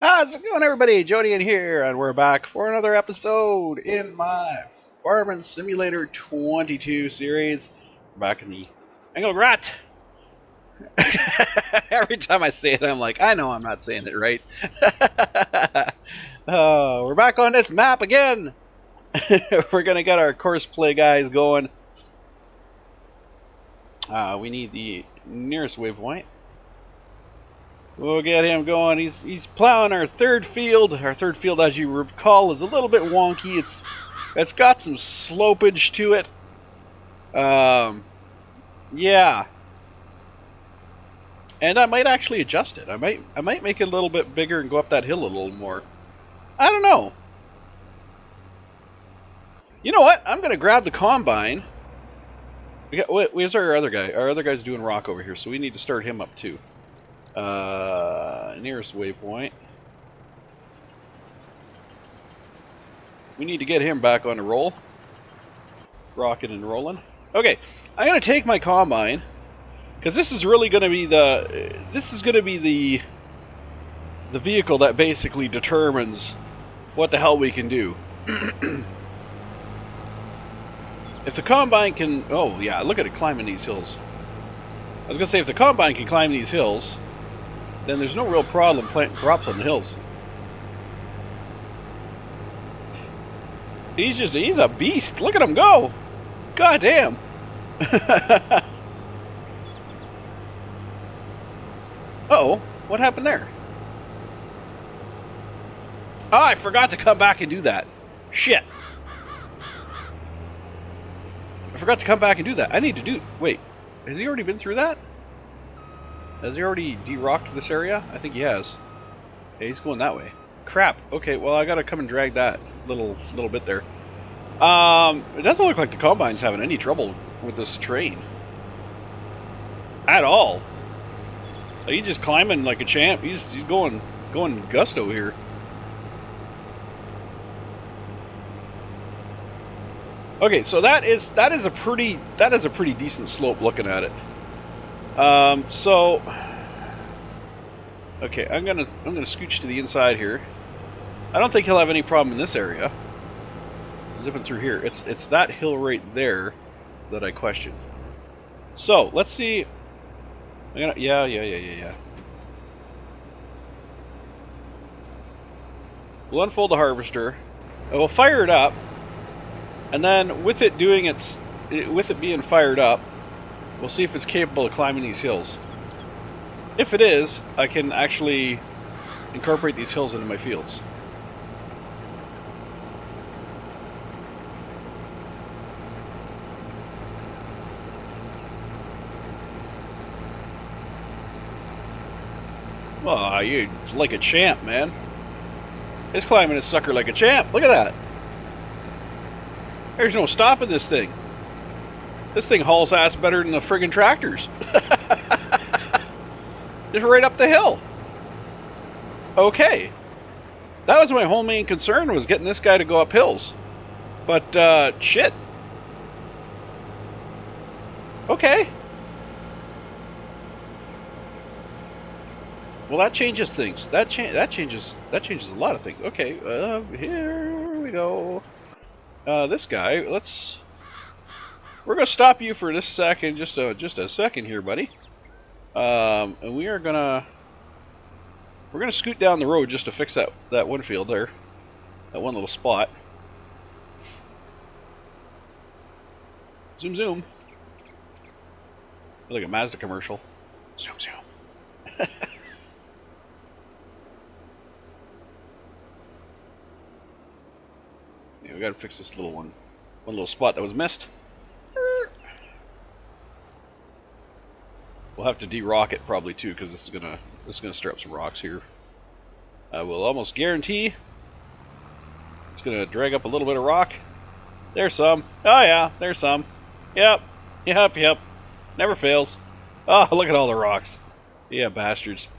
How's it going, everybody? Jody in here, and we're back for another episode in my Farming Simulator 22 series. Back in the Angle Rat. Every time I say it, I'm like, I know I'm not saying it right. We're back on this map again. We're gonna get our course play guys going. We need the nearest waypoint. We'll get him going. He's plowing our third field. Our third field, as you recall, is a little bit wonky. It's got some slopage to it. Yeah. And I might actually adjust it. I might make it a little bit bigger and go up that hill a little more. I don't know. You know what? I'm gonna grab the combine. Where's our other guy? Our other guy's doing rock over here, so we need to start him up too. Nearest waypoint. We need to get him back on the roll. Rocking and rolling. Okay, I'm gonna take my combine because this is really gonna be the vehicle that basically determines what the hell we can do. If the combine can, oh yeah, look at it climbing these hills. I was gonna say if the combine can climb these hills, then there's no real problem planting crops on the hills. He's a beast. Look at him go. God damn. Uh-oh, what happened there? Oh, I forgot to come back and do that. Shit. I forgot to come back and do that. I need to do... Wait, has he already been through that? Has he already de-rocked this area? I think he has. Yeah, he's going that way. Crap. Okay, well I gotta come and drag that little bit there. It doesn't look like the combine's having any trouble with this terrain. At all. Like, he's just climbing like a champ. He's going gusto here. Okay, so that is a pretty decent slope looking at it. So okay, I'm gonna scooch to the inside here. I don't think he'll have any problem in this area. Zipping through here, it's that hill right there that I question. So let's see. Yeah. We'll unfold the harvester. And we'll fire it up, and then with it being fired up, we'll see if it's capable of climbing these hills. If it is, I can actually incorporate these hills into my fields. Oh, you're like a champ, man. He's climbing this sucker like a champ. Look at that. There's no stopping this thing. This thing hauls ass better than the friggin' tractors. Just right up the hill. Okay. That was my whole main concern, was getting this guy to go up hills. But, shit. Okay. Well, that changes things. That changes a lot of things. Okay, here we go. This guy, we're gonna stop you for this second, just a second here, buddy. And we're gonna scoot down the road just to fix that one field there, that one little spot. Zoom zoom. Like a Mazda commercial. Zoom zoom. Yeah, we gotta fix this little one little spot that was missed. We'll have to de-rock it probably too, because this is gonna stir up some rocks here. I will almost guarantee it's gonna drag up a little bit of rock. There's some. Oh yeah, there's some. Yep. Never fails. Oh, look at all the rocks. Yeah, bastards.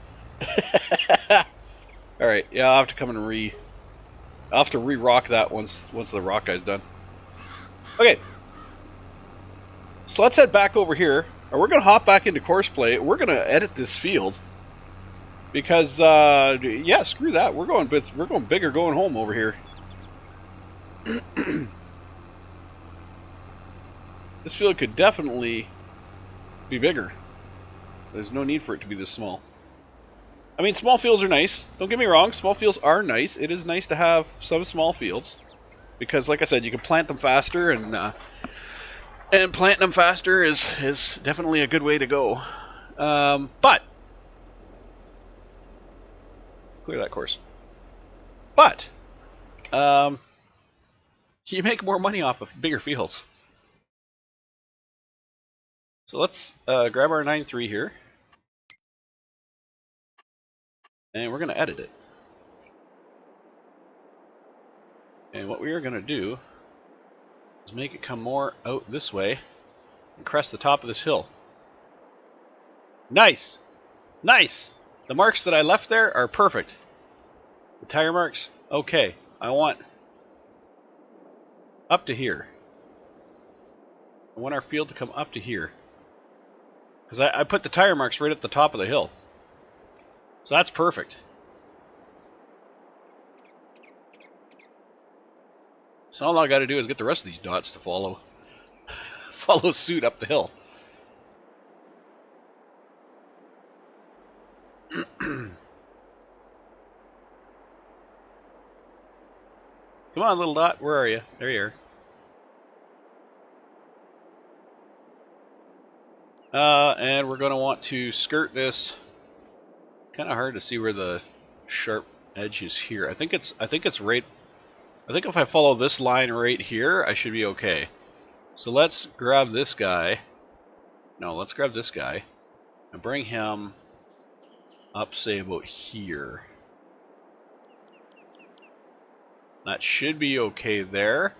Alright, yeah, I'll have to come and I'll have to re-rock that once the rock guy's done. Okay. So let's head back over here. We're going to hop back into course play. We're going to edit this field. Because yeah, screw that. We're going bigger going home over here. This field could definitely be bigger. There's no need for it to be this small. I mean, small fields are nice. Don't get me wrong. Small fields are nice. It is nice to have some small fields because, like I said, you can plant them faster, and planting them faster is definitely a good way to go. But clear that course. But you make more money off of bigger fields. So let's grab our 9.3 here, and we're going to edit it. And what we are going to do is make it come more out this way and crest the top of this hill. Nice! Nice! The marks that I left there are perfect. The tire marks, okay. I want up to here. I want our field to come up to here. Because I put the tire marks right at the top of the hill. So that's perfect. So all I got to do is get the rest of these dots to follow suit up the hill. Come on, little dot. Where are you? There you are. And we're going to want to skirt this. Kind of hard to see where the sharp edge is here. I think it's right. I think if I follow this line right here, I should be okay. So let's grab this guy. No, let's grab this guy and bring him up, say, about here. That should be okay there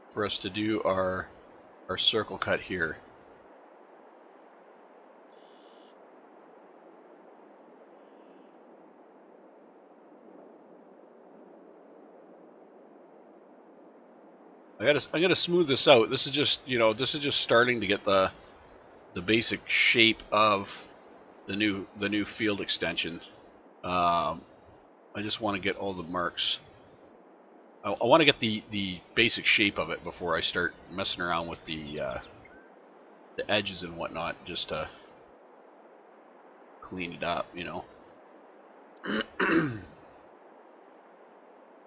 for us to do our circle cut here. I'm gonna smooth this out. This is just, this is just starting to get the basic shape of the new field extension. I just want to get all the marks. I want to get the basic shape of it before I start messing around with the edges and whatnot, just to clean it up,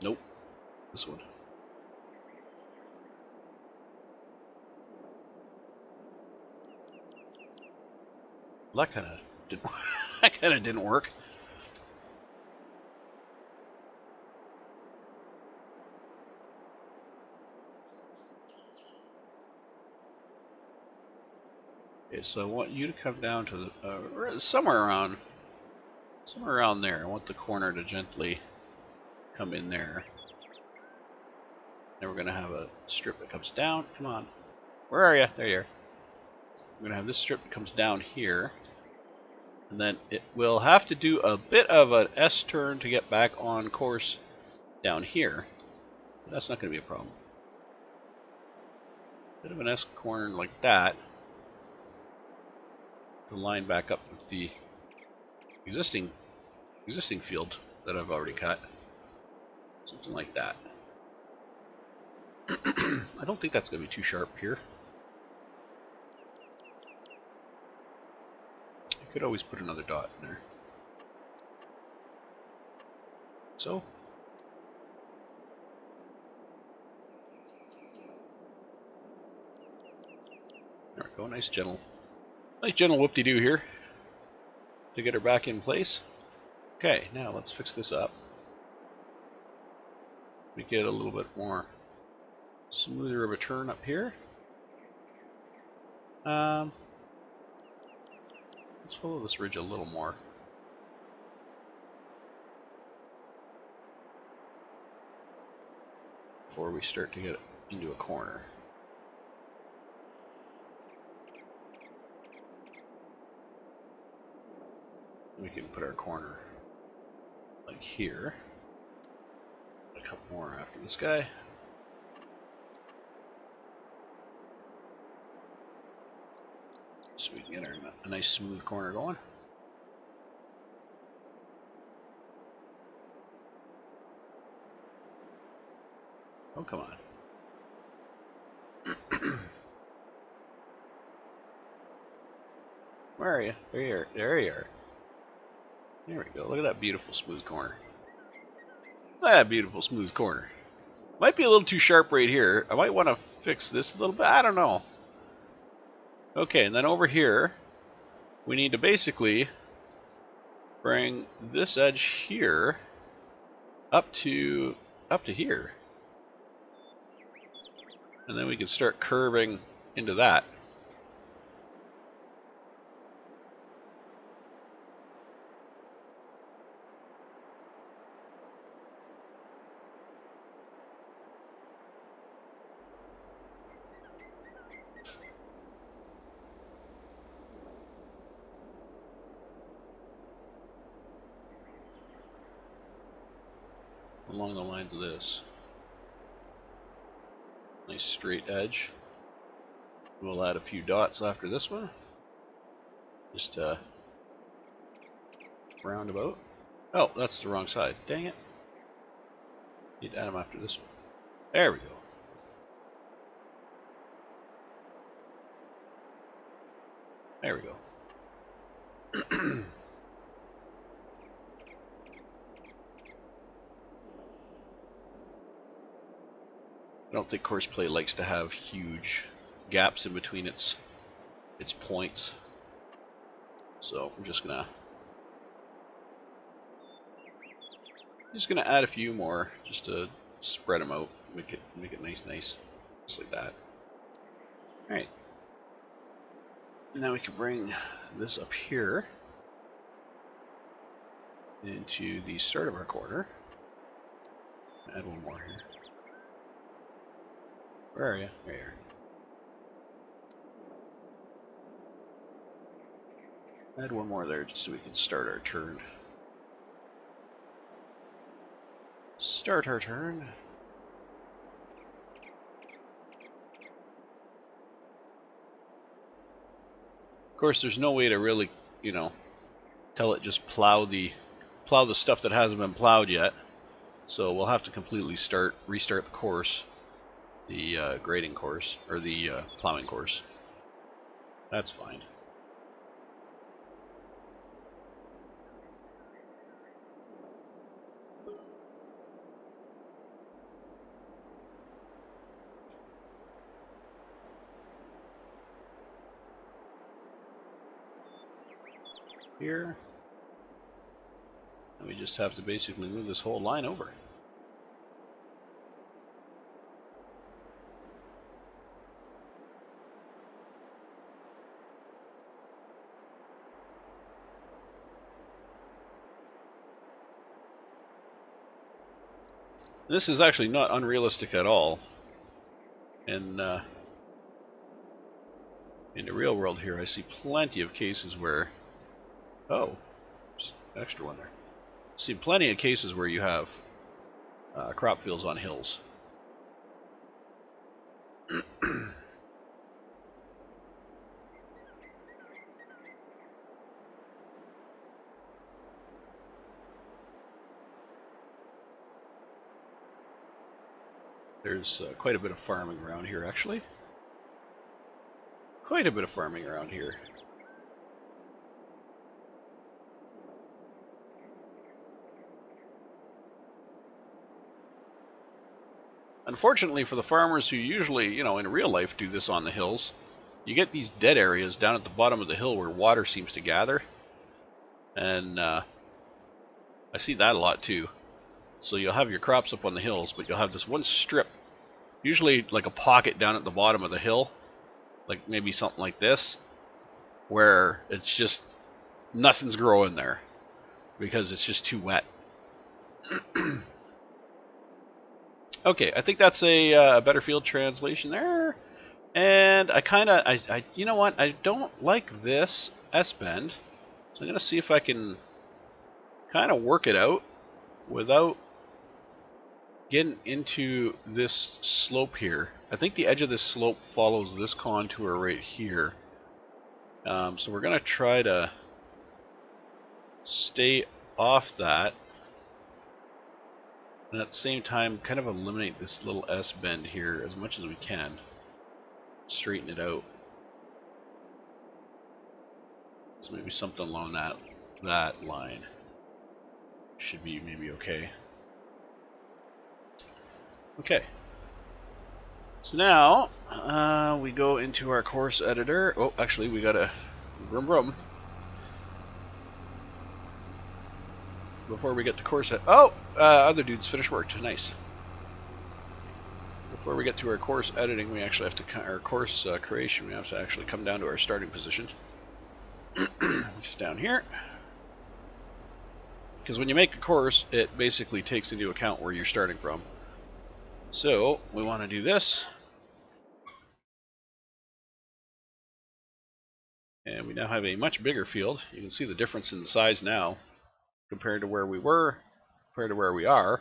Nope, this one. That kind of didn't. That kind of didn't work. Okay, so I want you to come down to the somewhere around there. I want the corner to gently come in there. Then we're gonna have a strip that comes down. Come on, where are you? There you are. We're gonna have this strip that comes down here. And then it will have to do a bit of an S turn to get back on course down here. But that's not going to be a problem. Bit of an S corner like that. To line back up with the existing field that I've already cut. Something like that. I don't think that's going to be too sharp here. Could always put another dot in there. So. There we go, nice gentle whoop-de-doo here to get her back in place. Okay, now let's fix this up. Make it a little bit more smoother of a turn up here. Let's follow this ridge a little more. Before we start to get into a corner. We can put our corner like here. A couple more after this guy. So we can get a nice smooth corner going. Oh, come on. Where are you? There you are. There you are. There we go. Look at that beautiful smooth corner. Look at that beautiful smooth corner. Might be a little too sharp right here. I might want to fix this a little bit. I don't know. Okay, and then over here, we need to basically bring this edge here up to here. And then we can start curving into that. Along the lines of this. Nice straight edge. We'll add a few dots after this one. Just roundabout. Oh, that's the wrong side. Dang it. Need to add them after this one. There we go. There we go. I don't think Courseplay likes to have huge gaps in between its points. So I'm just gonna add a few more just to spread them out, make it nice, just like that. All right. Now we can bring this up here into the start of our corner. Add one more here. Where are you? There you are. Add one more there just so we can start our turn. Start our turn. Of course, there's no way to really, tell it just plow the stuff that hasn't been plowed yet. So we'll have to completely restart the course, the grading course, or the plowing course. That's fine. Here. And we just have to basically move this whole line over. This is actually not unrealistic at all. And in the real world here, I see plenty of cases where... Oh, there's an extra one there. I see plenty of cases where you have crop fields on hills. There's quite a bit of farming around here, actually. Quite a bit of farming around here. Unfortunately for the farmers who usually, in real life do this on the hills, you get these dead areas down at the bottom of the hill where water seems to gather. And I see that a lot too. So you'll have your crops up on the hills, but you'll have this one strip, usually like a pocket down at the bottom of the hill, like maybe something like this, where it's just nothing's growing there because it's just too wet. Okay, I think that's a better field translation there. And you know what? I don't like this S-bend, so I'm gonna see if I can kind of work it out without getting into this slope here. I think the edge of this slope follows this contour right here. So we're gonna try to stay off that. And at the same time, kind of eliminate this little S bend here as much as we can. Straighten it out. So maybe something along that line should be maybe okay. Okay. So now we go into our course editor. Oh, actually, we gotta vroom. Before we get to course other dudes finished work. Nice. Before we get to our course editing, we actually have to, our course creation, we have to actually come down to our starting position, which is down here. Because when you make a course, it basically takes into account where you're starting from. So we want to do this. And we now have a much bigger field. You can see the difference in the size now compared to where we were, compared to where we are.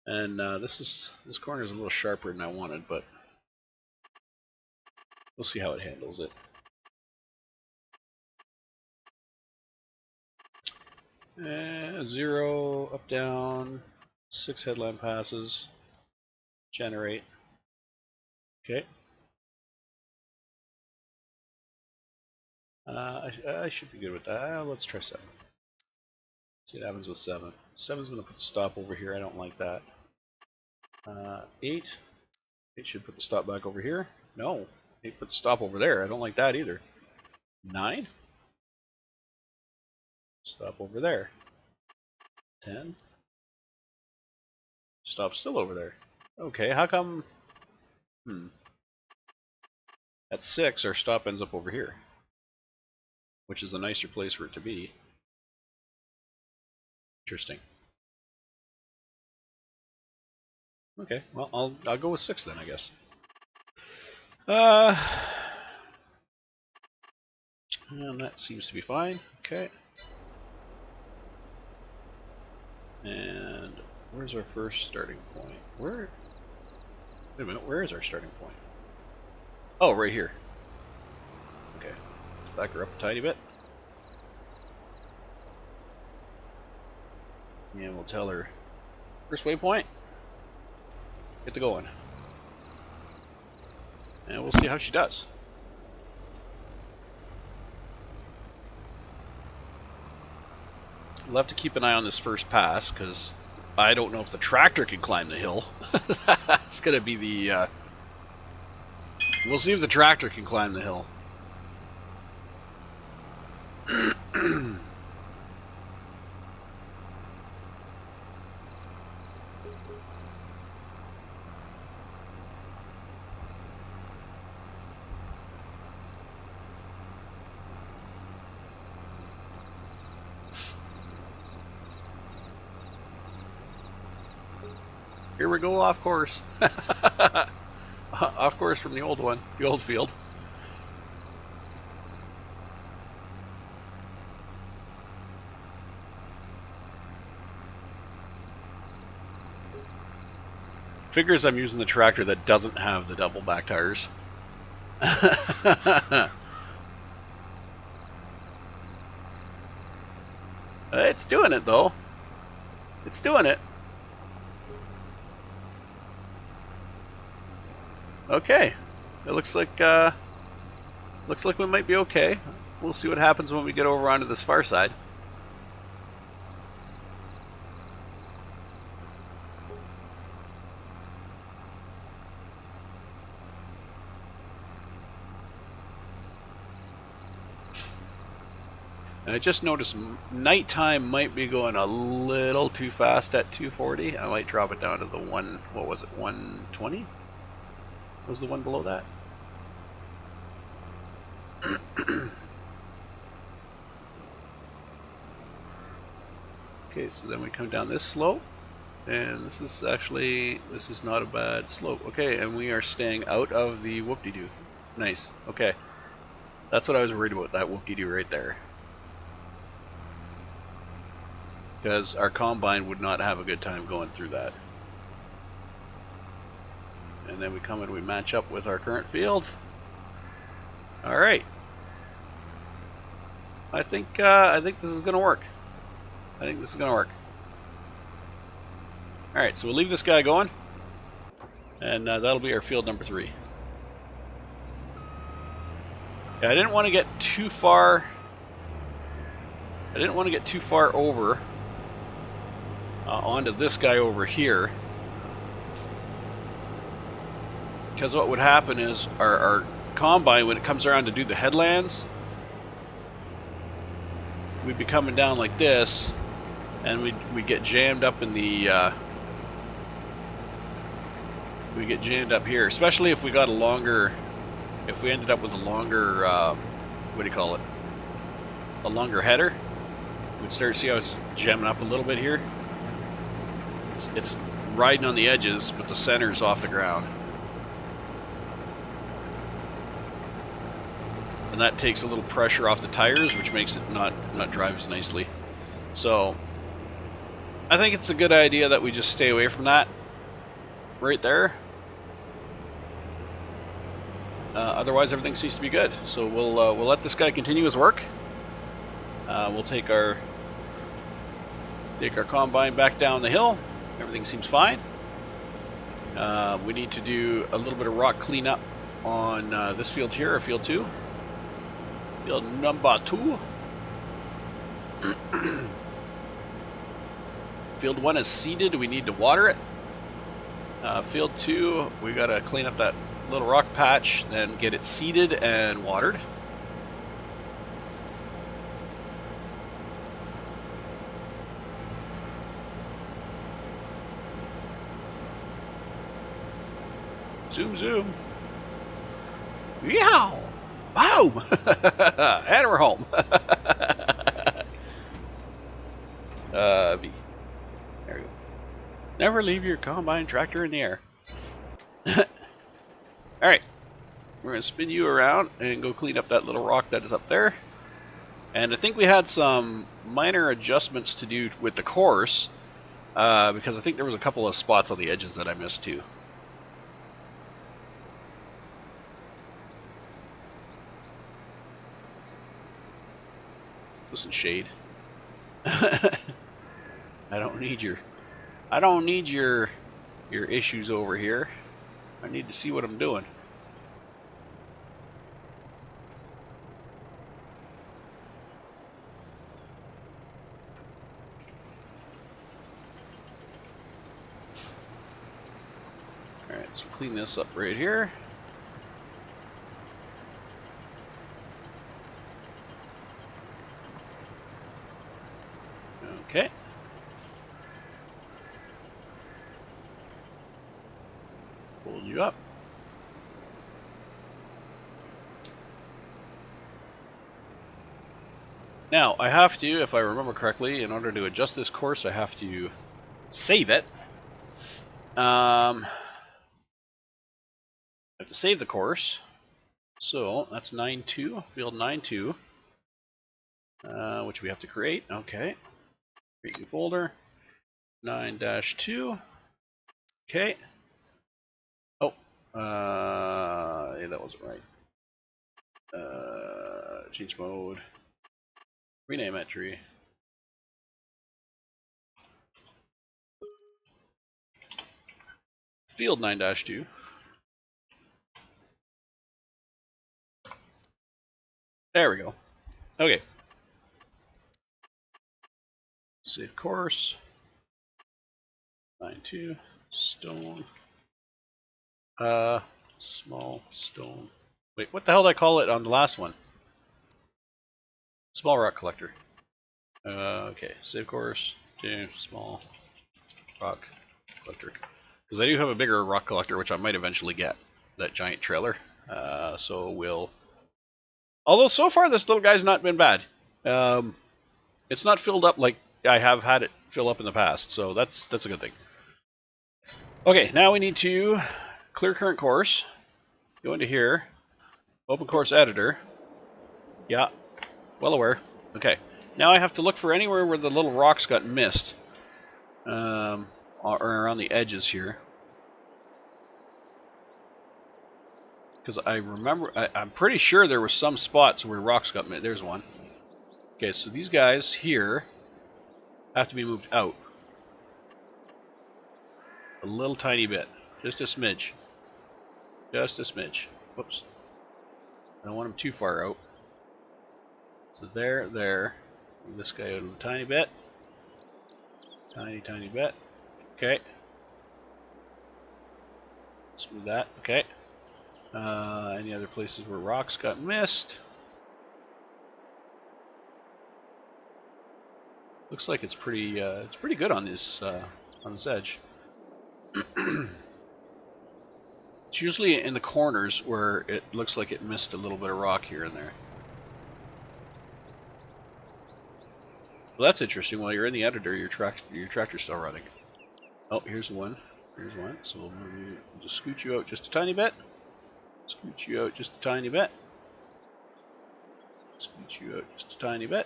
And this corner is a little sharper than I wanted, but we'll see how it handles it. 0, up, down, 6 headland passes, generate. Okay. I should be good with that. Let's try 7. See what happens with 7. 7's going to put the stop over here. I don't like that. 8. 8 should put the stop back over here. No. 8 put the stop over there. I don't like that either. 9. Stop over there. 10. Stop still over there. Okay, how come... At 6, our stop ends up over here, which is a nicer place for it to be. Interesting. Okay, well, I'll go with 6 then, I guess. And that seems to be fine. Okay. And where's our first starting point? Wait a minute, where is our starting point? Oh, right here. Okay. Let's back her up a tiny bit. And we'll tell her first waypoint. Get to going. And we'll see how she does. We'll have to keep an eye on this first pass, because I don't know if the tractor can climb the hill. That's going to be the... We'll see if the tractor can climb the hill. Here we go, off course. Off course from the old one, the old field. Figures I'm using the tractor that doesn't have the double back tires. It's doing it though. It's doing it. Okay, it looks like we might be okay. We'll see what happens when we get over onto this far side. And I just noticed nighttime might be going a little too fast at 240. I might drop it down to the what was it, 120? Was the one below that? Okay, so then we come down this slope, and this is not a bad slope. Okay, and we are staying out of the whoop-de-doo. Nice. Okay, that's what I was worried about, that whoop-de-doo right there, because our combine would not have a good time going through that. And then we come and we match up with our current field. All right. I think this is gonna work. I think this is gonna work. Alright, so we'll leave this guy going. And that'll be our field number 3. Yeah, I didn't want to get too far. I didn't want to get too far over onto this guy over here. Because what would happen is our combine, when it comes around to do the headlands, we'd be coming down like this, and we'd get jammed up in the we get jammed up here, especially if we got a longer, if we ended up with a longer what do you call it, a longer header. We'd start to see how it's jamming up a little bit here. It's riding on the edges, but the center's off the ground. And that takes a little pressure off the tires, which makes it not drive as nicely. So I think it's a good idea that we just stay away from that right there. Otherwise, everything seems to be good. So we'll let this guy continue his work. We'll take our combine back down the hill. Everything seems fine. We need to do a little bit of rock cleanup on this field here, or field 2. Field number 2. Field 1 is seeded. We need to water it. Field 2, we got to clean up that little rock patch, then get it seeded and watered. Zoom, zoom. Yow! Boom! And we're home. B. There we go. Never leave your combine tractor in the air. Alright. We're going to spin you around and go clean up that little rock that is up there. And I think we had some minor adjustments to do with the course, because I think there was a couple of spots on the edges that I missed too. Listen, shade. I don't need your issues over here. I need to see what I'm doing. Alright, so clean this up right here. Okay. Hold you up. Now, I have to, if I remember correctly, in order to adjust this course, I have to save it. I have to save the course. So, that's 9.2, field 9.2, which we have to create. Okay. Create new folder. 9-2. Okay. Oh, yeah, that wasn't right. Change mode. Rename entry. Field 9-2. There we go. Okay. Save course. 9.2. Stone. Small stone. Wait, what the hell did I call it on the last one? Small rock collector. Okay, save course. Small rock collector. Because I do have a bigger rock collector, which I might eventually get. That giant trailer. So we'll... Although so far this little guy's not been bad. It's not filled up like I have had it fill up in the past, so that's a good thing. Okay, now we need to clear current course. Go into here. Open course editor. Yeah, well aware. Okay, now I have to look for anywhere where the little rocks got missed. Or around the edges here. Because I remember, I'm pretty sure there were some spots where rocks got missed. There's one. Okay, so these guys here have to be moved out. A little tiny bit. Just a smidge. Just a smidge. Whoops. I don't want him too far out. So there. Move this guy out a tiny bit. Tiny bit. Okay. Smooth that. Okay. Any other places where rocks got missed? Looks like it's pretty good on this edge. It's usually in the corners where it looks like it missed a little bit of rock here and there. Well, that's interesting. While you're in the editor, your tractor's still running. Oh, here's one. Here's one. So we'll just scoot you out just a tiny bit. Scoot you out just a tiny bit. Scoot you out just a tiny bit.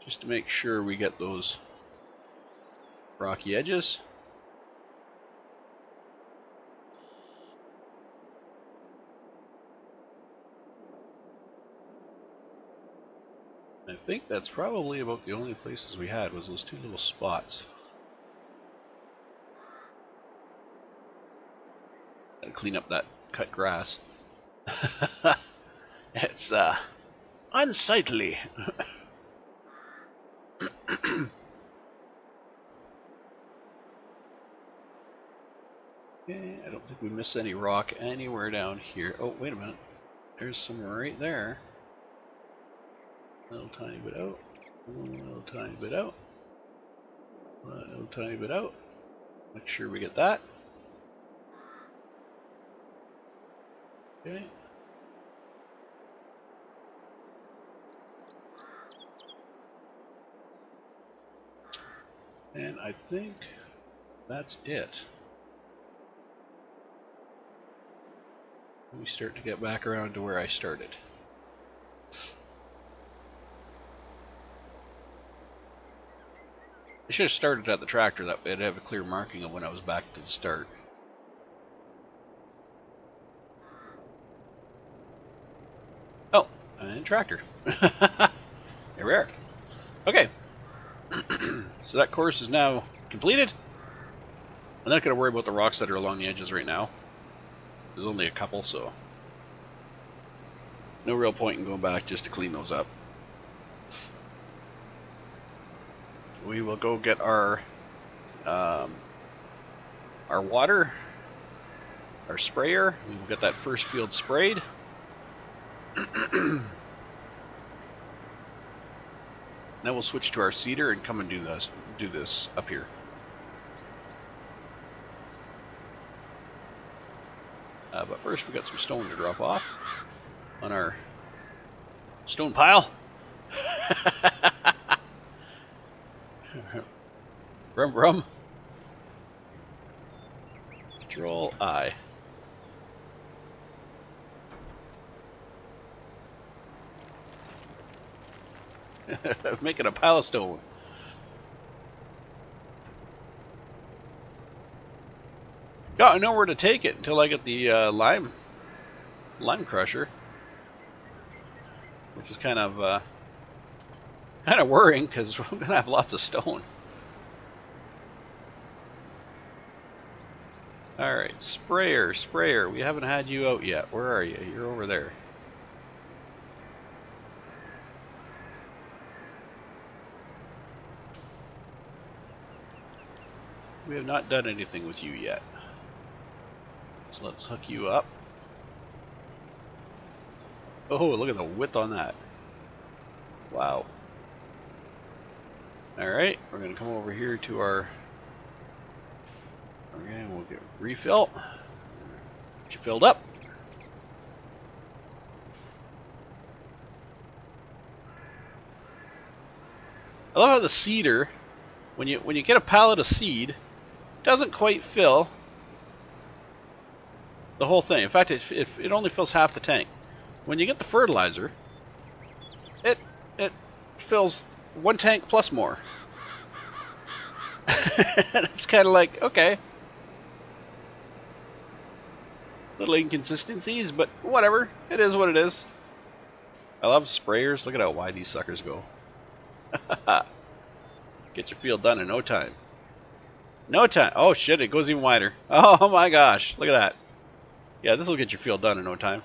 Just to make sure we get those rocky edges. I think that's probably about the only places we had was those two little spots. Gotta clean up that cut grass. It's unsightly. Okay, I don't think we missed any rock anywhere down here. Oh, wait a minute. There's some right there. A little tiny bit out. A little tiny bit out. A little tiny bit out. Make sure we get that. Okay. And I think that's it. We start to get back around to where I started. I should have started at the tractor, that way I'd have a clear marking of when I was back to the start. Oh, and tractor. There we are. Okay. So that course is now completed. I'm not going to worry about the rocks that are along the edges right now. There's only a couple, so no real point in going back just to clean those up. We will go get our water, our sprayer. We will get that first field sprayed. Then we'll switch to our seeder and come and do this up here. But first, we got some stone to drop off on our stone pile. Brum brum. Control I. Making a pile of stone. Got nowhere to take it until I get the lime crusher, which is kind of worrying because we're gonna have lots of stone. All right, sprayer. We haven't had you out yet. Where are you? You're over there. We have not done anything with you yet. So let's hook you up. Oh, look at the width on that. Wow. Alright, we're going to come over here to our... Okay, we'll get refill. Get you filled up. I love how the seeder, when you get a pallet of seed, doesn't quite fill the whole thing. In fact, it only fills half the tank. When you get the fertilizer, it fills one tank plus more. It's kind of like, okay, little inconsistencies, but whatever. It is what it is. I love sprayers. Look at how wide these suckers go. Get your field done in no time. No time. Oh shit, it goes even wider. Oh my gosh, look at that. Yeah, this will get your field done in no time.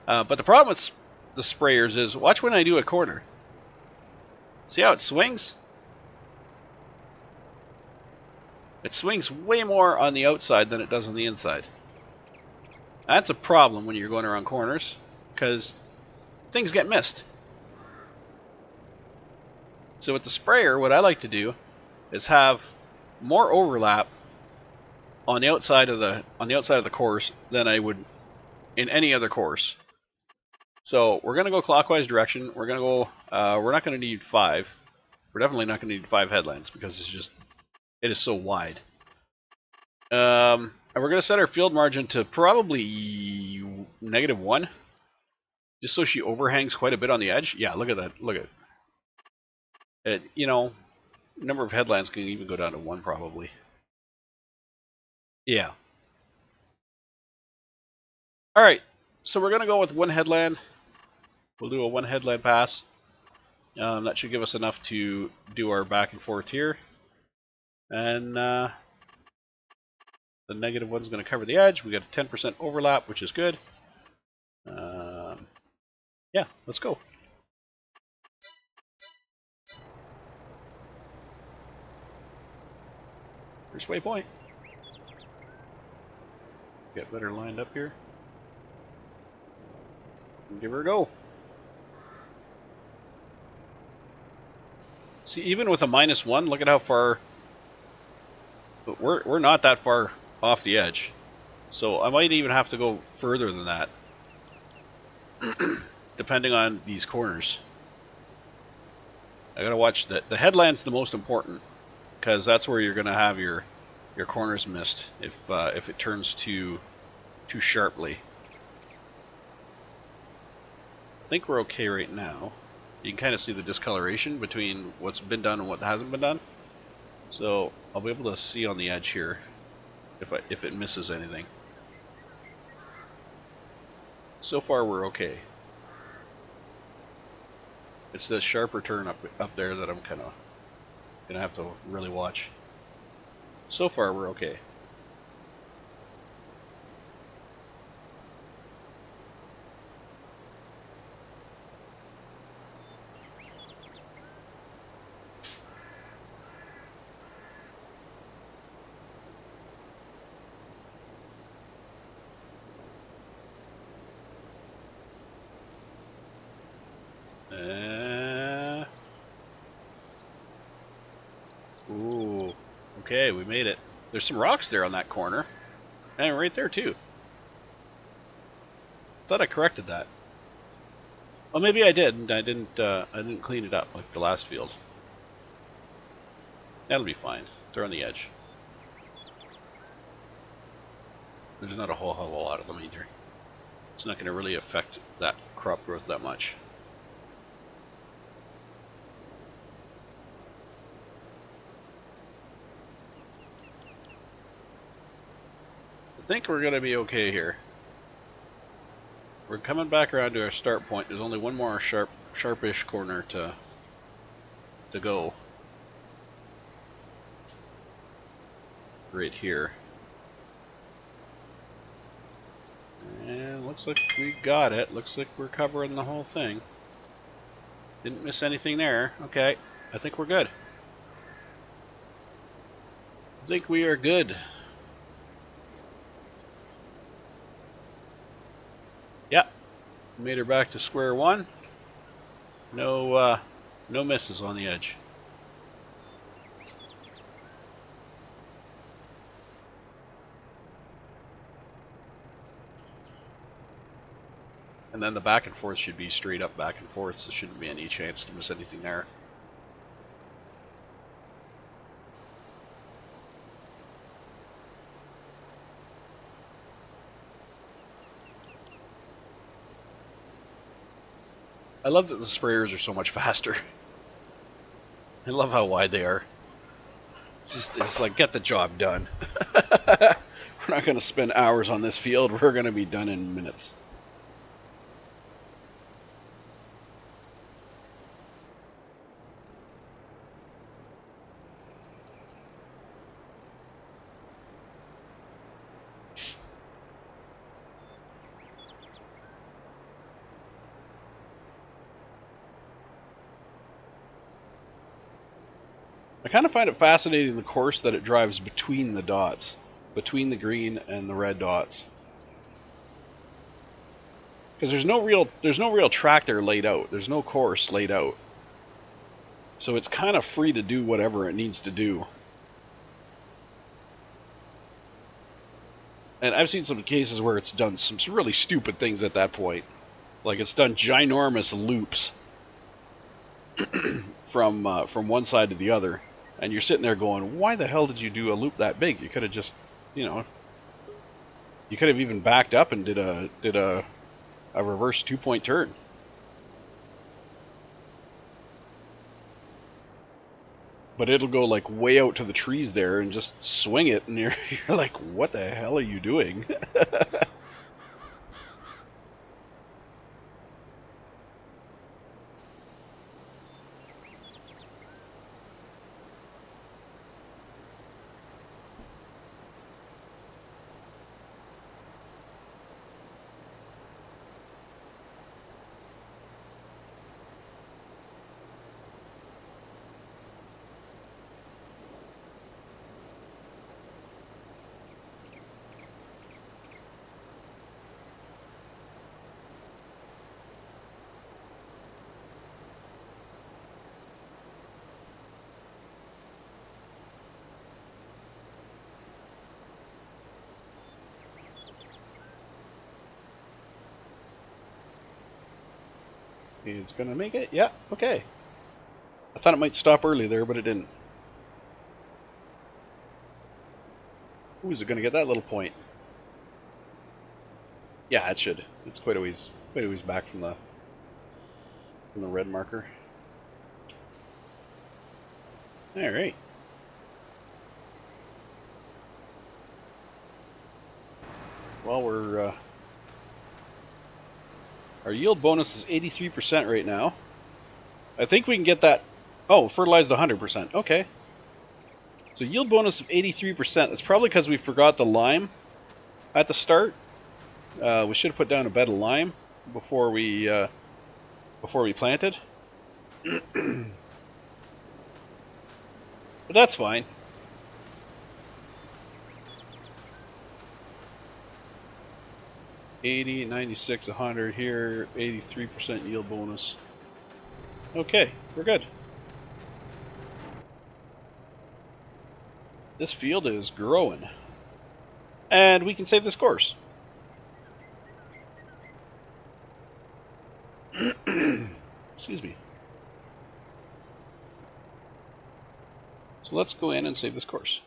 But the problem with the sprayers is, watch when I do a corner. See how it swings? It swings way more on the outside than it does on the inside. That's a problem when you're going around corners, because things get missed. So with the sprayer, what I like to do is have more overlap on the outside of the course than I would in any other course. So we're gonna go clockwise direction. We're gonna go. We're not gonna need 5. We're definitely not gonna need 5 headlands because it is so wide. And we're gonna set our field margin to probably -1, just so she overhangs quite a bit on the edge. Yeah, look at that. Look at it. You know, number of headlands can even go down to 1 probably. Yeah. All right. So we're gonna go with 1 headland. We'll do a 1 headland pass. That should give us enough to do our back and forth here. And the -1 is going to cover the edge. We got a 10% overlap, which is good. Yeah, let's go. First waypoint. Get better lined up here. Give her a go. See, even with a -1, look at how far. We're not that far off the edge, so I might even have to go further than that, depending on these corners. I gotta watch the headland's the most important, because that's where you're gonna have your corners missed if it turns too sharply. I think we're okay right now. You can kind of see the discoloration between what's been done and what hasn't been done. So I'll be able to see on the edge here if it misses anything. So far we're okay. It's the sharper turn up there that I'm kind of gonna have to really watch. So far we're okay. Ooh, okay, we made it. There's some rocks there on that corner, and right there too. Thought I corrected that. Well, maybe I did. I didn't clean it up like the last field. That'll be fine. They're on the edge. There's not a whole hell of a lot of them either. It's not going to really affect that crop growth that much. I think we're going to be okay here. We're coming back around to our start point. There's only one more sharpish corner to go. Right here. And looks like we got it. Looks like we're covering the whole thing. Didn't miss anything there. Okay, I think we're good. I think we are good. Yeah, made her back to square one. No misses on the edge. And then the back and forth should be straight up back and forth, so there shouldn't be any chance to miss anything there. I love that the sprayers are so much faster. I love how wide they are. It's like, get the job done. We're not going to spend hours on this field. We're going to be done in minutes. I kind of find it fascinating the course that it drives between the dots, between the green and the red dots. Because there's no real tractor laid out. There's no course laid out. So it's kind of free to do whatever it needs to do. And I've seen some cases where it's done some really stupid things at that point. Like it's done ginormous loops from one side to the other. And you're sitting there going, why the hell did you do a loop that big? You could have just, you could have even backed up and did a reverse 2-point turn. But it'll go like way out to the trees there and just swing it, and you're like, what the hell are you doing? He's gonna make it? Yeah, okay. I thought it might stop early there, but it didn't. Ooh, is it gonna get that little point? Yeah, it should. It's quite a ways back from the red marker. Alright. Well, we're our yield bonus is 83% right now. I think we can get that. Oh, fertilized 100%. Okay. So yield bonus of 83%. That's probably because we forgot the lime at the start. We should have put down a bed of lime before we planted. But that's fine. $80, $96, $100 here, 83% yield bonus. Okay, we're good. This field is growing. And we can save this course. Excuse me. So let's go in and save this course.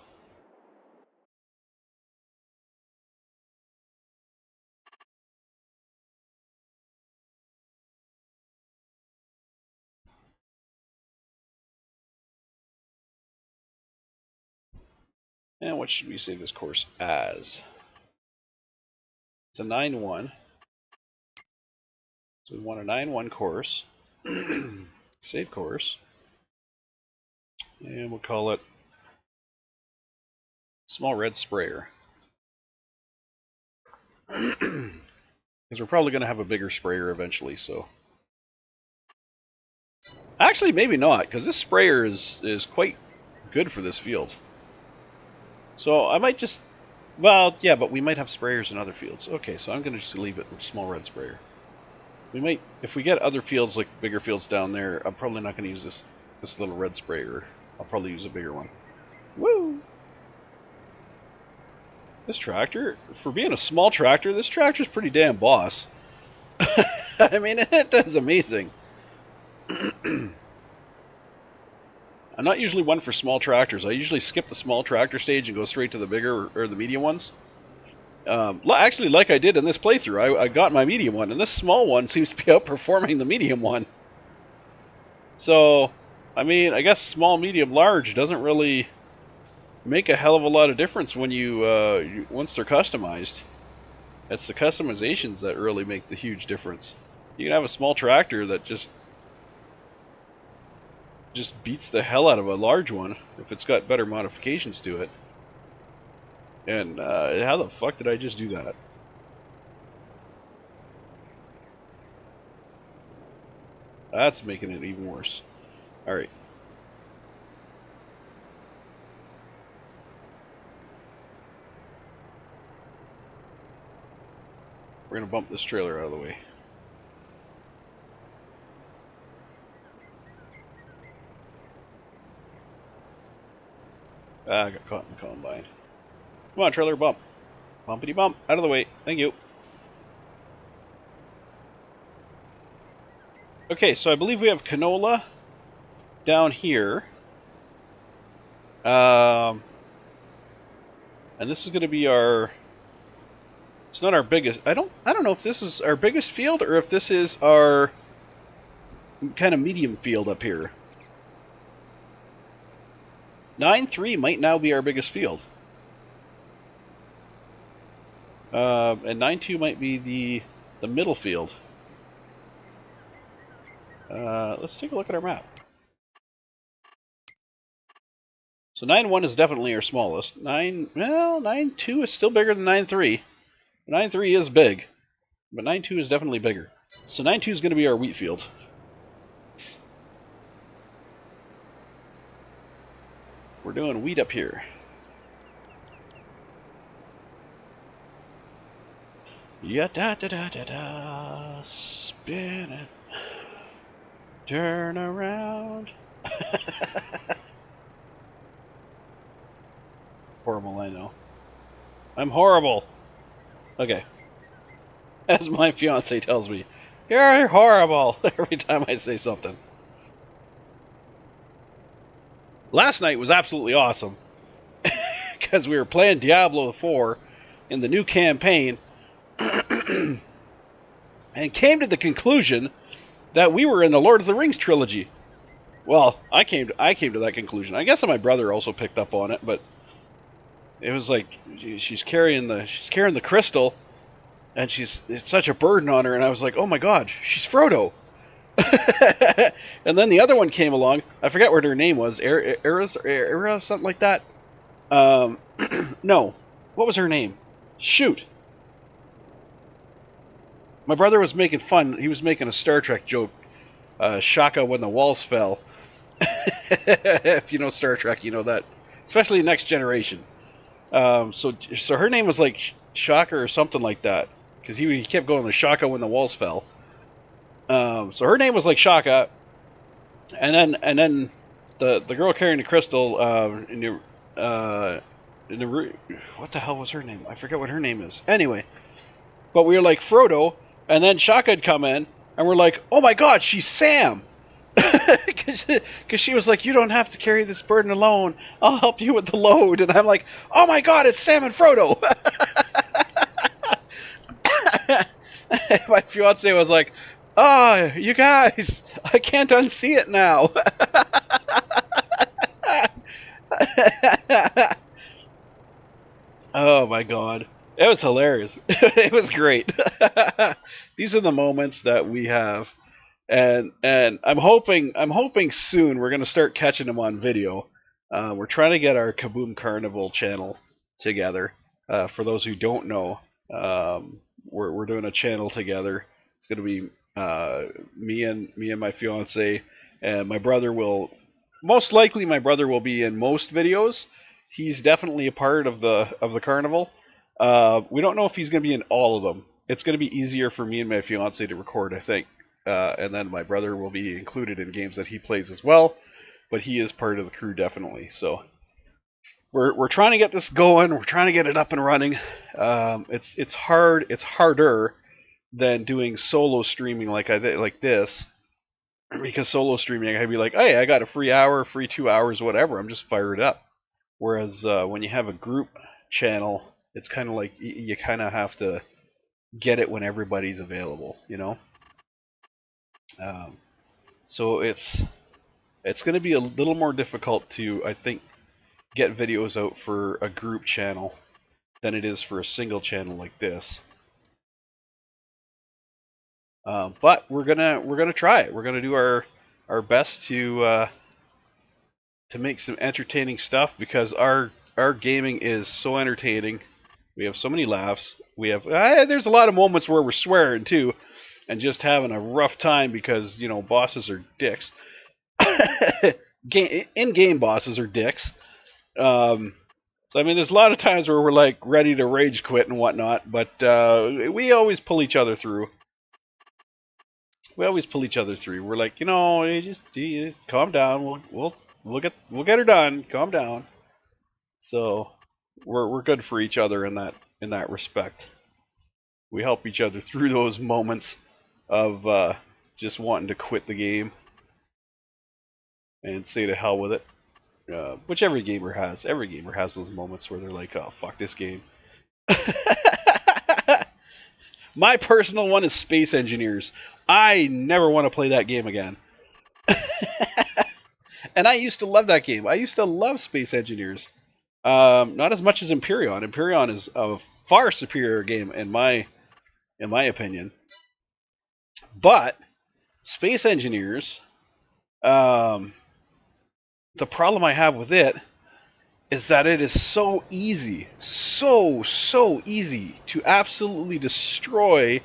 And what should we save this course as? It's a 9-1. So we want a 9-1 course. Save course. And we'll call it small red sprayer. Because we're probably going to have a bigger sprayer eventually, so. Actually, maybe not, because this sprayer is quite good for this field. So I might just, well, yeah, but we might have sprayers in other fields. Okay, so I'm going to just leave it with small red sprayer. We might, if we get other fields, like bigger fields down there, I'm probably not going to use this little red sprayer. I'll probably use a bigger one. Woo! This tractor, for being a small tractor, this tractor's pretty damn boss. I mean, it does amazing. I'm not usually one for small tractors. I usually skip the small tractor stage and go straight to the bigger or the medium ones. Actually, like I did in this playthrough, I got my medium one, and this small one seems to be outperforming the medium one. So, I mean, I guess small, medium, large doesn't really make a hell of a lot of difference when once they're customized. It's the customizations that really make the huge difference. You can have a small tractor that just beats the hell out of a large one if it's got better modifications to it. And how the fuck did I just do that? That's making it even worse. Alright. We're gonna bump this trailer out of the way. Ah, I got caught in the combine. Come on, trailer, bump. Bumpity bump. Out of the way. Thank you. Okay, so I believe we have canola down here. And this is going to be our... It's not our biggest... I don't know if this is our biggest field or if this is our kind of medium field up here. 9-3 might now be our biggest field. And 9-2 might be the middle field. Let's take a look at our map. So 9-1 is definitely our smallest. 9-2 is still bigger than 9-3. 9-3 is big, but 9-2 is definitely bigger. So 9-2 is going to be our wheat field. We're doing wheat up here. Ya da da da da da, spin it, turn around. Horrible, I know. I'm horrible. Okay. As my fiance tells me, you're horrible every time I say something. Last night was absolutely awesome because we were playing Diablo 4 in the new campaign and came to the conclusion that we were in the Lord of the Rings trilogy. Well, I came to that conclusion. I guess my brother also picked up on it, but it was like she's carrying the crystal, and it's such a burden on her, and I was like, oh my god, she's Frodo. And then the other one came along. I forget what her name was. Era, something like that. No, what was her name? Shoot. My brother was making fun. He was making a Star Trek joke. Shaka when the walls fell. If you know Star Trek, you know that. Especially Next Generation. So her name was like Shaka or something like that. Because he kept going to Shaka when the walls fell. So her name was like Shaka. And then the girl carrying the crystal what the hell was her name? I forget what her name is. Anyway. But we were like Frodo, and then Shaka had come in, and we're like, oh my god, she's Sam! Because she was like, you don't have to carry this burden alone, I'll help you with the load. And I'm like, oh my god, it's Sam and Frodo! My fiance was like, oh, you guys, I can't unsee it now. Oh my god. It was hilarious. It was great. These are the moments that we have, and I'm hoping soon we're gonna start catching them on video. We're trying to get our Kaboom Carnival channel together. For those who don't know, we're doing a channel together. It's gonna be me and my fiance, and my brother will most likely be in most videos. He's definitely a part of the carnival. We don't know if he's going to be in all of them. It's going to be easier for me and my fiance to record, I think. And then my brother will be included in games that he plays as well. But he is part of the crew, definitely. So we're trying to get this going. We're trying to get it up and running. It's hard. It's harder than doing solo streaming like this. Because solo streaming, I'd be like, hey, I got a free hour, free 2 hours, whatever. I'm just fired up. Whereas when you have a group channel, it's kind of like you kind of have to get it when everybody's available, you know? So it's going to be a little more difficult to, I think, get videos out for a group channel than it is for a single channel like this. But we're gonna try it. We're gonna do our best to make some entertaining stuff, because our gaming is so entertaining. We have so many laughs. We have there's a lot of moments where we're swearing too, and just having a rough time because bosses are dicks. In-game bosses are dicks. So I mean, there's a lot of times where we're like ready to rage quit and whatnot, but we always pull each other through. We always pull each other through. We're like, you just calm down. We'll get her done. Calm down. So we're good for each other in that respect. We help each other through those moments of just wanting to quit the game and say to hell with it. Which every gamer has. Every gamer has those moments where they're like, "Oh, fuck this game." My personal one is Space Engineers. I never want to play that game again. And I used to love that game. I used to love Space Engineers. Not as much as Empyrean. Empyrean is a far superior game in my opinion. But Space Engineers, the problem I have with it is that it is so easy, so easy to absolutely destroy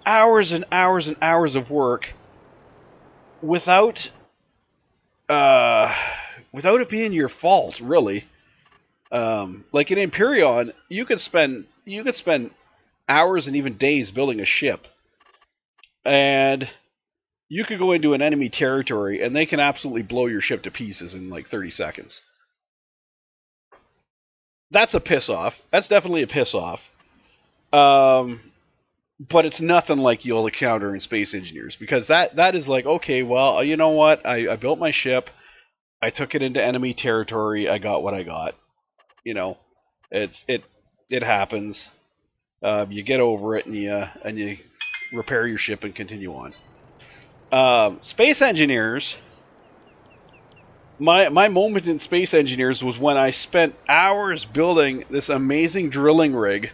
hours and hours and hours of work without without it being your fault, really. Like in Empyrean, you could spend hours and even days building a ship, and you could go into an enemy territory and they can absolutely blow your ship to pieces in like 30 seconds. That's a piss off. That's definitely a piss off. But it's nothing like you'll encounter in Space Engineers, because that is like, okay, well, you know what? I built my ship. I took it into enemy territory. I got what I got. You know, it happens. You get over it and you repair your ship and continue on. Space Engineers. My moment in Space Engineers was when I spent hours building this amazing drilling rig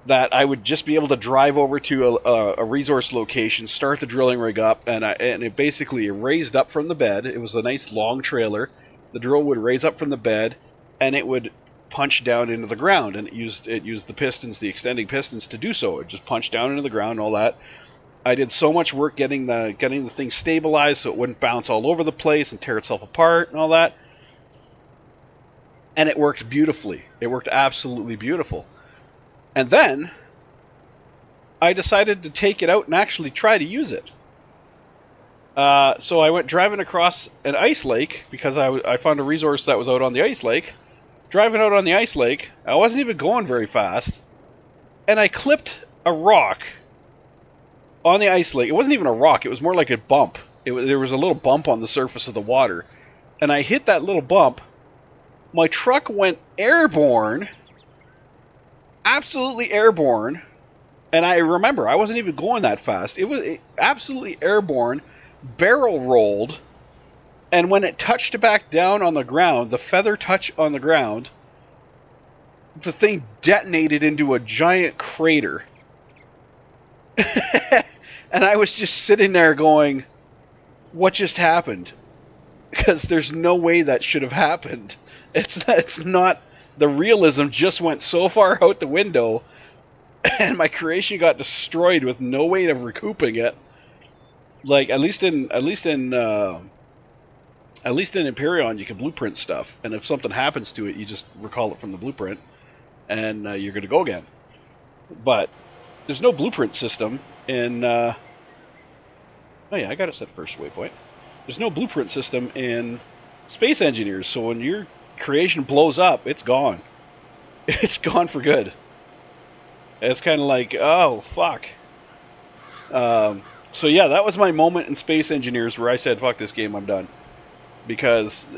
that I would just be able to drive over to a resource location, start the drilling rig up, and it basically raised up from the bed. It was a nice long trailer. The drill would raise up from the bed, and it would punch down into the ground, and it used the pistons, the extending pistons, to do so. It just punched down into the ground and all that. I did so much work getting the thing stabilized so it wouldn't bounce all over the place and tear itself apart and all that. And it worked beautifully. It worked absolutely beautiful. And then I decided to take it out and actually try to use it. So I went driving across an ice lake because I found a resource that was out on the ice lake. Driving out on the ice lake, I wasn't even going very fast, and I clipped a rock on the ice lake. It wasn't even a rock. It was more like a bump. There was a little bump on the surface of the water. And I hit that little bump. My truck went airborne. Absolutely airborne. And I remember, I wasn't even going that fast. It was absolutely airborne. Barrel rolled. And when it touched back down on the ground, the feather touch on the ground, the thing detonated into a giant crater. And I was just sitting there going, what just happened? Because there's no way that should have happened. It's not, the realism just went so far out the window, and my creation got destroyed with no way of recouping it. Like, at least in Empyrean, you can blueprint stuff, and if something happens to it, you just recall it from the blueprint, and you're going to go again. But there's no blueprint system in... oh yeah, I got it set first waypoint. There's no blueprint system in Space Engineers, so when your creation blows up, it's gone. It's gone for good. It's kind of like, oh, fuck. So yeah, that was my moment in Space Engineers where I said, fuck this game, I'm done. Because,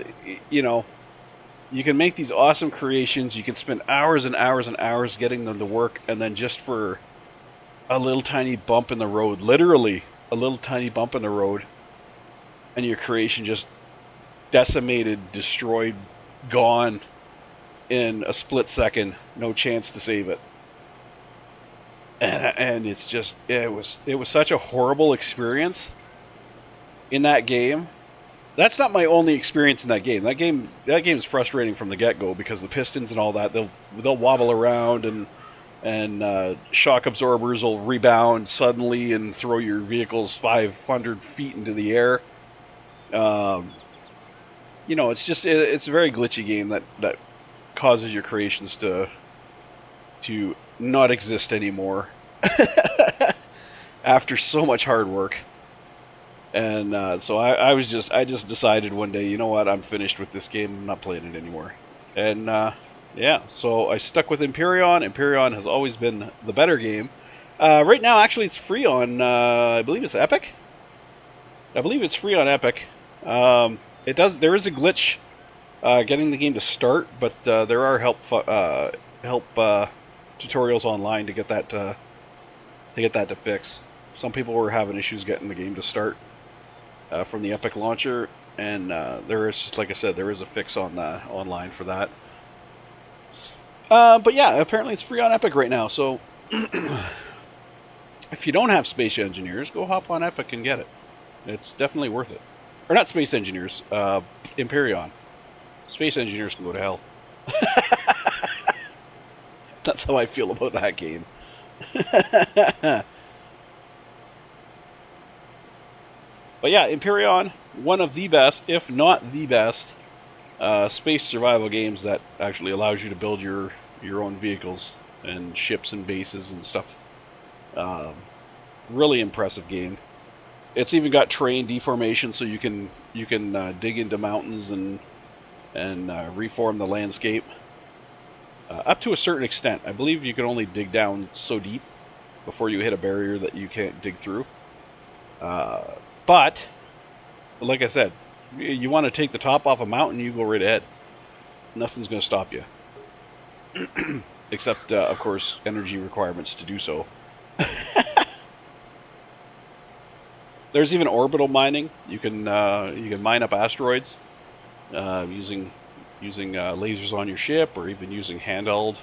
you can make these awesome creations, you can spend hours and hours and hours getting them to work, and then just for a little tiny bump in the road, literally a little tiny bump in the road, and your creation just decimated, destroyed, gone in a split second, no chance to save it. And it's just, it was such a horrible experience in that game. That's not my only experience in that game. That game is frustrating from the get-go because the pistons and all that, they'll wobble around, and shock absorbers will rebound suddenly and throw your vehicles 500 feet into the air. It's a very glitchy game that causes your creations to not exist anymore after so much hard work. And so I just decided one day, you know what, I'm finished with this game. I'm not playing it anymore. And yeah, so I stuck with Empyrean. Empyrean has always been the better game. Right now, actually, it's free on, I believe it's Epic. I believe it's free on Epic. There is a glitch getting the game to start, but there are help tutorials online to get that to fix. Some people were having issues getting the game to start from the Epic launcher, and there is, just like I said, there is a fix on online for that. But yeah, apparently it's free on Epic right now. So if you don't have Space Engineers, go hop on Epic and get it. It's definitely worth it. Or not Space Engineers, Empyrean. Space Engineers can go to hell. That's how I feel about that game. But yeah, Empyrean, one of the best, if not the best, space survival games that actually allows you to build your own vehicles and ships and bases and stuff. Really impressive game. It's even got terrain deformation, so you can dig into mountains and reform the landscape up to a certain extent. I believe you can only dig down so deep before you hit a barrier that you can't dig through. But like I said, you want to take the top off a mountain, you go right ahead. Nothing's going to stop you, except of course energy requirements to do so. There's even orbital mining. You can mine up asteroids using lasers on your ship, or even using handheld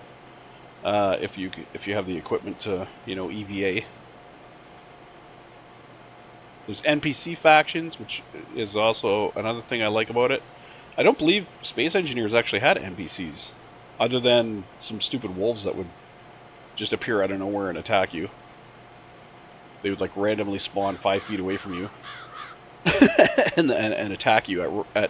if you have the equipment to EVA. There's NPC factions, which is also another thing I like about it. I don't believe Space Engineers actually had NPCs, other than some stupid wolves that would just appear out of nowhere and attack you. They would like randomly spawn 5 feet away from you and attack you at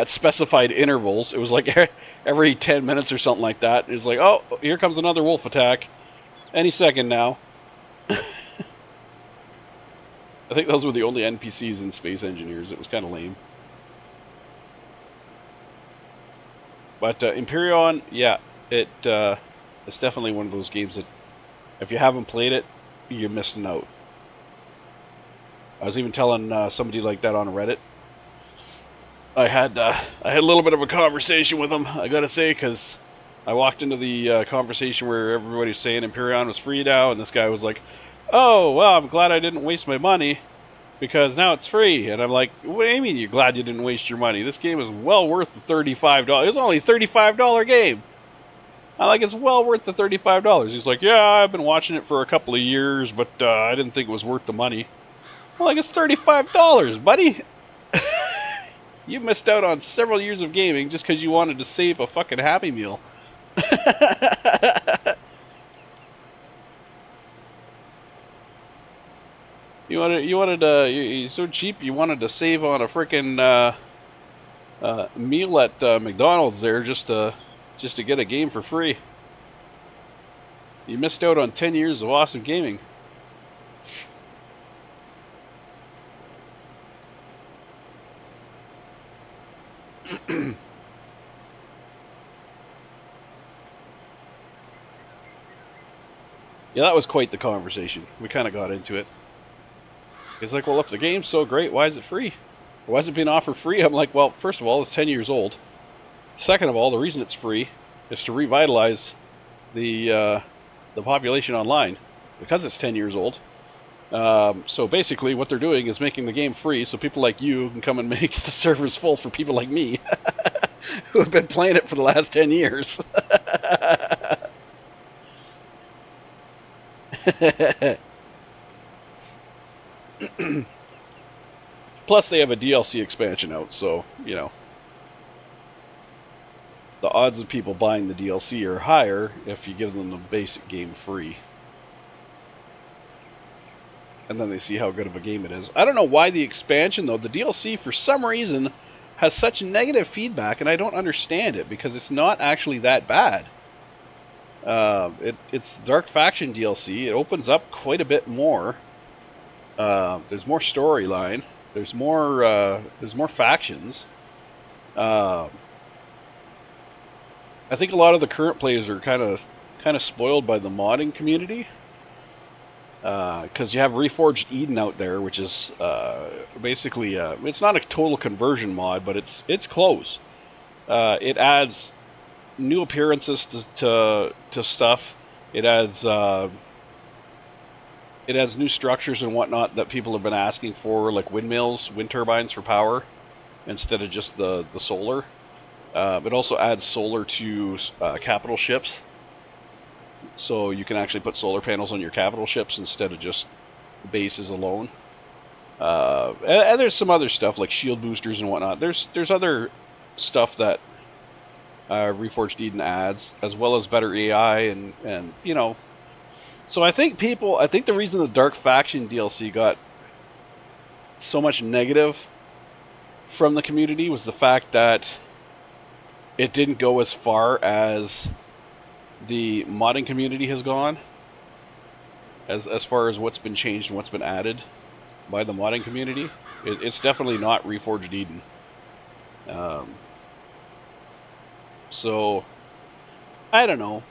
specified intervals. It was like every 10 minutes or something like that. It's like, oh, here comes another wolf attack. Any second now. I think those were the only NPCs in Space Engineers. It was kind of lame. But Empyrean, yeah, it's definitely one of those games that if you haven't played it, you're missing out. I was even telling somebody like that on Reddit. I had a little bit of a conversation with him, I gotta say, because I walked into the conversation where everybody was saying Empyrean was free now, and this guy was like, oh, well, I'm glad I didn't waste my money, because now it's free. And I'm like, what do you mean you're glad you didn't waste your money? This game is well worth the $35. It was only a $35 game. I'm like, it's well worth the $35. He's like, yeah, I've been watching it for a couple of years, but I didn't think it was worth the money. I'm like, it's $35, buddy. You missed out on several years of gaming just because you wanted to save a fucking Happy Meal. You're so cheap, you wanted to save on a freaking meal at McDonald's there just to get a game for free. You missed out on 10 years of awesome gaming. Yeah, that was quite the conversation. We kind of got into it. He's like, well, if the game's so great, why is it free? Why is it being offered free? I'm like, well, first of all, it's 10 years old. Second of all, the reason it's free is to revitalize the population online, because it's 10 years old. So basically what they're doing is making the game free so people like you can come and make the servers full for people like me who have been playing it for the last 10 years. Plus they have a DLC expansion out, so, the odds of people buying the DLC are higher if you give them the basic game free. And then they see how good of a game it is. I don't know why the expansion, though. The DLC, for some reason, has such negative feedback, and I don't understand it because it's not actually that bad. It's Dark Faction DLC. It opens up quite a bit more. There's more storyline. There's more factions. Uh, I think a lot of the current players are kind of spoiled by the modding community because you have Reforged Eden out there, which is basically it's not a total conversion mod, but it's close. It adds new appearances to stuff. It adds new structures and whatnot that people have been asking for, like windmills, wind turbines for power instead of just the solar. It also adds solar to capital ships, so you can actually put solar panels on your capital ships instead of just bases alone. And there's some other stuff like shield boosters and whatnot. There's other stuff that Reforged Eden adds, as well as better AI and you know. So I think the reason the Dark Faction DLC got so much negative from the community was the fact that it didn't go as far as the modding community has gone, as far as what's been changed and what's been added by the modding community. It's definitely not Reforged Eden. So I don't know.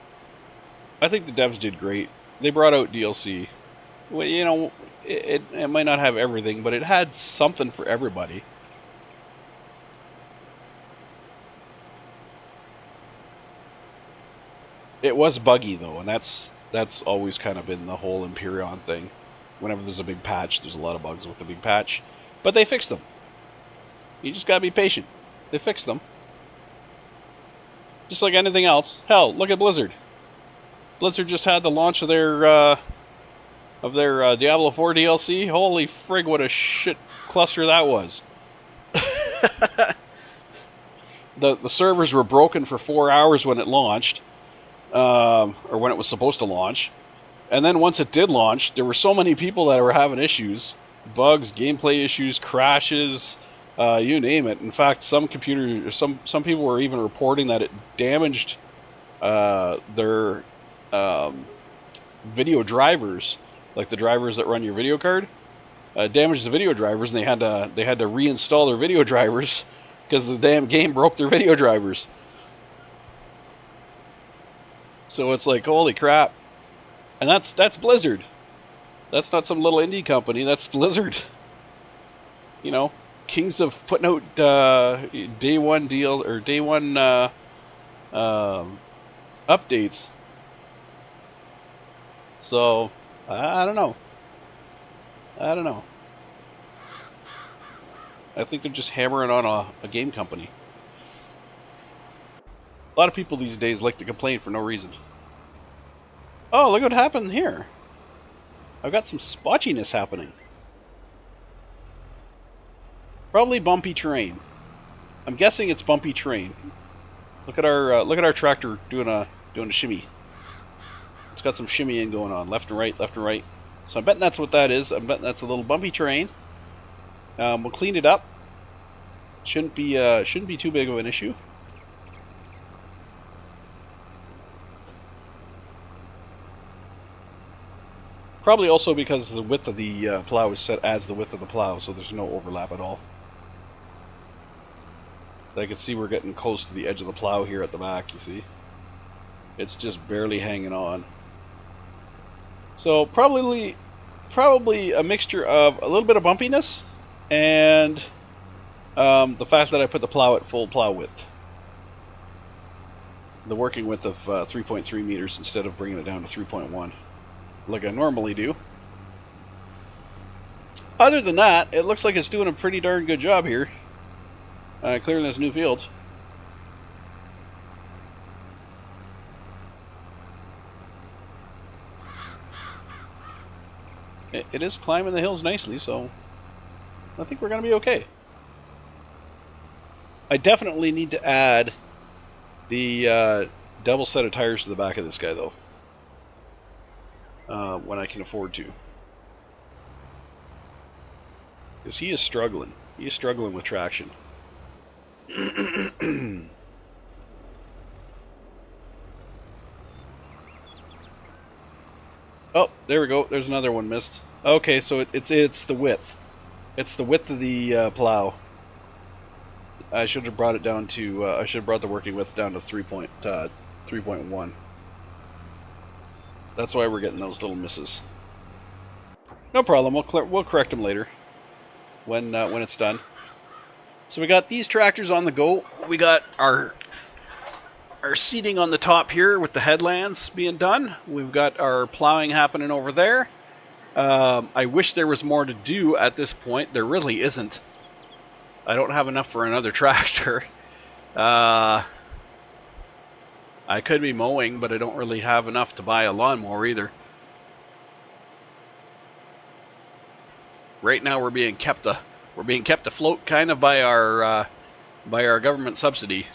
I think the devs did great. They brought out DLC. Well, you know, it might not have everything, but it had something for everybody. It was buggy though, and that's always kind of been the whole Empyrean thing. Whenever there's a big patch, there's a lot of bugs with the big patch, but they fixed them. You just gotta be patient. They fixed them, just like anything else. Hell, look at Blizzard. Blizzard just had the launch of their Diablo 4 DLC. Holy frig, what a shit cluster that was. The servers were broken for 4 hours when it launched. Or when it was supposed to launch. And then once it did launch, there were so many people that were having issues. Bugs, gameplay issues, crashes, you name it. In fact, some people were even reporting that it damaged their video drivers, like the drivers that run your video card. Damaged the video drivers, and they had to reinstall their video drivers because the damn game broke their video drivers. So it's like, holy crap. And that's Blizzard. That's not some little indie company. That's Blizzard. You know, kings of putting out day one updates. So I don't know. I think they're just hammering on a game company. A lot of people these days like to complain for no reason. Oh, look what happened here. I've got some spotchiness happening. Probably bumpy terrain. I'm guessing it's bumpy terrain. Look at our tractor doing a shimmy. It's got some shimmying going on, left and right, left and right. So I'm betting that's what that is. I'm betting that's a little bumpy terrain. We'll clean it up. Shouldn't be too big of an issue. Probably also because the width of the plow is set as the width of the plow, so there's no overlap at all. I can see we're getting close to the edge of the plow here at the back, you see. It's just barely hanging on. So probably a mixture of a little bit of bumpiness and the fact that I put the plow at full plow width. The working width of 3.3 meters instead of bringing it down to 3.1. Like I normally do. Other than that, it looks like it's doing a pretty darn good job here, clearing this new field. It is climbing the hills nicely, so I think we're going to be okay. I definitely need to add the double set of tires to the back of this guy, though. When I can afford to. Because he is struggling. He is struggling with traction. Oh, there we go. There's another one missed. Okay, so it's the width. It's the width of the plow. I should have brought it down to. I should have brought the working width down to 3.1. That's why we're getting those little misses. No problem. We'll correct them later when it's done. So we got these tractors on the go. We got our seating on the top here with the headlands being done. We've got our plowing happening over there. I wish there was more to do at this point. There really isn't. I don't have enough for another tractor. I could be mowing, but I don't really have enough to buy a lawnmower either. Right now we're being kept afloat kind of by our government subsidy.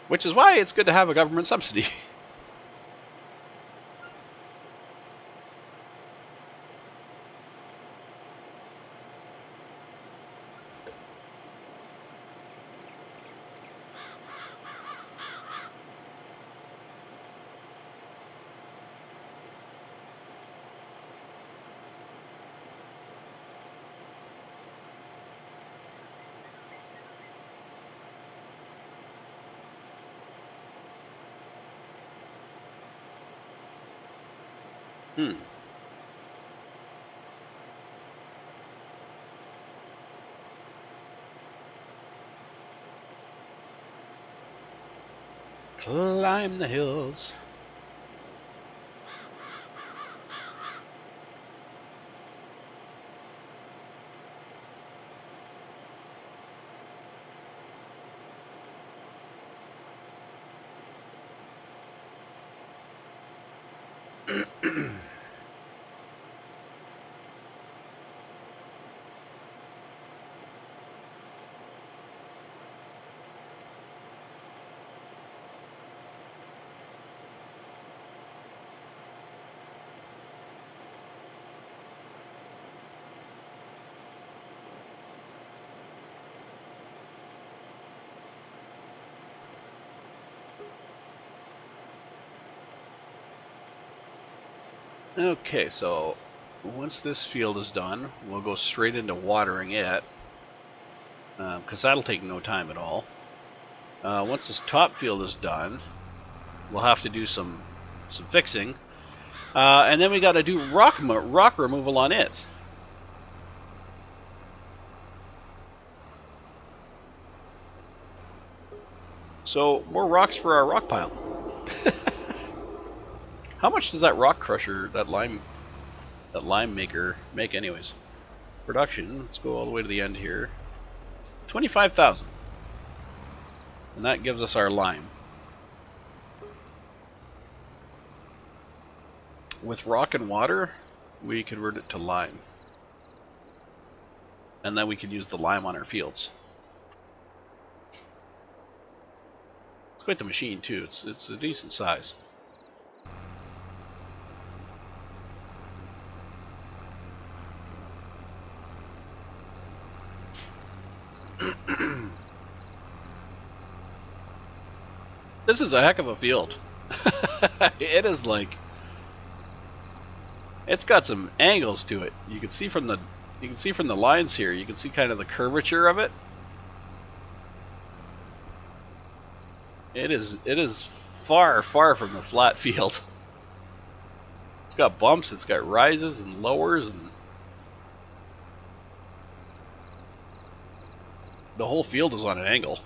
Which is why it's good to have a government subsidy. Climb the hills. Okay, so once this field is done, we'll go straight into watering it, because that'll take no time at all. Once this top field is done, we'll have to do some fixing, and then we got to do rock removal on it. So more rocks for our rock pile. How much does that rock crusher, that lime maker, make anyways? Production, let's go all the way to the end here. 25,000. And that gives us our lime. With rock and water, we convert it to lime. And then we can use the lime on our fields. It's quite the machine too, it's a decent size. This is a heck of a field. It is like, it's got some angles to it. You can see from the lines here. You can see kind of the curvature of it. It is far from the flat field. It's got bumps. It's got rises and lowers, and the whole field is on an angle.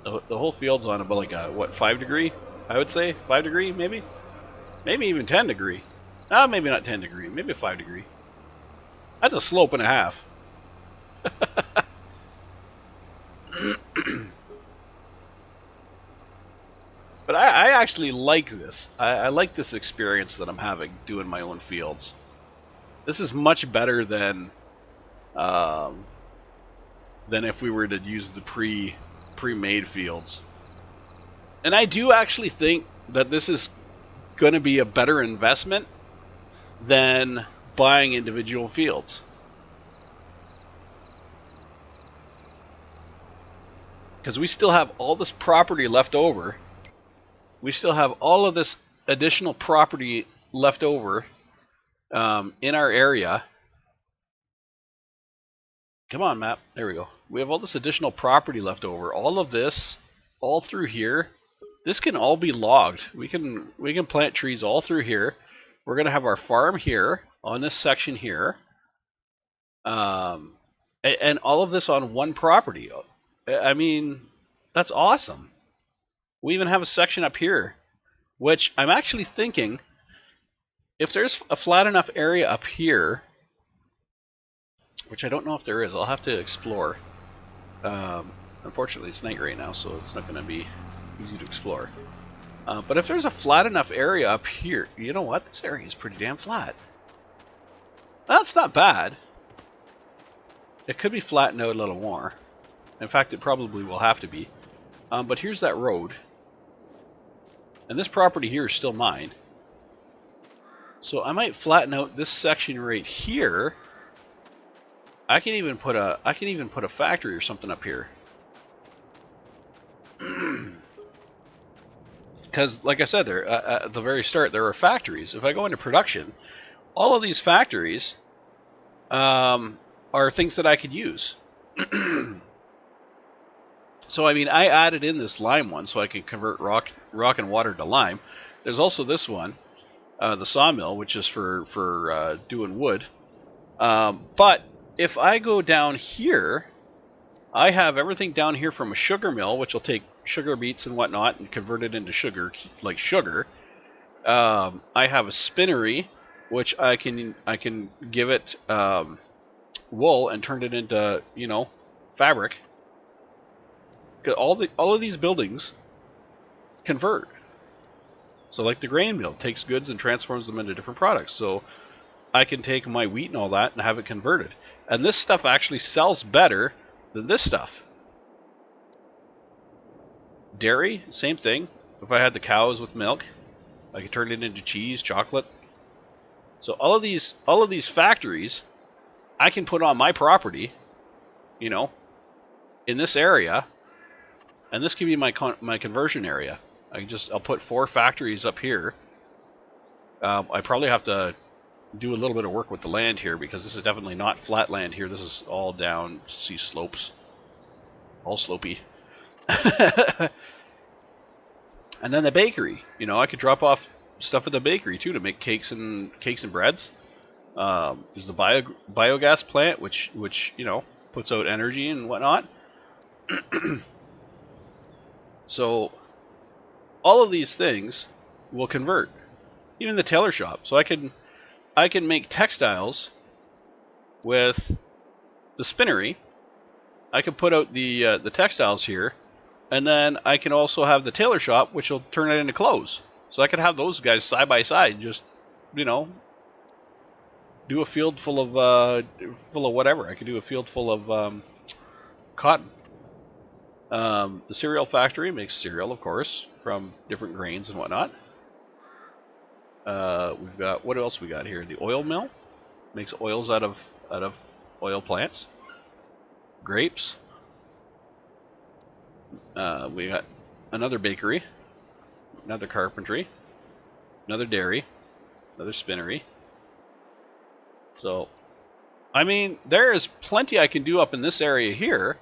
The whole field's on about like a, what, 5 degree? I would say 5 degree, maybe even 10 degree. Maybe not 10 degree, maybe 5 degree. That's a slope and a half. But I actually like this. I like this experience that I'm having doing my own fields. This is much better than if we were to use the pre-made fields. And I do actually think that this is going to be a better investment than buying individual fields. because we still have all this property left over. We still have all of this additional property left over in our area. Come on, map. There we go. We have all this additional property left over. All of this, all through here. This can all be logged. We can plant trees all through here. We're gonna have our farm here on this section here, and all of this on one property. I mean, that's awesome. We even have a section up here, which I'm actually thinking, if there's a flat enough area up here, which I don't know if there is, I'll have to explore. Unfortunately, it's night right now, so it's not going to be easy to explore. But if there's a flat enough area up here, you know what? This area is pretty damn flat. That's not bad. It could be flattened out a little more. In fact, it probably will have to be. But here's that road. And this property here is still mine. So I might flatten out this section right here. I can even put a factory or something up here. Because, like I said, there at the very start, there are factories. If I go into production, all of these factories are things that I could use. So, I mean, I added in this lime one so I can convert rock and water to lime. There's also this one, the sawmill, which is for doing wood. But if I go down here, I have everything down here from a sugar mill, which will take sugar beets and whatnot and convert it into sugar, like sugar. I have a spinnery, which I can give it wool and turn it into, you know, fabric. All of these buildings convert. So like the grain mill takes goods and transforms them into different products. So I can take my wheat and all that and have it converted. And this stuff actually sells better than this stuff. Dairy, same thing. If I had the cows with milk, I could turn it into cheese, chocolate. So all of these factories I can put on my property, you know, in this area, and this can be my conversion area. I'll put 4 factories up here. I probably have to do a little bit of work with the land here because this is definitely not flat land here. This is all down, see slopes, all slopey. And then the bakery, you know, I could drop off stuff at the bakery too to make cakes and breads. There's the biogas plant, which you know, puts out energy and whatnot. So all of these things will convert. Even the tailor shop. So I can make textiles with the spinnery. I can put out the textiles here, and then I can also have the tailor shop, which will turn it into clothes. So I could have those guys side by side, just, you know, do a field full of whatever. I could do a field full of cotton. The cereal factory makes cereal, of course, from different grains and whatnot. We've got, what else we got here? The oil mill makes oils out of oil plants. Grapes. We got another bakery, another carpentry, another dairy, another spinnery. So, I mean, there is plenty I can do up in this area here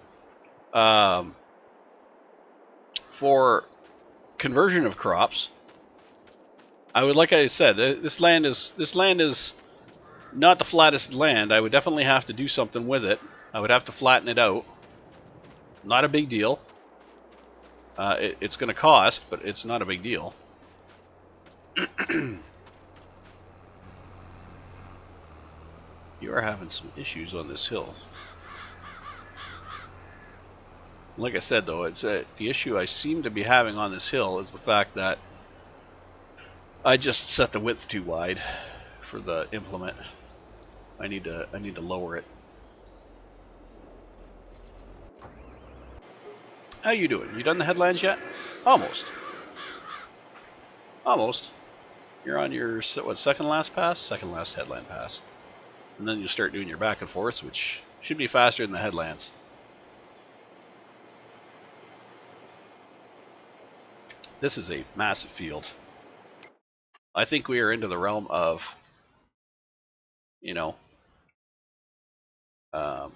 for conversion of crops. Like I said, this land is not the flattest land. I would definitely have to do something with it. I would have to flatten it out. Not a big deal. It's going to cost, but it's not a big deal. You are having some issues on this hill. Like I said, though, it's the issue I seem to be having on this hill is the fact that I just set the width too wide for the implement. I need to lower it. How you doing? You done the headlands yet? Almost. Almost. You're on your, what, second last pass? Second last headland pass. And then you'll start doing your back and forths, which should be faster than the headlands. This is a massive field. I think we are into the realm of, you know, um,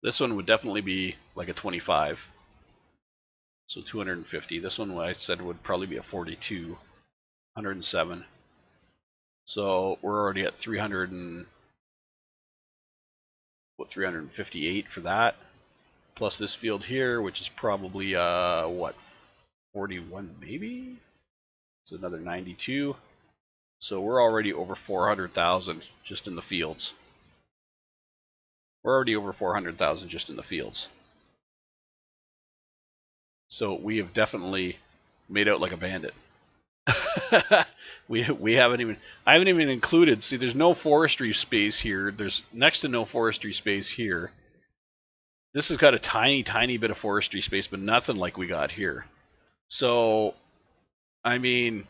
this one would definitely be like a 25. So 250. This one I said would probably be a 42. 107. So we're already at 300 and 358 for that. Plus this field here, which is probably what, 41 maybe? It's another 92. So we're already over 400,000 just in the fields. We're already over 400,000 just in the fields. So we have definitely made out like a bandit. we haven't even, I haven't even included, see, there's no forestry space here. There's next to no forestry space here. This has got a tiny bit of forestry space, but nothing like we got here. So, I mean,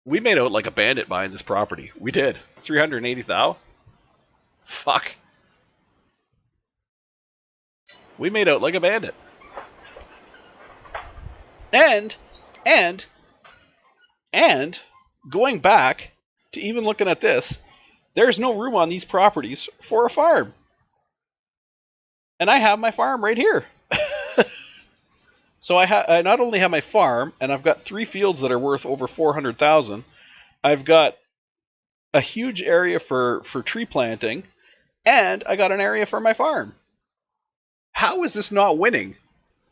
we made out like a bandit buying this property. We did. 380,000? Fuck. We made out like a bandit. And going back to even looking at this, there's no room on these properties for a farm. And I have my farm right here. So I not only have my farm, and I've got 3 fields that are worth over 400,000. I've got a huge area for tree planting, and I got an area for my farm. How is this not winning?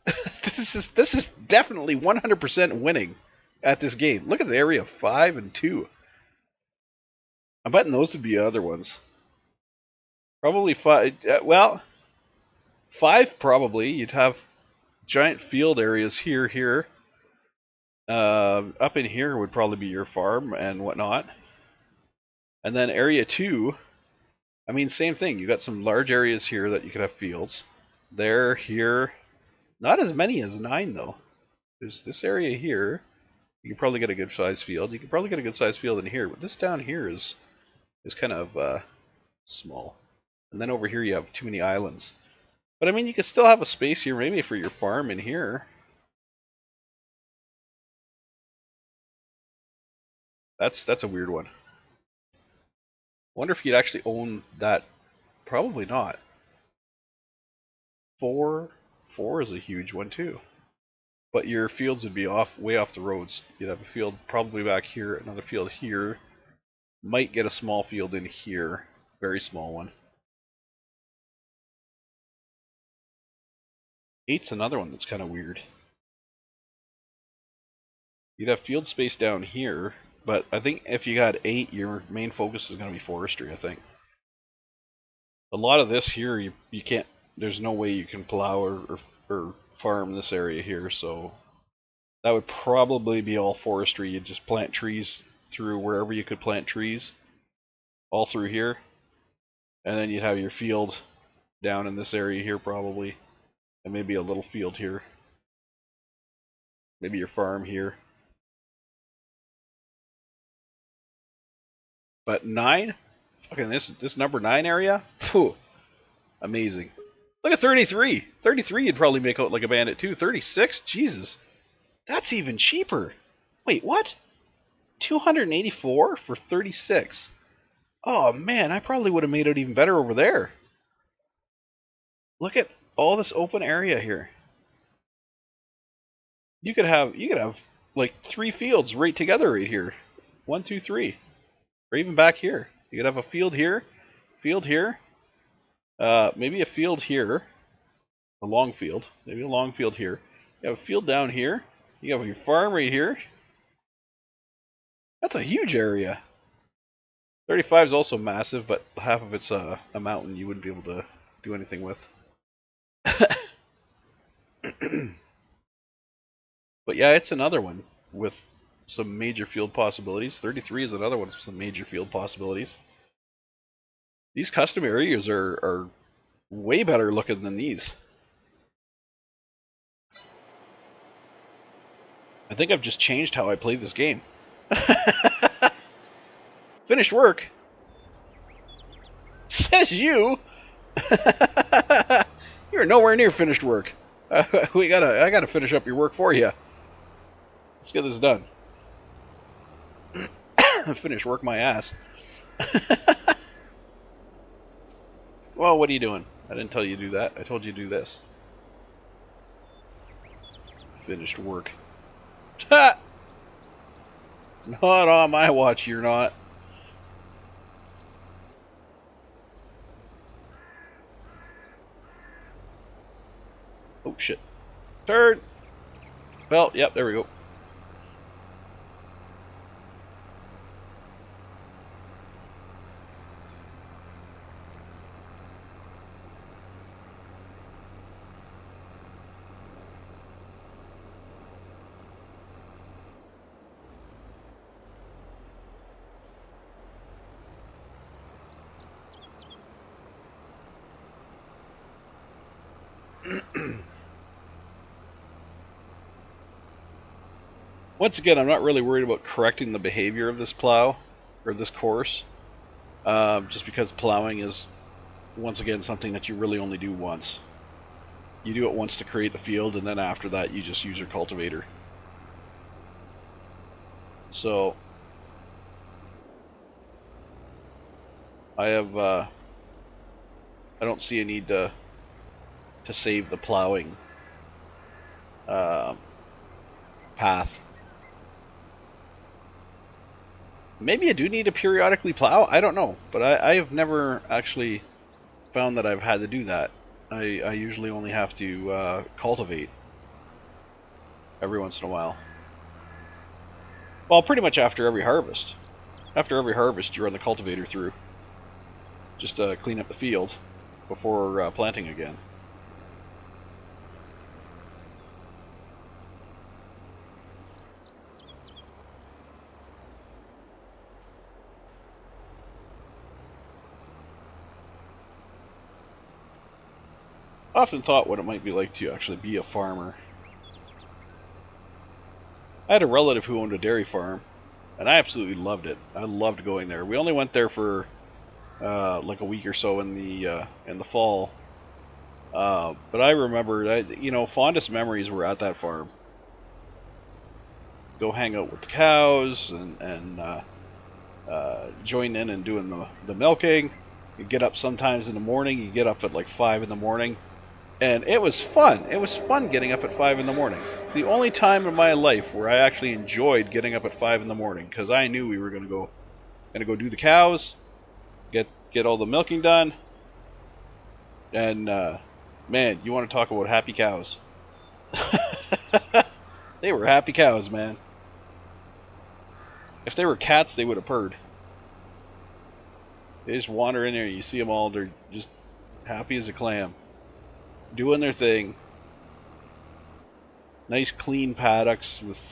This is definitely 100% winning at this game. Look at the area 5 and 2. I'm betting those would be other ones. Probably 5. Well, 5 probably. You'd have giant field areas here. Up in here would probably be your farm and whatnot. And then area 2, I mean, same thing. You got some large areas here that you could have fields. There, here. Not as many as 9, though. There's this area here. You could probably get a good size field. You could probably get a good size field in here. But this down here is kind of small. And then over here you have too many islands. But I mean, you could still have a space here maybe for your farm in here. That's a weird one. Wonder if you'd actually own that. Probably not. 4 is a huge one too. But your fields would be way off the roads. You'd have a field probably back here, another field here. Might get a small field in here. Very small one. 8's another one that's kind of weird. You'd have field space down here, but I think if you got 8, your main focus is going to be forestry, I think. A lot of this here, you can't, there's no way you can plow or farm this area here, so that would probably be all forestry. You'd just plant trees through wherever you could plant trees, all through here, and then you'd have your field down in this area here probably, and maybe a little field here. Maybe your farm here. But 9? Fucking this number 9 area? Phew. Amazing. Look at 33. 33 you'd probably make out like a bandit too. 36? Jesus. That's even cheaper. Wait, what? 284 for 36. Oh man, I probably would have made it even better over there. Look at all this open area here. You could have like 3 fields right together right here. 1, 2, 3. Or even back here. You could have a field here, maybe a field here, a long field, maybe a long field here. You have a field down here. You have your farm right here. That's a huge area. 35 is also massive, but half of it's a mountain you wouldn't be able to do anything with. But yeah, it's another one with some major field possibilities. 33 is another one with some major field possibilities. These custom areas are way better looking than these. I think I've just changed how I play this game. Finished work? Says you! You're nowhere near finished work. I gotta finish up your work for you. Let's get this done. Finish work my ass. Well, what are you doing? I didn't tell you to do that. I told you to do this. Finished work. Ha! Not on my watch, you're not. Oh, shit. Turn! Well, yep, there we go. Once again, I'm not really worried about correcting the behavior of this plow, or this course, just because plowing is, once again, something that you really only do once. You do it once to create the field, and then after that you just use your cultivator. So, I don't see a need to save the plowing path. Maybe I do need to periodically plow. I don't know, but I have never actually found that I've had to do that. I usually only have to cultivate every once in a while. Well, pretty much after every harvest. After every harvest, you run the cultivator through, just to clean up the field before planting again. I often thought what it might be like to actually be a farmer. I had a relative who owned a dairy farm, and I absolutely loved it. I loved going there. We only went there for like a week or so in the fall, but I remember that, fondest memories were at that farm. Go hang out with the cows and join in and doing the milking. You get up sometimes in the morning. You get up at like 5 in the morning. And it was fun. It was fun getting up at 5 in the morning. The only time in my life where I actually enjoyed getting up at 5 in the morning, because I knew we were gonna go do the cows, get all the milking done, and man, you want to talk about happy cows? They were happy cows, man. If they were cats, they would have purred. They just wander in there, and you see them all. They're just happy as a clam, doing their thing. Nice clean paddocks with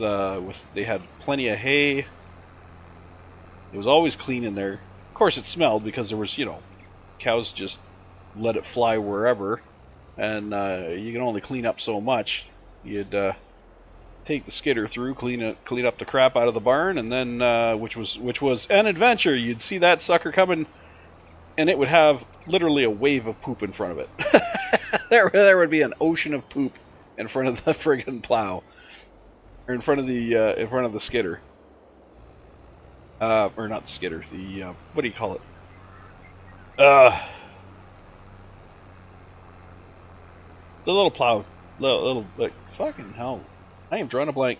they had plenty of hay. It was always clean in there. Of course, it smelled because there was cows just let it fly wherever, and you can only clean up so much. You'd take the skidder through, clean up the crap out of the barn, and then which was an adventure. You'd see that sucker coming, and it would have literally a wave of poop in front of it. there would be an ocean of poop in front of the friggin' plow, or in front of the skidder, or not the skidder. The what do you call it? The little plow, little like fucking hell. I am drawing a blank.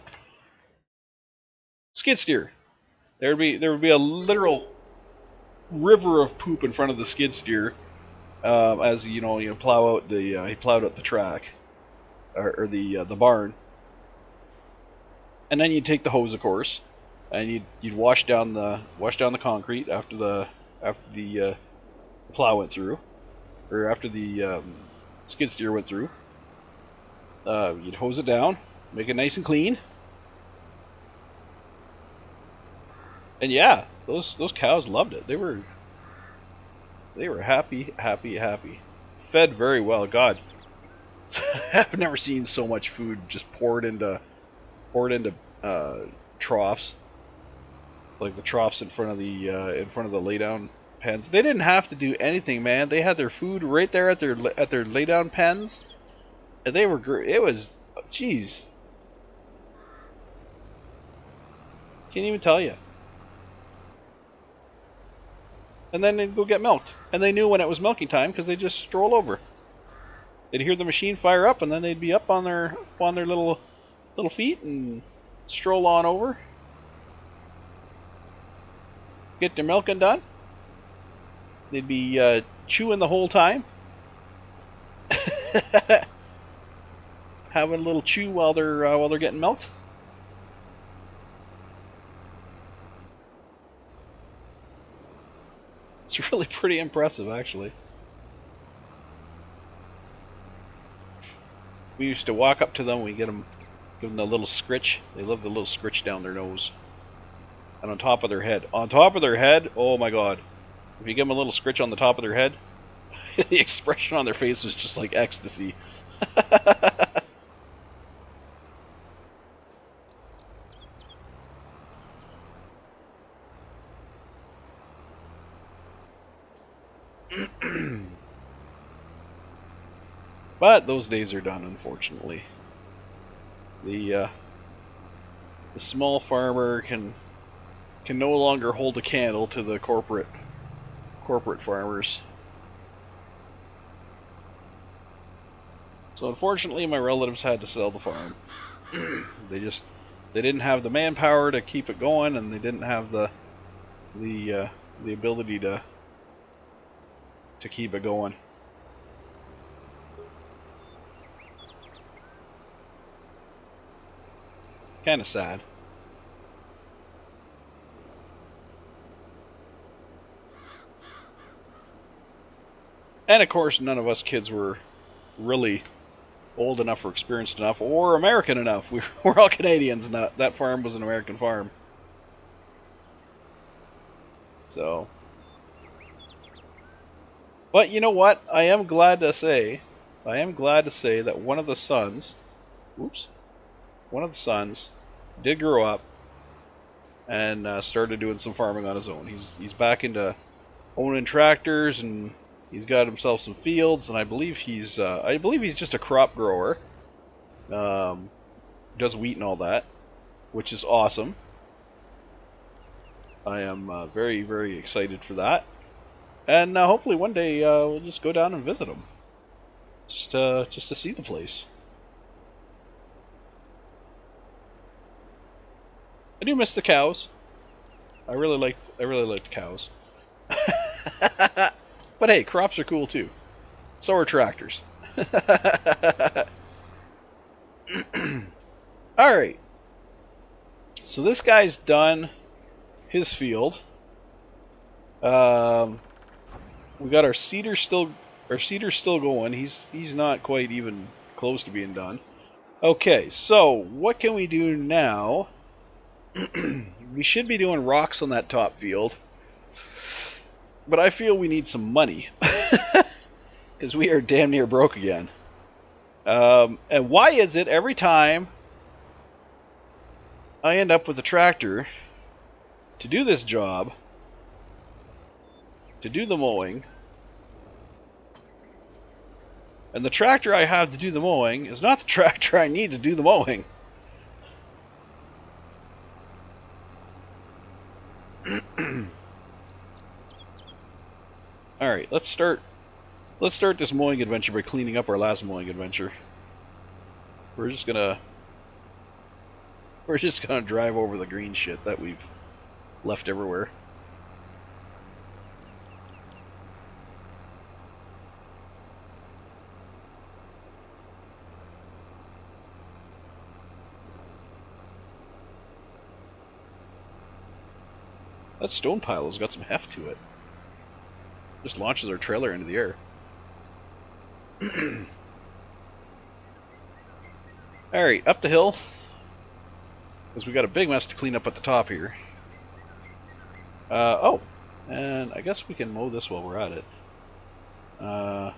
Skid steer. There would be a literal river of poop in front of the skid steer, as you plow out he plowed out the track, or the barn, and then you'd take the hose, of course, and you'd wash down the concrete after the plow went through, or after the skid steer went through. You'd hose it down, make it nice and clean, and yeah, those cows loved it. They were happy, happy, happy. Fed very well. God, I've never seen so much food just poured into troughs, like the troughs in front of the laydown pens. They didn't have to do anything, man. They had their food right there at their laydown pens, They were great. It was, jeez, can't even tell you. And then they'd go get milked, and they knew when it was milking time because they just stroll over. They'd hear the machine fire up, and then they'd be up on their little feet and stroll on over, get their milking done. They'd be chewing the whole time, having a little chew while they're getting milked. It's really pretty impressive, actually. We used to walk up to them, we give them a little scritch. They love the little scritch down their nose. And on top of their head. On top of their head, oh my god. If you give them a little scritch on the top of their head, the expression on their face is just like ecstasy. But those days are done, unfortunately. The small farmer can no longer hold a candle to the corporate farmers. So unfortunately, my relatives had to sell the farm. They didn't have the manpower to keep it going, and they didn't have the ability to keep it going. Kind of sad. And of course, none of us kids were really old enough or experienced enough or American enough. We're all Canadians, and that farm was an American farm. So, but you know what? I am glad to say that one of the sons, did grow up and started doing some farming on his own. He's back into owning tractors, and he's got himself some fields, and I believe he's just a crop grower. Does wheat and all that, which is awesome. I am very, very excited for that, and hopefully one day we'll just go down and visit him, just to see the place. I do miss the cows. I really liked the cows. But hey, crops are cool too. So are tractors. Alright. So this guy's done his field. We got our cedar still going. He's not quite even close to being done. Okay, so what can we do now? We should be doing rocks on that top field, but I feel we need some money because we are damn near broke again. And why is it every time I end up with a tractor to do this job, to do the mowing, and the tractor I have to do the mowing is not the tractor I need to do the mowing? Alright, let's start this mowing adventure by cleaning up our last mowing adventure. We're just gonna drive over the green shit that we've left everywhere. That stone pile has got some heft to it. Just launches our trailer into the air. Alright, up the hill. Because we got a big mess to clean up at the top here. Oh, and I guess we can mow this while we're at it. Because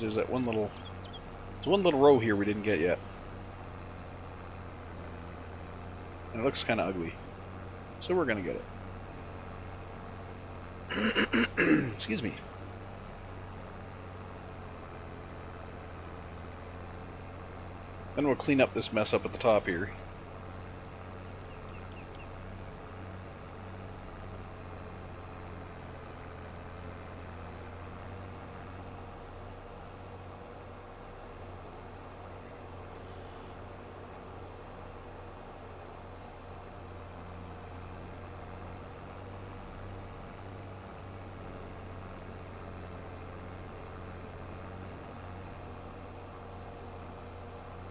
there's that one little row here we didn't get yet. And it looks kind of ugly. So we're going to get it. Excuse me. Then we'll clean up this mess up at the top here.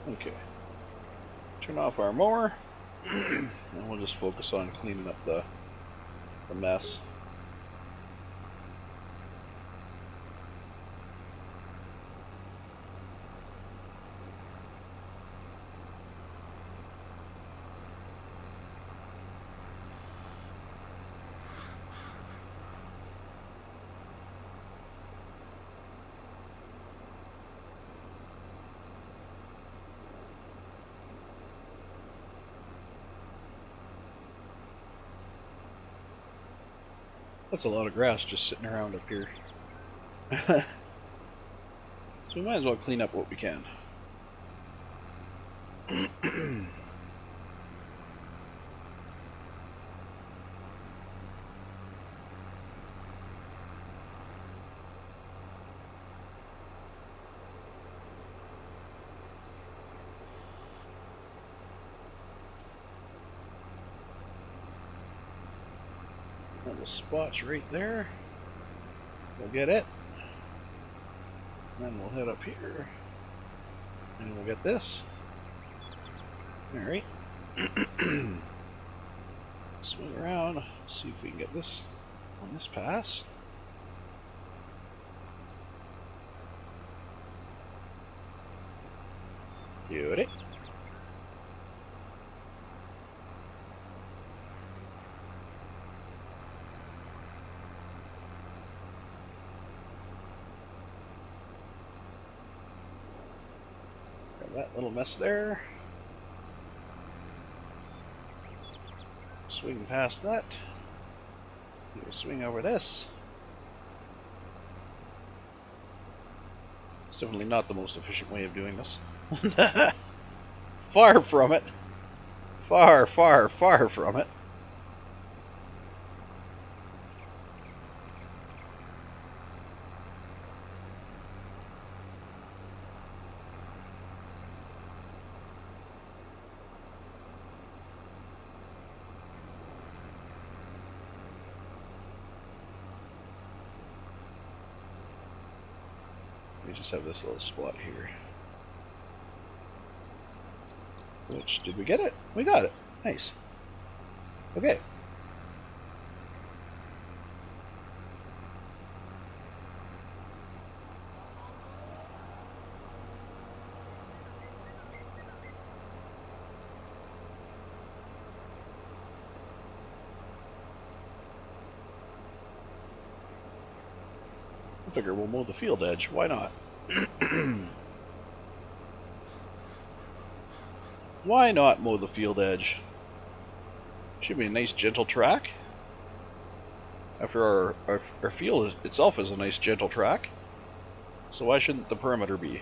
Okay. Turn off our mower, and we'll just focus on cleaning up the mess. That's a lot of grass just sitting around up here. So we might as well clean up what we can. Little spots right there. We'll get it. Then we'll head up here. And we'll get this. Alright. Swing around. See if we can get this on this pass. Beauty. That little mess there. Swing past that. We'll swing over this. It's definitely not the most efficient way of doing this. Far from it. Far, far, far from it. We just have this little spot here. Which, did we get it? We got it. Nice. Okay. I figure we'll mow the field edge. Why not? Why not mow the field edge? Should be a nice gentle track. After our field itself is a nice gentle track. So why shouldn't the perimeter be?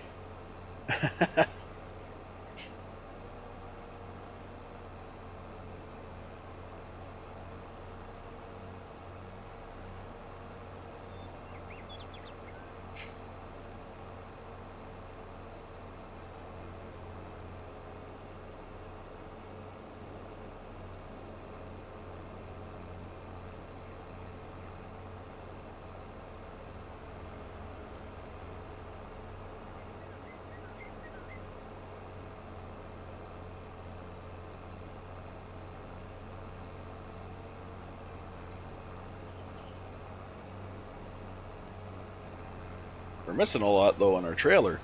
We're missing a lot, though, on our trailer.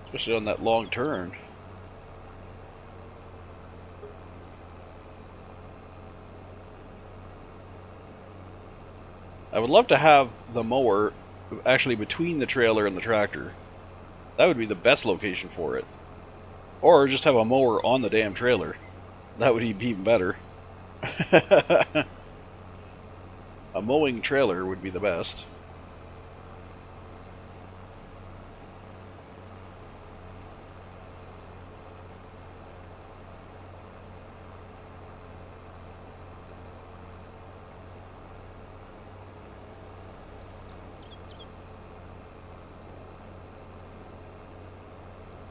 Especially on that long turn. I would love to have the mower actually between the trailer and the tractor. That would be the best location for it. Or just have a mower on the damn trailer. That would be even better. A mowing trailer would be the best.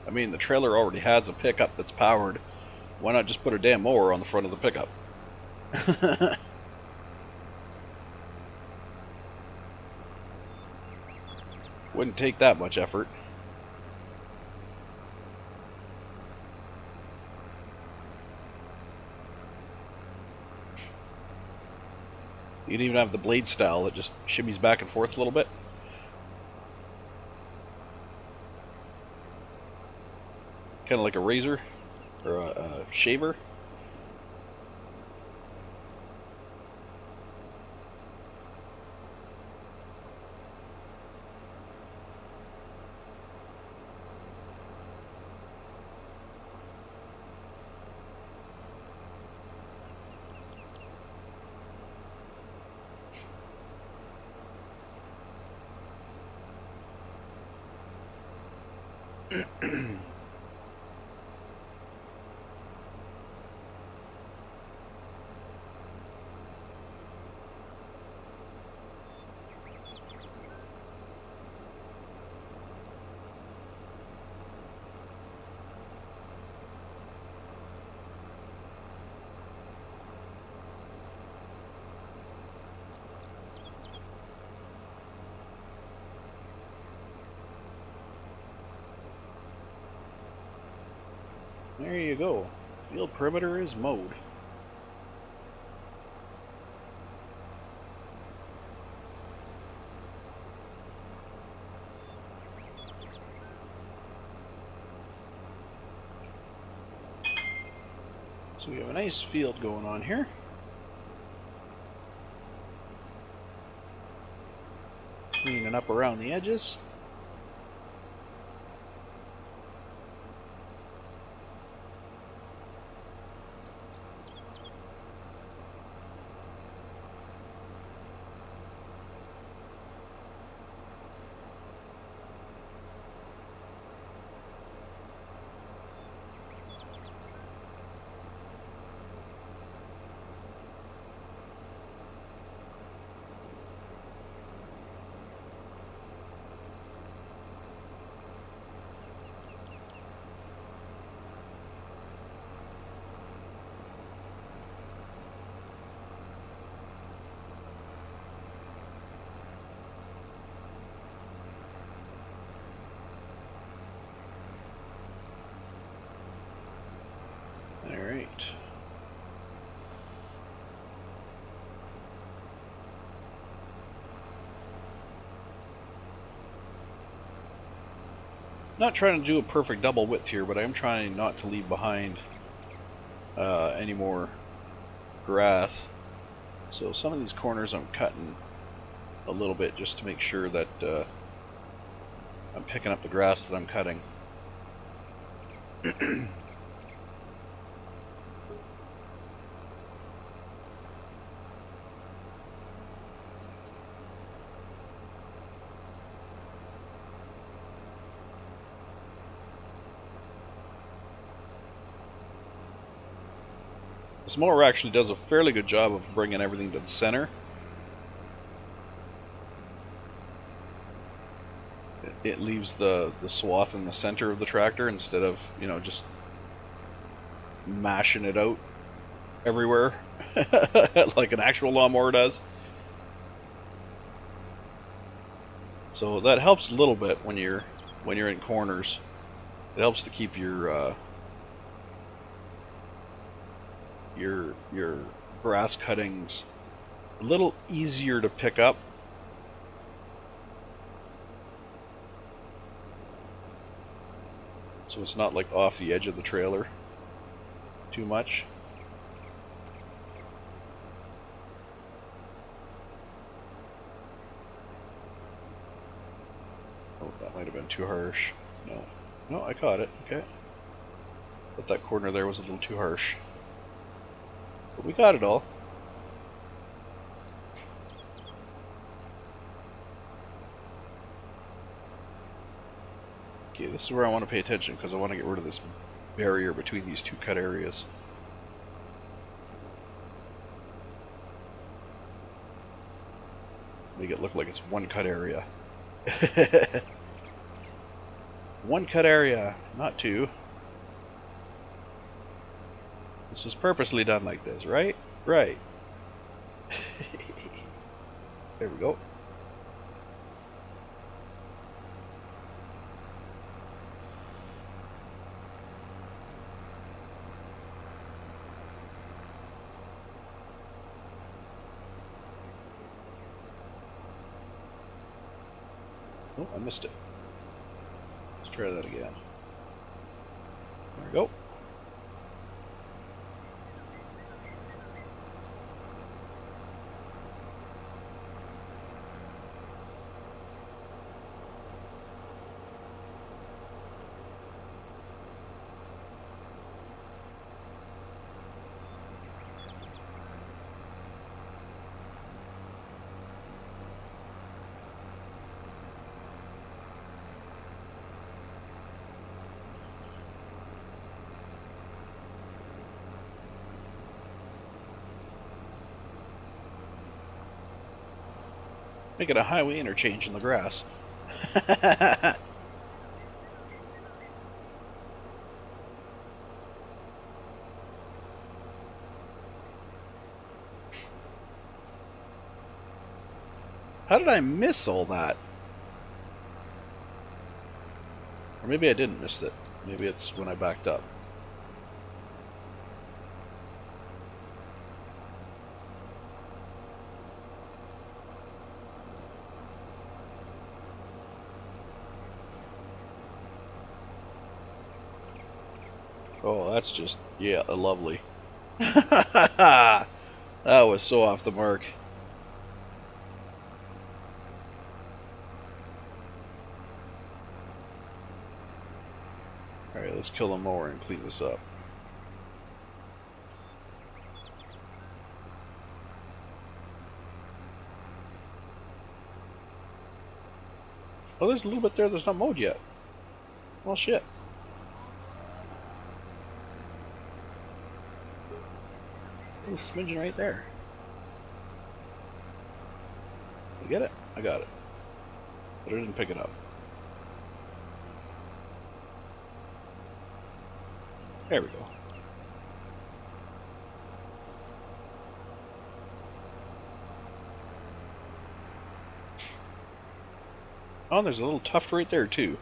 I mean, the trailer already has a pickup that's powered. Why not just put a damn mower on the front of the pickup? Wouldn't take that much effort. You'd even have the blade style that just shimmies back and forth a little bit. Kind of like a razor or a shaver. There you go. Field perimeter is mowed. So we have a nice field going on here. Cleaning up around the edges. Alright. Not trying to do a perfect double width here, but I'm trying not to leave behind any more grass. So some of these corners I'm cutting a little bit just to make sure that I'm picking up the grass that I'm cutting. This mower actually does a fairly good job of bringing everything to the center. It leaves the swath in the center of the tractor instead of, you know, just mashing it out everywhere like an actual lawnmower does. So that helps a little bit when you're in corners. It helps to keep your grass cuttings a little easier to pick up. So it's not like off the edge of the trailer too much. Oh, that might have been too harsh. No, I caught it. Okay. But that corner there was a little too harsh. But we got it all. Okay, this is where I want to pay attention because I want to get rid of this barrier between these two cut areas. Make it look like it's one cut area. One cut area, not two. This was purposely done like this, right? Right. There we go. Oh, I missed it. Let's try that again. There we go. Making a highway interchange in the grass. How did I miss all that? Or maybe I didn't miss it. Maybe it's when I backed up. Oh, that's just, yeah, lovely. That was so off the mark. Alright, let's kill the mower and clean this up. Oh, there's a little bit there that's not mowed yet. Well, shit. A little smidgen right there. You get it? I got it. But I didn't pick it up. There we go. Oh, there's a little tuft right there, too.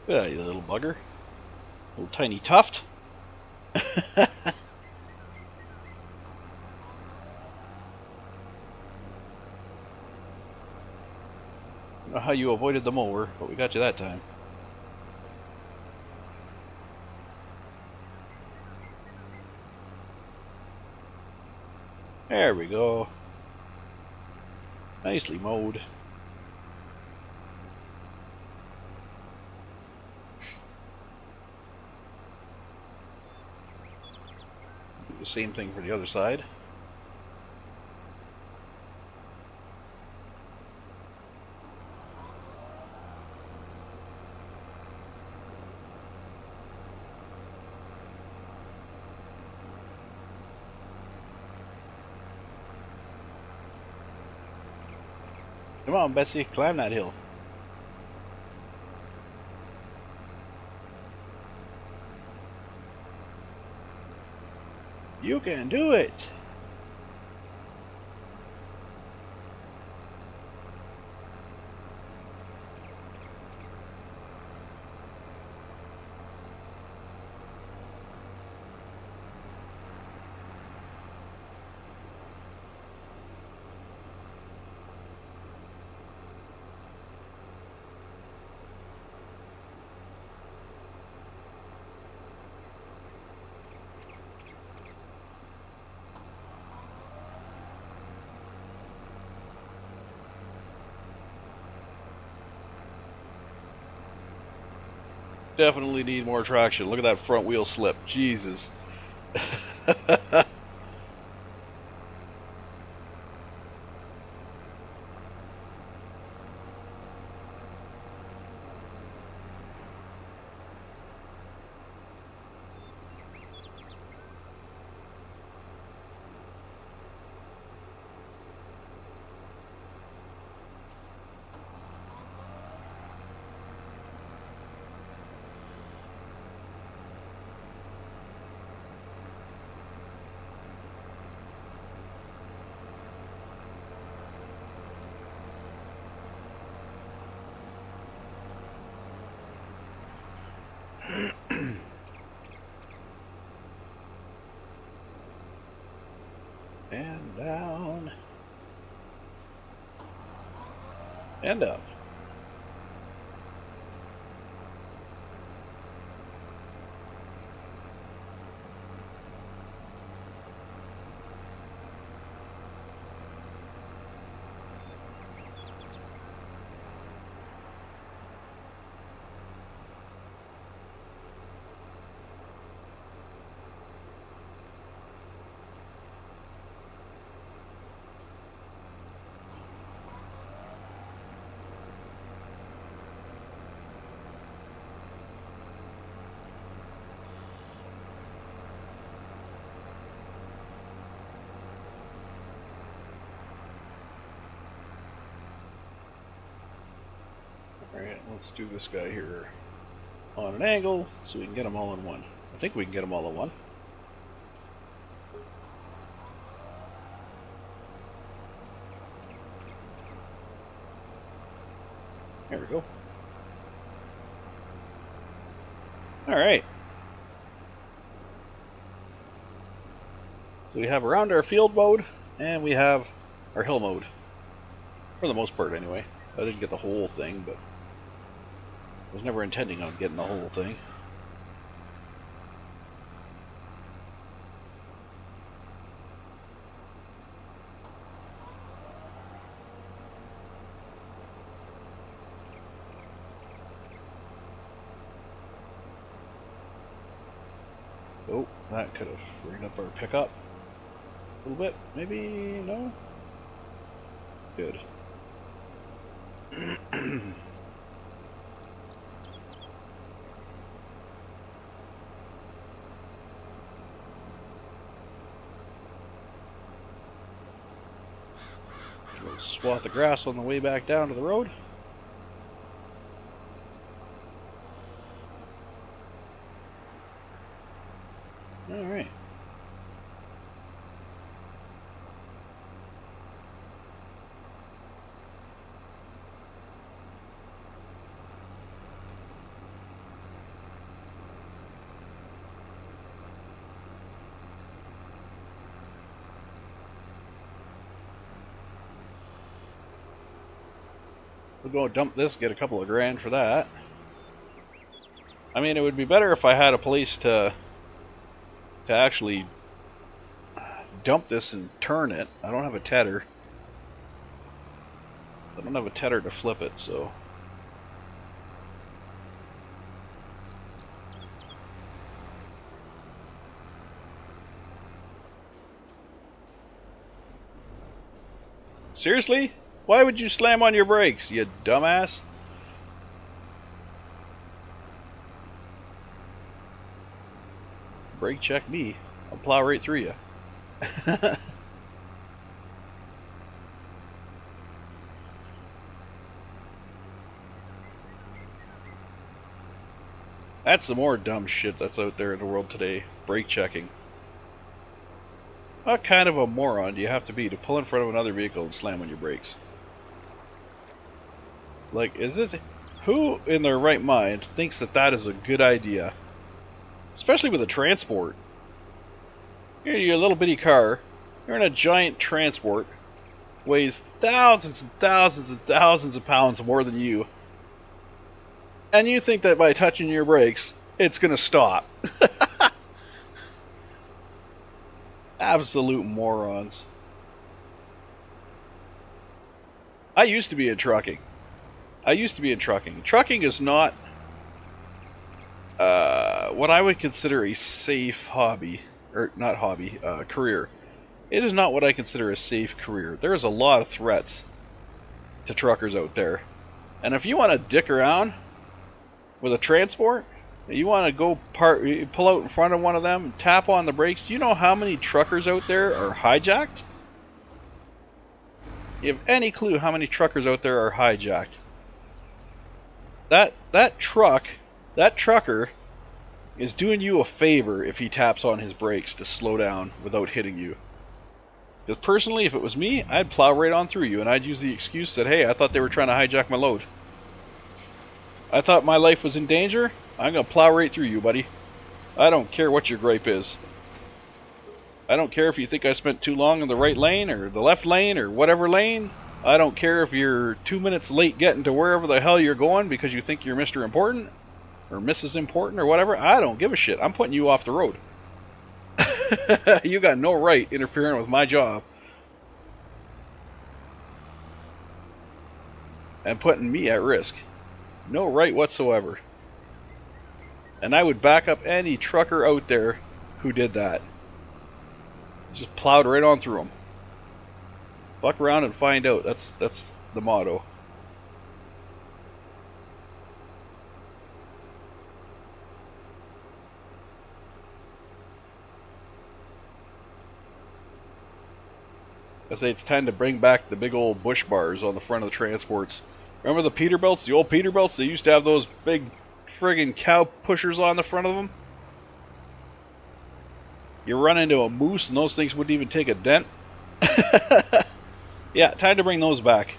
Yeah, you little bugger. Little tiny tuft. I don't know how you avoided the mower, but we got you that time. There we go. Nicely mowed. Do the same thing for the other side. Come on, Bessie, climb that hill. You can do it! Definitely need more traction. Look at that front wheel slip. Jesus. And down. And up. Alright, let's do this guy here on an angle so we can get them all in one. I think we can get them all in one. There we go. Alright. So we have around our field mode, and we have our hill mode. For the most part, anyway. I didn't get the whole thing, but I was never intending on getting the whole thing. Oh, that could have freed up our pickup a little bit. Maybe, no? Good. Little swath of grass on the way back down to the road. Alright. We'll go dump this, get a couple of grand for that. I mean, it would be better if I had a place to actually dump this and turn it. I don't have a tedder. I don't have a tedder to flip it, so... Seriously? Why would you slam on your brakes, you dumbass? Brake check me. I'll plow right through you. That's the more dumb shit that's out there in the world today. Brake checking. What kind of a moron do you have to be to pull in front of another vehicle and slam on your brakes? Like, is this... Who in their right mind thinks that that is a good idea? Especially with a transport. You're in your little bitty car. You're in a giant transport. Weighs thousands and thousands and thousands of pounds more than you. And you think that by touching your brakes, it's going to stop. Absolute morons. I used to be in trucking. Trucking is not what I would consider a safe hobby. Or, not hobby, career. It is not what I consider a safe career. There's a lot of threats to truckers out there. And if you want to dick around with a transport, you want to go pull out in front of one of them and tap on the brakes, do you know how many truckers out there are hijacked? You have any clue how many truckers out there are hijacked? That trucker is doing you a favor if he taps on his brakes to slow down without hitting you. Because personally, if it was me, I'd plow right on through you, and I'd use the excuse that, hey, I thought they were trying to hijack my load. I thought my life was in danger. I'm going to plow right through you, buddy. I don't care what your gripe is. I don't care if you think I spent too long in the right lane or the left lane or whatever lane. I don't care if you're 2 minutes late getting to wherever the hell you're going because you think you're Mr. Important or Mrs. Important or whatever. I don't give a shit. I'm putting you off the road. You got no right interfering with my job and putting me at risk. No right whatsoever. And I would back up any trucker out there who did that. Just plowed right on through them. Fuck around and find out. That's the motto. I say it's time to bring back the big old bush bars on the front of the transports. Remember the Peterbilts? The old Peterbilts? They used to have those big friggin' cow pushers on the front of them. You run into a moose and those things wouldn't even take a dent. Yeah, time to bring those back.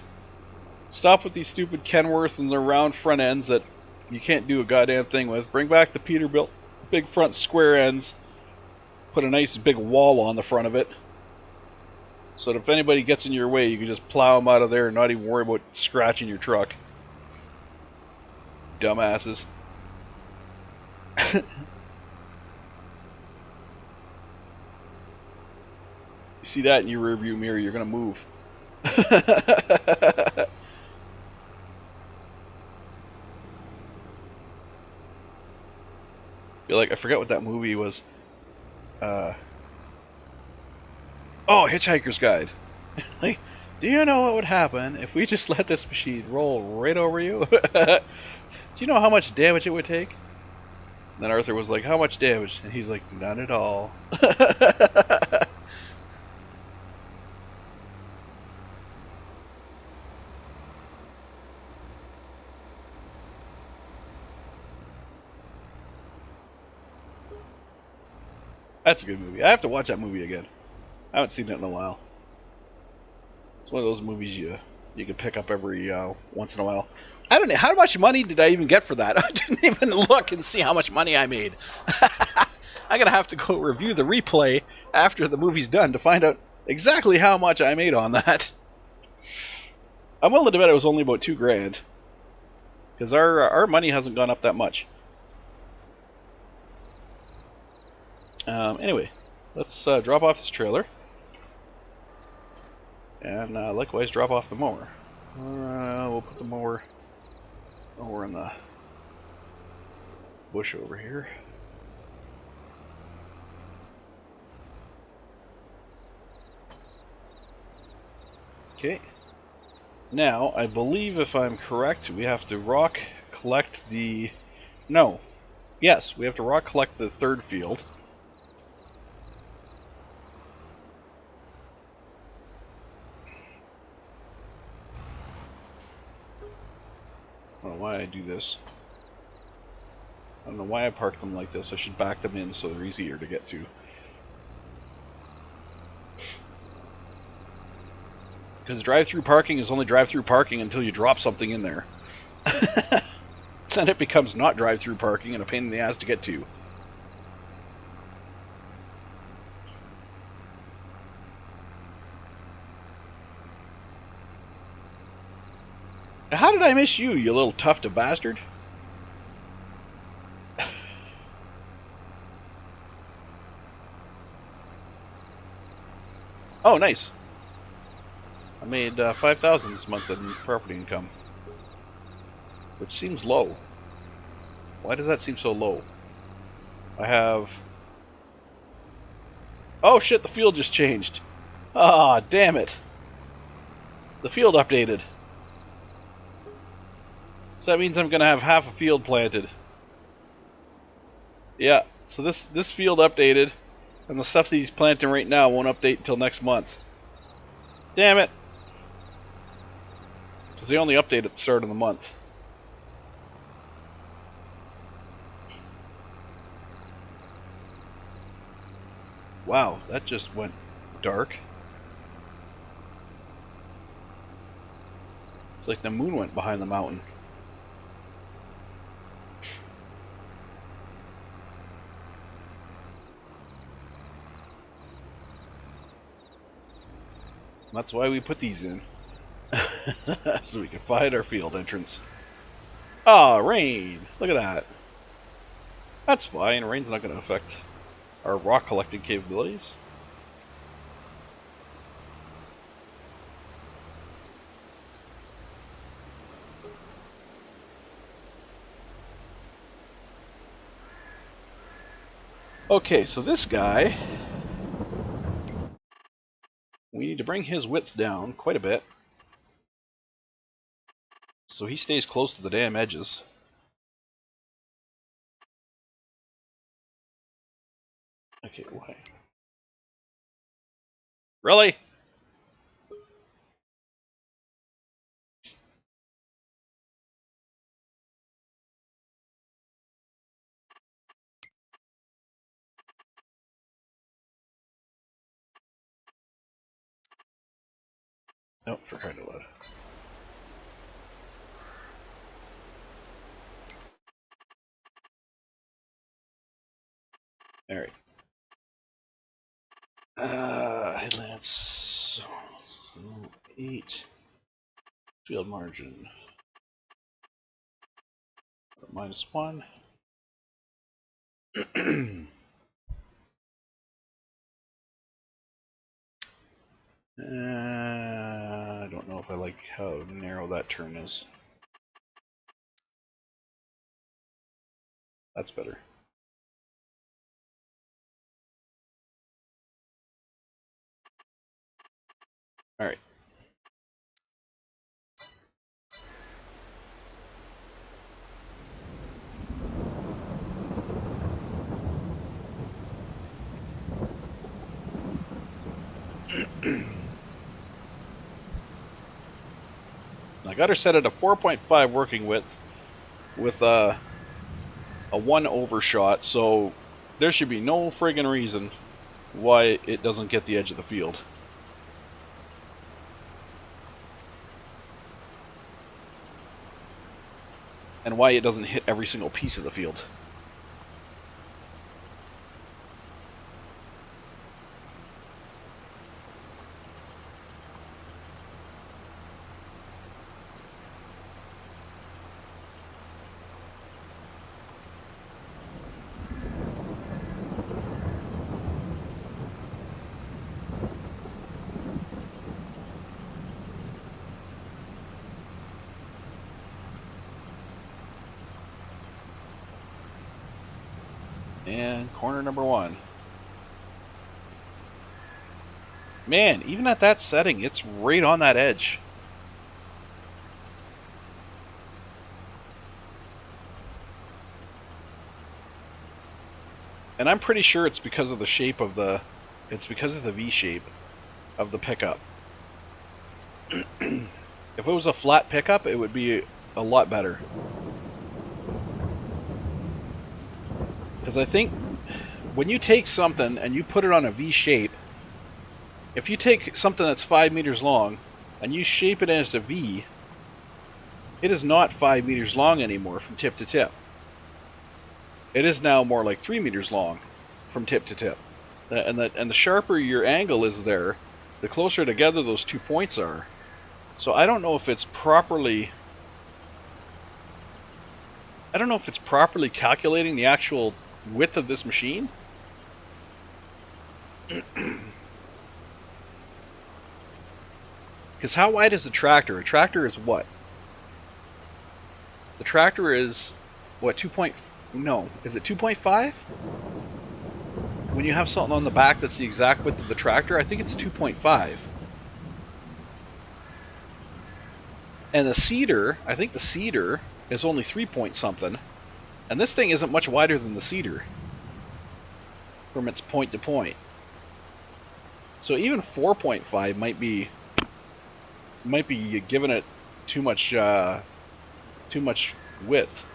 Stop with these stupid Kenworth and the round front ends that you can't do a goddamn thing with. Bring back the Peterbilt big front square ends. Put a nice big wall on the front of it. So that if anybody gets in your way, you can just plow them out of there and not even worry about scratching your truck. Dumbasses. You see that in your rearview mirror, you're gonna move. You're like, I forget what that movie was. Oh, Hitchhiker's Guide. Like, do you know what would happen if we just let this machine roll right over you? Do you know how much damage it would take? And then Arthur was like, how much damage? And he's like, none at all. That's a good movie. I have to watch that movie again. I haven't seen it in a while. It's one of those movies you can pick up every once in a while. I don't know how much money did I even get for that. I didn't even look and see how much money I made. I'm gonna have to go review the replay after the movie's done to find out exactly how much I made on that. I'm willing to bet it was only about $2,000 because our money hasn't gone up that much. Anyway, let's drop off this trailer. And likewise drop off the mower. We'll put the mower in the bush over here. Okay. Now, I believe if I'm correct, we have to rock collect the... No. Yes, we have to rock collect the third field. I don't know why I do this. I don't know why I park them like this. I should back them in so they're easier to get to. Because drive-through parking is only drive-through parking until you drop something in there. Then it becomes not drive-through parking and a pain in the ass to get to. How did I miss you, you little tuft of bastard? Oh, nice. I made 5,000 this month in property income, which seems low. Why does that seem so low? I have... Oh shit, the field just changed. Ah, damn it. The field updated. So that means I'm going to have half a field planted. Yeah, so this field updated, and the stuff that he's planting right now won't update until next month. Damn it. Because they only update at the start of the month. Wow, that just went dark. It's like the moon went behind the mountain. That's why we put these in. So we can find our field entrance. Ah, rain! Look at that. That's fine. Rain's not going to affect our rock collecting capabilities. Okay, so this guy, we need to bring his width down quite a bit, so he stays close to the damn edges. Okay, why? Really? Oh, for crying out loud. Alright. Headlands. So 8. Field margin. -1. I don't know if I like how narrow that turn is. That's better. Alright. I got her set at a 4.5 working width with a 1 overshot, so there should be no friggin' reason why it doesn't get the edge of the field. And why it doesn't hit every single piece of the field. And corner number 1. Man, even at that setting, it's right on that edge. And I'm pretty sure it's because of the shape of the... It's because of the V shape of the pickup. If it was a flat pickup, it would be a lot better. Because I think when you take something and you put it on a V shape, if you take something that's 5 meters long and you shape it as a V, it is not 5 meters long anymore from tip to tip. It is now more like 3 meters long from tip to tip. And the sharper your angle is there, the closer together those 2 points are. So I don't know if it's properly... I don't know if it's properly calculating the actual width of this machine. Because how wide is the tractor? A tractor is what? The tractor is, what, 2 point... No, is it 2.5? When you have something on the back that's the exact width of the tractor, I think it's 2.5. And the cedar, I think the cedar is only 3 point something. And this thing isn't much wider than the cedar from its point to point. So even 4.5 might be giving it too much width.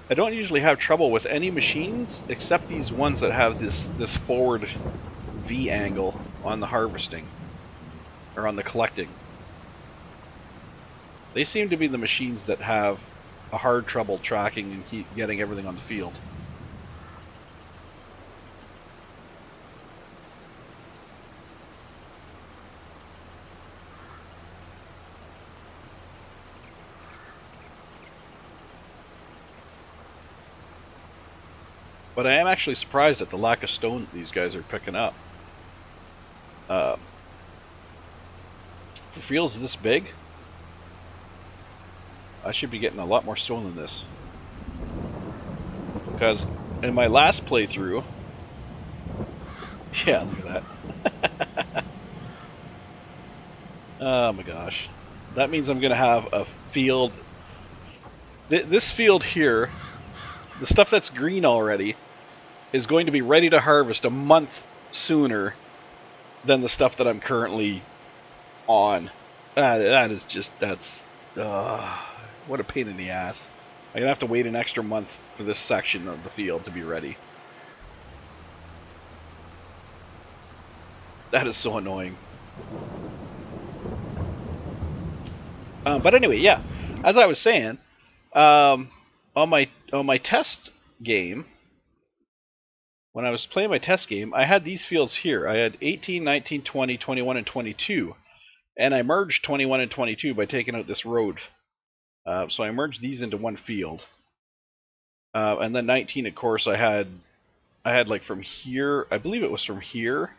I don't usually have trouble with any machines except these ones that have this forward V angle on the harvesting, or on the collecting. They seem to be the machines that have a hard trouble tracking and keep getting everything on the field. But I am actually surprised at the lack of stone that these guys are picking up. For fields this big, I should be getting a lot more stone than this. Because in my last playthrough... Yeah, look at that. Oh my gosh. That means I'm going to have a field... This field here, the stuff that's green already, is going to be ready to harvest a month sooner than the stuff that I'm currently on. That is just... That's... what a pain in the ass. I'm going to have to wait an extra month for this section of the field to be ready. That is so annoying. But anyway, yeah. As I was saying, on my test game, when I was playing my test game, I had these fields here. I had 18, 19, 20, 21, and 22. And I merged 21 and 22 by taking out this road. So I merged these into one field. And then 19, of course, I had like from here, I believe it was from here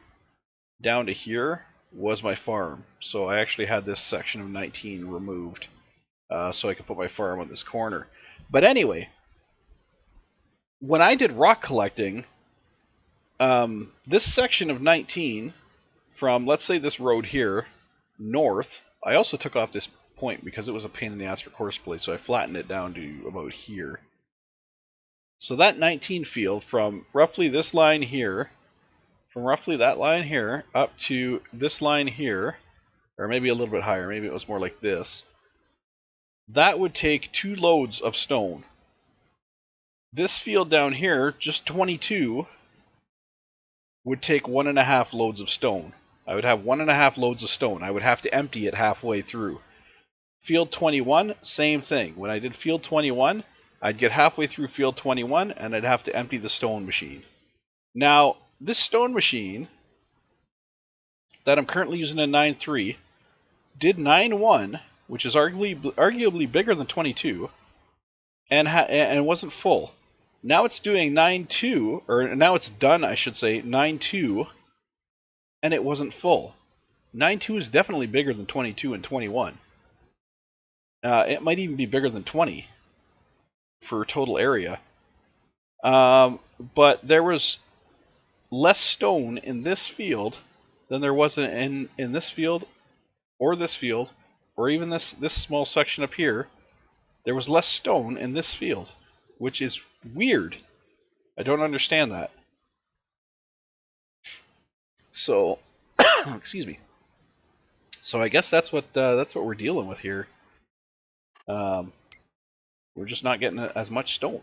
down to here was my farm. So I actually had this section of 19 removed so I could put my farm on this corner. But anyway, when I did rock collecting, this section of 19 from, let's say, this road here north, I also took off this point because it was a pain in the ass for course play, so I flattened it down to about here. So that 19 field from roughly this line here, from roughly that line here up to this line here, or maybe a little bit higher, maybe it was more like this, that would take 2 loads of stone. This field down here, just 22, would take 1.5 loads of stone. I would have 1.5 loads of stone. I would have to empty it halfway through. Field 21, same thing. When I did field 21, I'd get halfway through field 21 and I'd have to empty the stone machine. Now, this stone machine that I'm currently using in 9.3 did 9.1, which is arguably bigger than 22, and wasn't full. Now it's doing 9.2, or now it's done, I should say, 9.2, and it wasn't full. 9.2 is definitely bigger than 22 and 21. It might even be bigger than 20 for total area. But there was less stone in this field than there was in this field, or even this small section up here. There was less stone in this field, which is weird. I don't understand that. So, excuse me. So I guess that's what we're dealing with here. We're just not getting as much stone.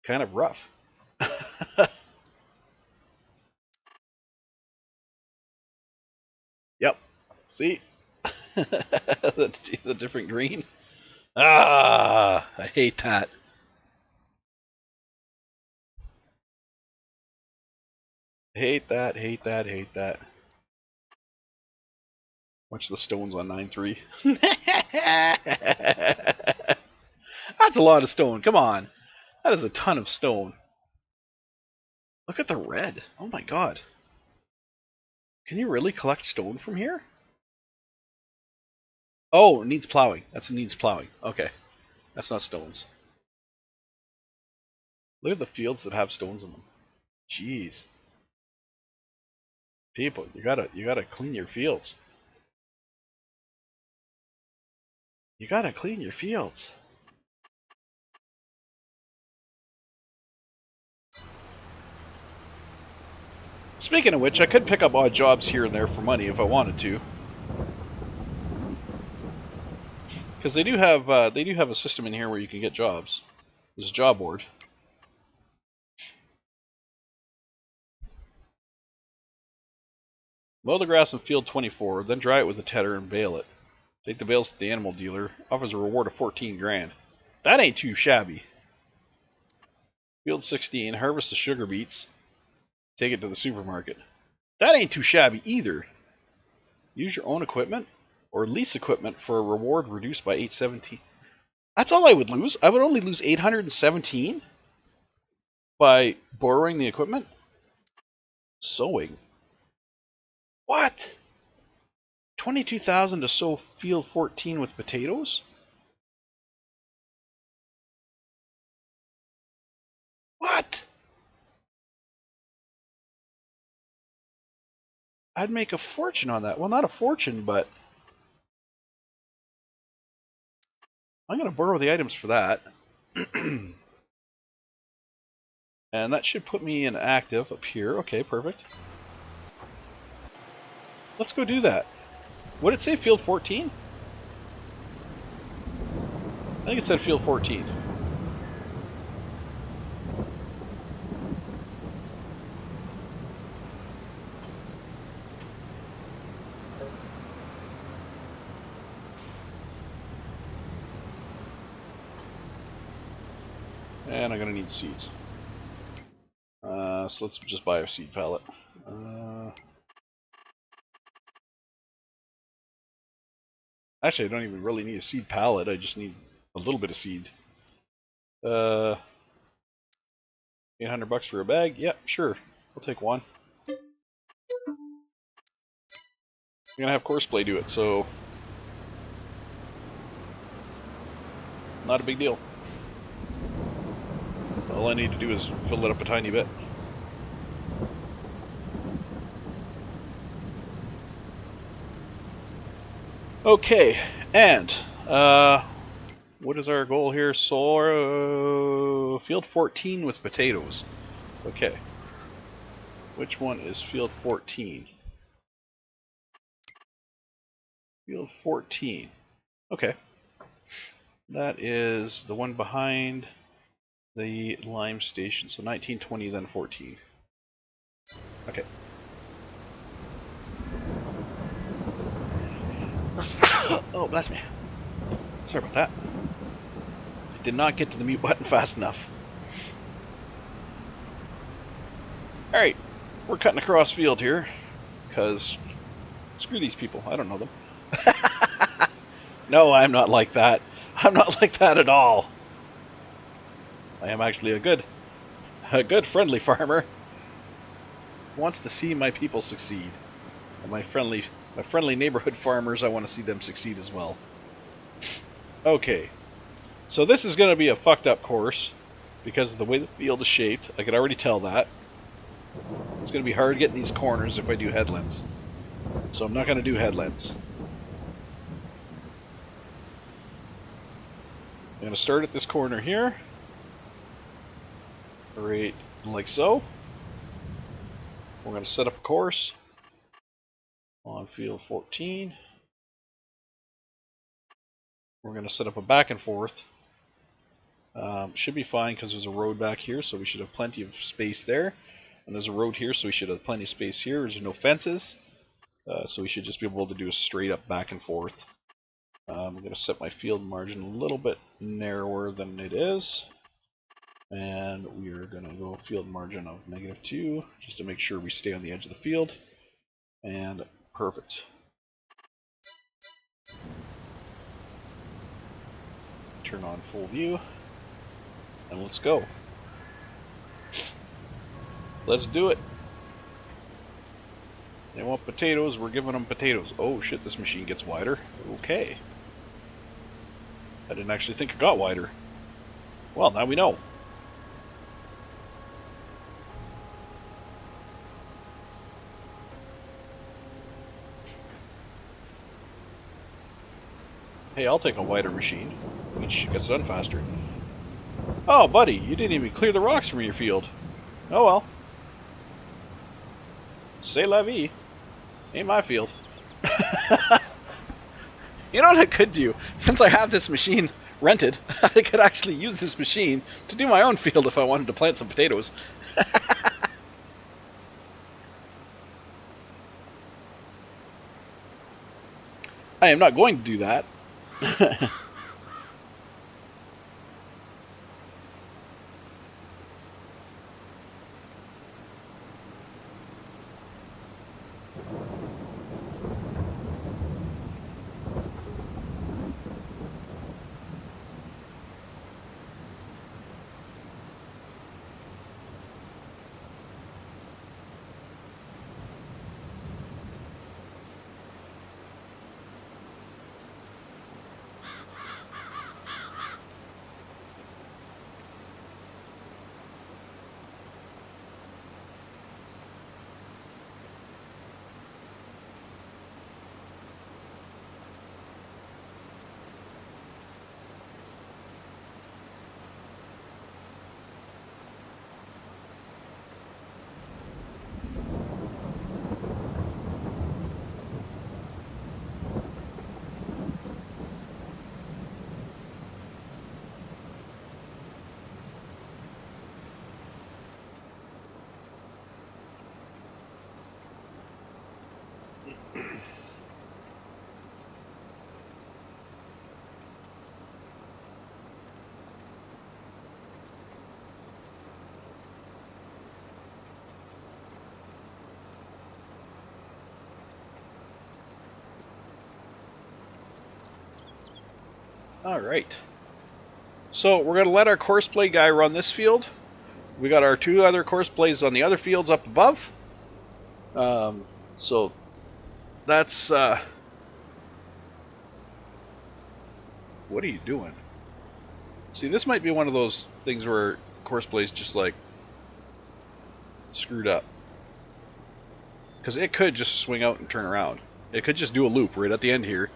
Kind of rough. Yep. See? the different green. Ah, I hate that. Hate that, hate that, hate that. Watch the stones on 9.3. That's a lot of stone. Come on. That is a ton of stone. Look at the red. Oh my god. Can you really collect stone from here? Oh, it needs plowing. That's needs plowing. Okay. That's not stones. Look at the fields that have stones in them. Jeez. People, you gotta clean your fields. You gotta clean your fields. Speaking of which, I could pick up odd jobs here and there for money if I wanted to. Because they do have a system in here where you can get jobs. There's a job board. Mow the grass in field 24, then dry it with a tedder and bale it. Take the bales to the animal dealer. Offers a reward of 14 grand. That ain't too shabby. Field 16, harvest the sugar beets. Take it to the supermarket. That ain't too shabby either. Use your own equipment or lease equipment for a reward reduced by 817. That's all I would lose. I would only lose 817 by borrowing the equipment. Sowing. What? 22,000 to sow field 14 with potatoes? What? I'd make a fortune on that. Well, not a fortune, but I'm going to borrow the items for that. And that should put me in active up here. Okay, perfect. Let's go do that. What did it say, field 14? I think it said field 14. And I'm going to need seeds. So let's just buy a seed pallet. Actually, I don't even really need a seed pallet. I just need a little bit of seed. 800 bucks for a bag? Yep, sure. I'll take one. I'm going to have Courseplay do it, so not a big deal. All I need to do is fill it up a tiny bit. Okay, and what is our goal here? Field 14 with potatoes. Okay. Which one is field 14? Field 14. Okay. That is the one behind the lime station. So 19, 20, then 14. Okay. Oh, bless me. Sorry about that. I did not get to the mute button fast enough. Alright, we're cutting across field here, because screw these people, I don't know them. No, I'm not like that. I'm not like that at all. I am actually a good friendly farmer who wants to see my people succeed. And my friendly neighborhood farmers, I want to see them succeed as well. Okay, so this is going to be a fucked up course because of the way the field is shaped. I could already tell that. It's going to be hard getting these corners if I do headlands. So I'm not going to do headlands. I'm going to start at this corner here. Right like so. We're going to set up a course on field 14. We're going to set up a back and forth. Should be fine because there's a road back here, so we should have plenty of space there. And there's a road here, so we should have plenty of space here. There's no fences, so we should just be able to do a straight up back and forth. I'm going to set my field margin a little bit narrower than it is. And we are going to go field margin of -2, just to make sure we stay on the edge of the field. And perfect. Turn on full view. And let's go. Let's do it. They want potatoes, we're giving them potatoes. Oh shit, this machine gets wider. Okay. I didn't actually think it got wider. Well, now we know. Hey, I'll take a wider machine. Means shit gets done faster. Oh, buddy, you didn't even clear the rocks from your field. Oh well. C'est la vie. Ain't my field. You know what I could do? Since I have this machine rented, I could actually use this machine to do my own field if I wanted to plant some potatoes. I am not going to do that. All right. So we're going to let our course play guy run this field. We got our two other course plays on the other fields up above. So that's... what are you doing? See, this might be one of those things where course plays just like screwed up. Because it could just swing out and turn around. It could just do a loop right at the end here.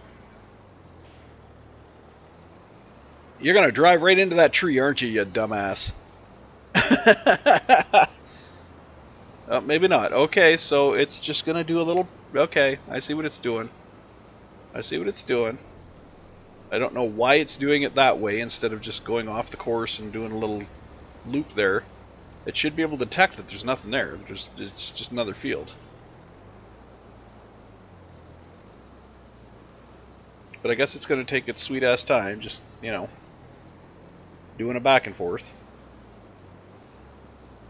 You're going to drive right into that tree, aren't you, you dumbass? Maybe not. Okay, so it's just going to do a little... Okay, I see what it's doing. I see what it's doing. I don't know why it's doing it that way instead of just going off the course and doing a little loop there. It should be able to detect that there's nothing there. It's just another field. But I guess it's going to take its sweet-ass time, just, you know, doing a back and forth.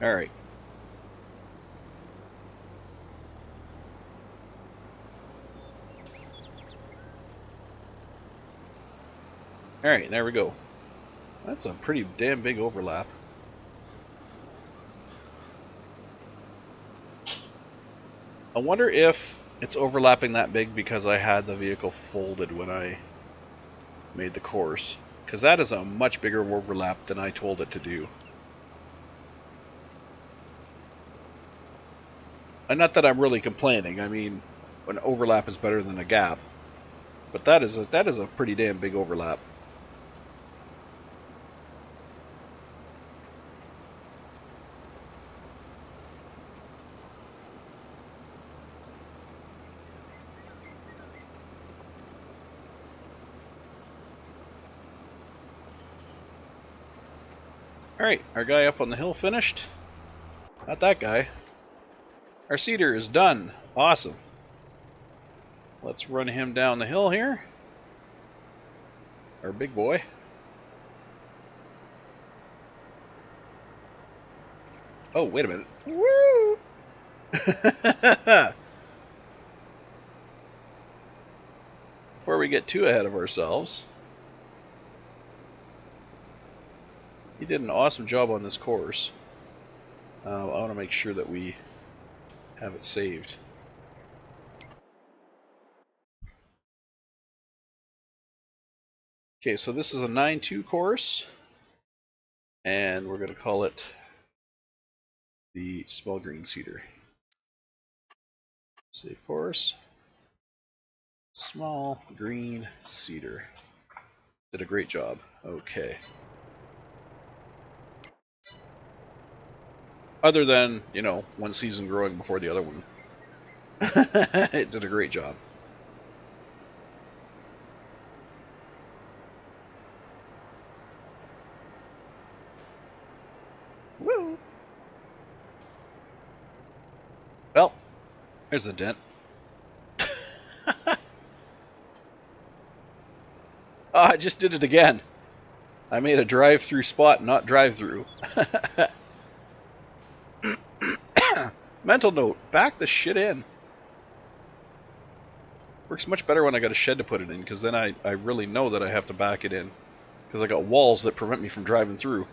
Alright. Alright, there we go. That's a pretty damn big overlap. I wonder if it's overlapping that big because I had the vehicle folded when I made the course. Because that is a much bigger overlap than I told it to do. And not that I'm really complaining. I mean, an overlap is better than a gap. But that is a pretty damn big overlap. Alright, our guy up on the hill finished. Not that guy. Our seeder is done. Awesome. Let's run him down the hill here. Our big boy. Oh, wait a minute. Woo! Before we get too ahead of ourselves, he did an awesome job on this course. I want to make sure that we have it saved. Okay, so this is a 9-2 course, and we're going to call it the small green cedar. Save course. Small green cedar. Did a great job. Okay. Other than, you know, one season growing before the other one. It did a great job. Woo! Well, there's the dent. just did it again. I made a drive-through spot, not drive-through. Mental note, back the shit in. Works much better when I got a shed to put it in, because then I really know that I have to back it in. Because I got walls that prevent me from driving through.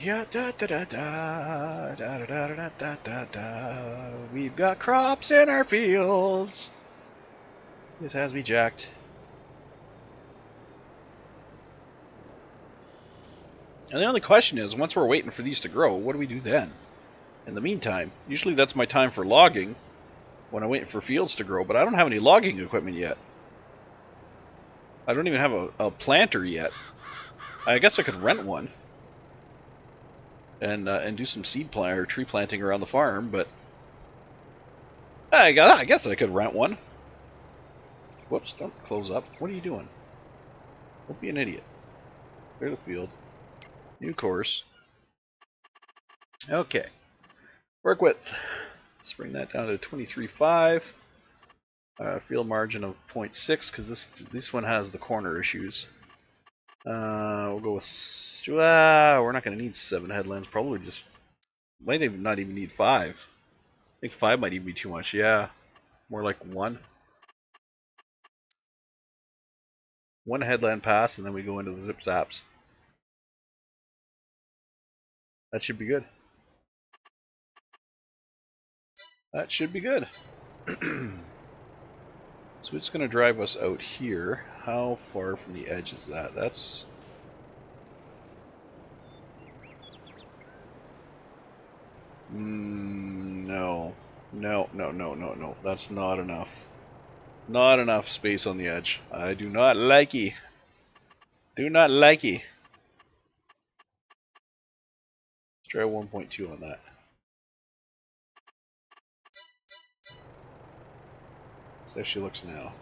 Yeah, da da da da da da da da da da da. We've got crops in our fields. This has me jacked. And the only question is, once we're waiting for these to grow, what do we do then? In the meantime, usually that's my time for logging, when I'm waiting for fields to grow, but I don't have any logging equipment yet. I don't even have a planter yet. I guess I could rent one. And do some seed plant or tree planting around the farm, but I guess I could rent one. Whoops, don't close up. What are you doing? Don't be an idiot. Clear the field. New course. Okay. Work width. Let's bring that down to 23.5. Field margin of 0.6 because this one has the corner issues. We'll go with... we're not going to need 7 headlands. Probably just... Might even not even need 5. I think 5 might even be too much. Yeah. More like 1. 1 headland pass, and then we go into the zip zaps. That should be good. That should be good. So it's going to drive us out here. How far from the edge is that? That's... no. No. That's not enough. Not enough space on the edge. I do not like it. Do not like it. Let's try 1.2 on that. So how she looks now.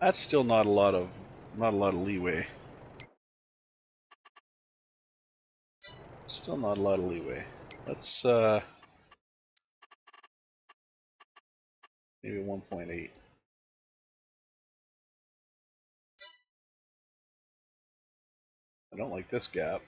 That's still not a lot of leeway. Still not a lot of leeway. Let's maybe 1.8. I don't like this gap.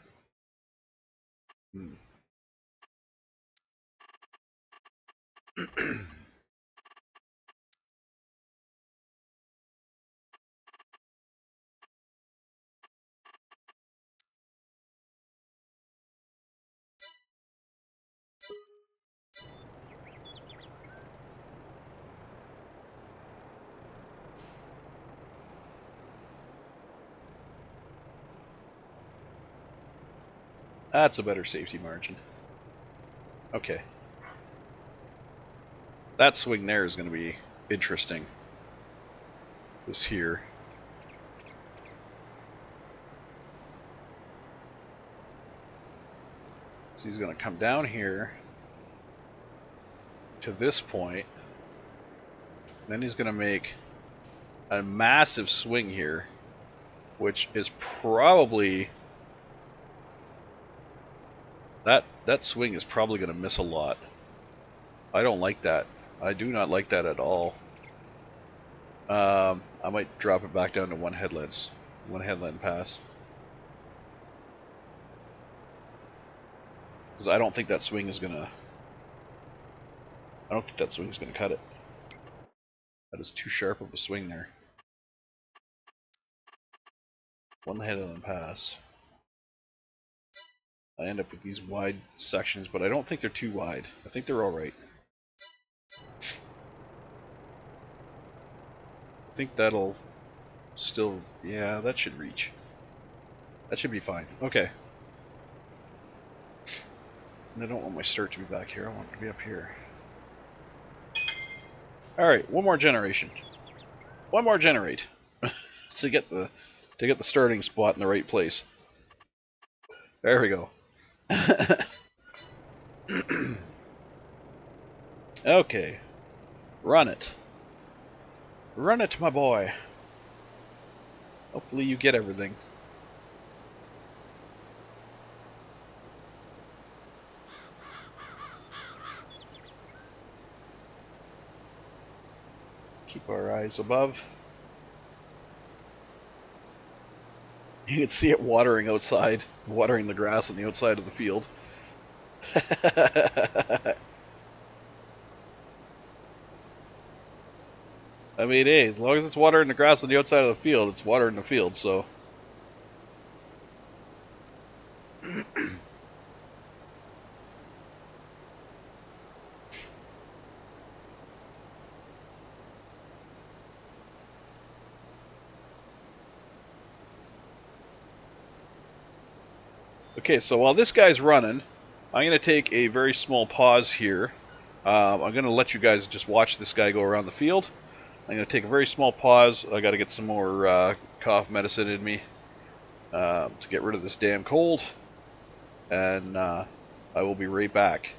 That's a better safety margin. Okay. That swing there is going to be interesting. This here. So he's going to come down here to this point. Then he's going to make a massive swing here, which is probably... That swing is probably going to miss a lot. I don't like that. I do not like that at all. I might drop it back down to 1 headland pass. Because I don't think that swing is gonna... I don't think that swing is gonna cut it. That is too sharp of a swing there. 1 headland pass. I end up with these wide sections, but I don't think they're too wide. I think they're alright. I think that'll still... yeah, that should reach. That should be fine. Okay. And I don't want my start to be back here. I want it to be up here. Alright, one more generation. one more generate to get the starting spot in the right place. There we go. Okay, run it, my boy. Hopefully you get everything. Keep our eyes above. You can see it watering outside, watering the grass on the outside of the field. I mean, hey, as long as it's watering the grass on the outside of the field, it's watering the field, so. Okay, so while this guy's running, I'm going to take a very small pause here. I'm going to let you guys just watch this guy go around the field. I'm going to take a very small pause. I got to get some more cough medicine in me to get rid of this damn cold. And I will be right back.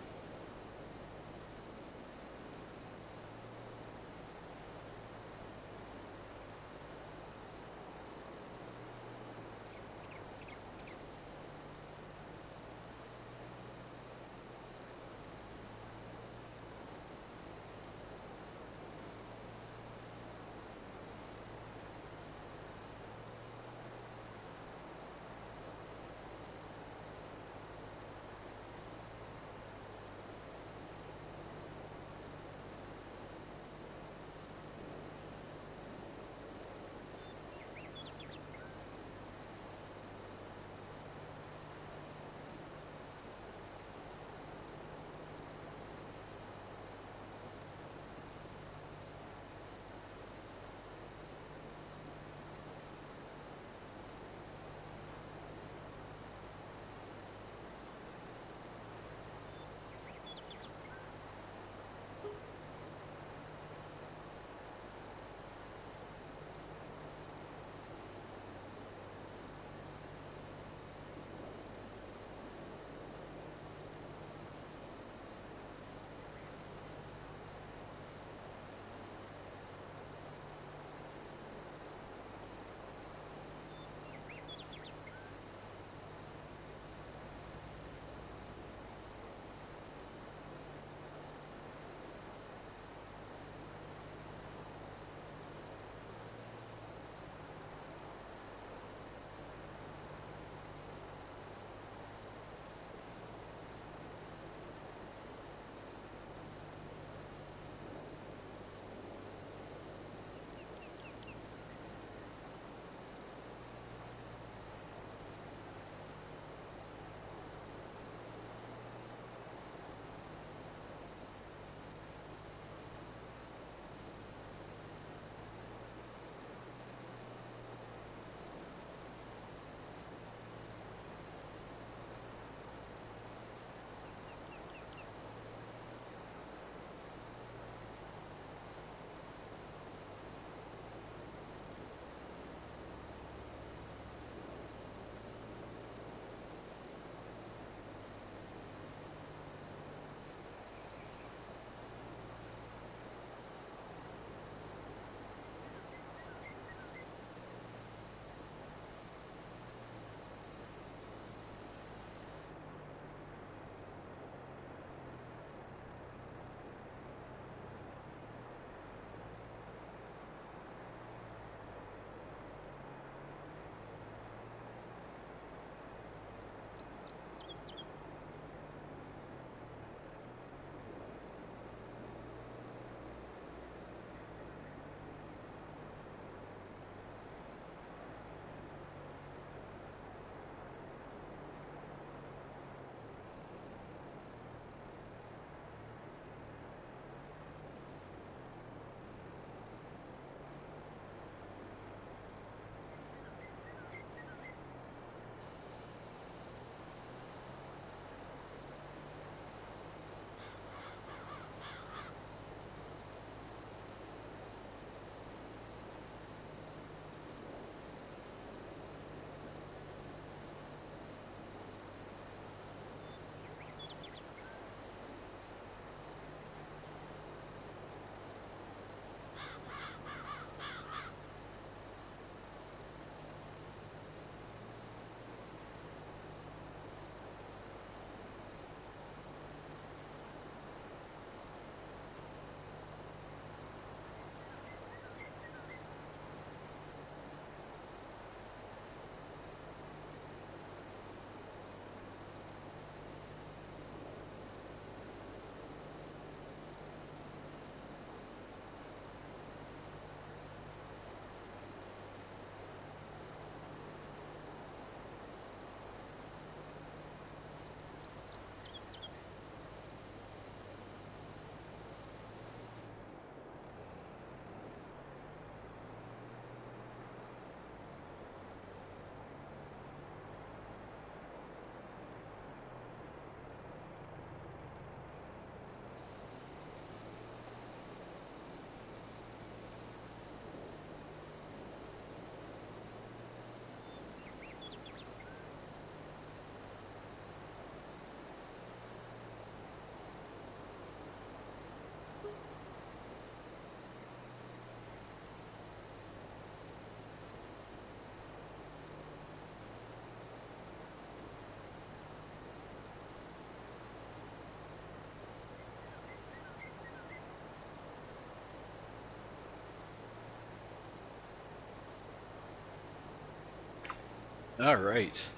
Alright.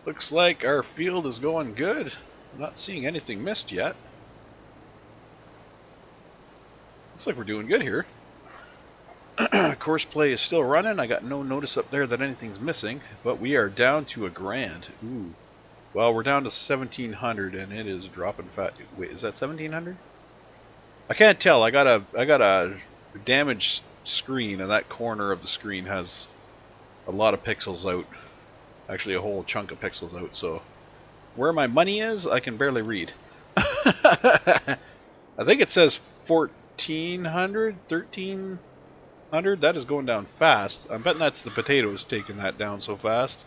Looks like our field is going good. I'm not seeing anything missed yet. Looks like we're doing good here. Course play is still running. I got no notice up there that anything's missing, but we are down to $1,000. Ooh. Well, we're down to 1,700 and it is dropping fat. Wait, is that 1,700? I can't tell. I got a damaged screen, and that corner of the screen has a lot of pixels out. Actually, a whole chunk of pixels out. So where my money is, I can barely read. I think it says 1,400, 1,300. That is going down fast. I'm betting that's the potatoes taking that down so fast.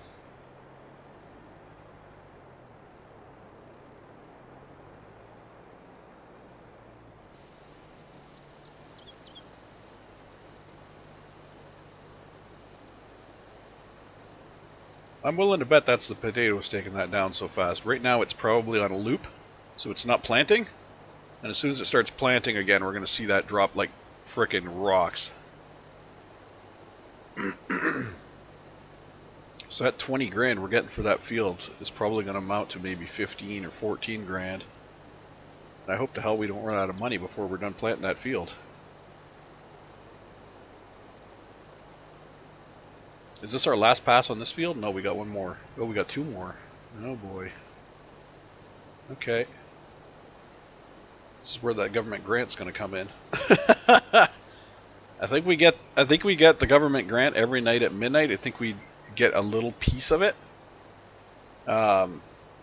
I'm willing to bet that's the potatoes taking that down so fast. Right now it's probably on a loop, so it's not planting. And as soon as it starts planting again, we're going to see that drop like frickin' rocks. So that 20 grand we're getting for that field is probably going to amount to maybe 15 or 14 grand. And I hope to hell we don't run out of money before we're done planting that field. Is this our last pass on this field? No, we got one more. Oh, we got two more. Oh boy. Okay. This is where that government grant's going to come in. I think we get the government grant every night at midnight. I think we get a little piece of it.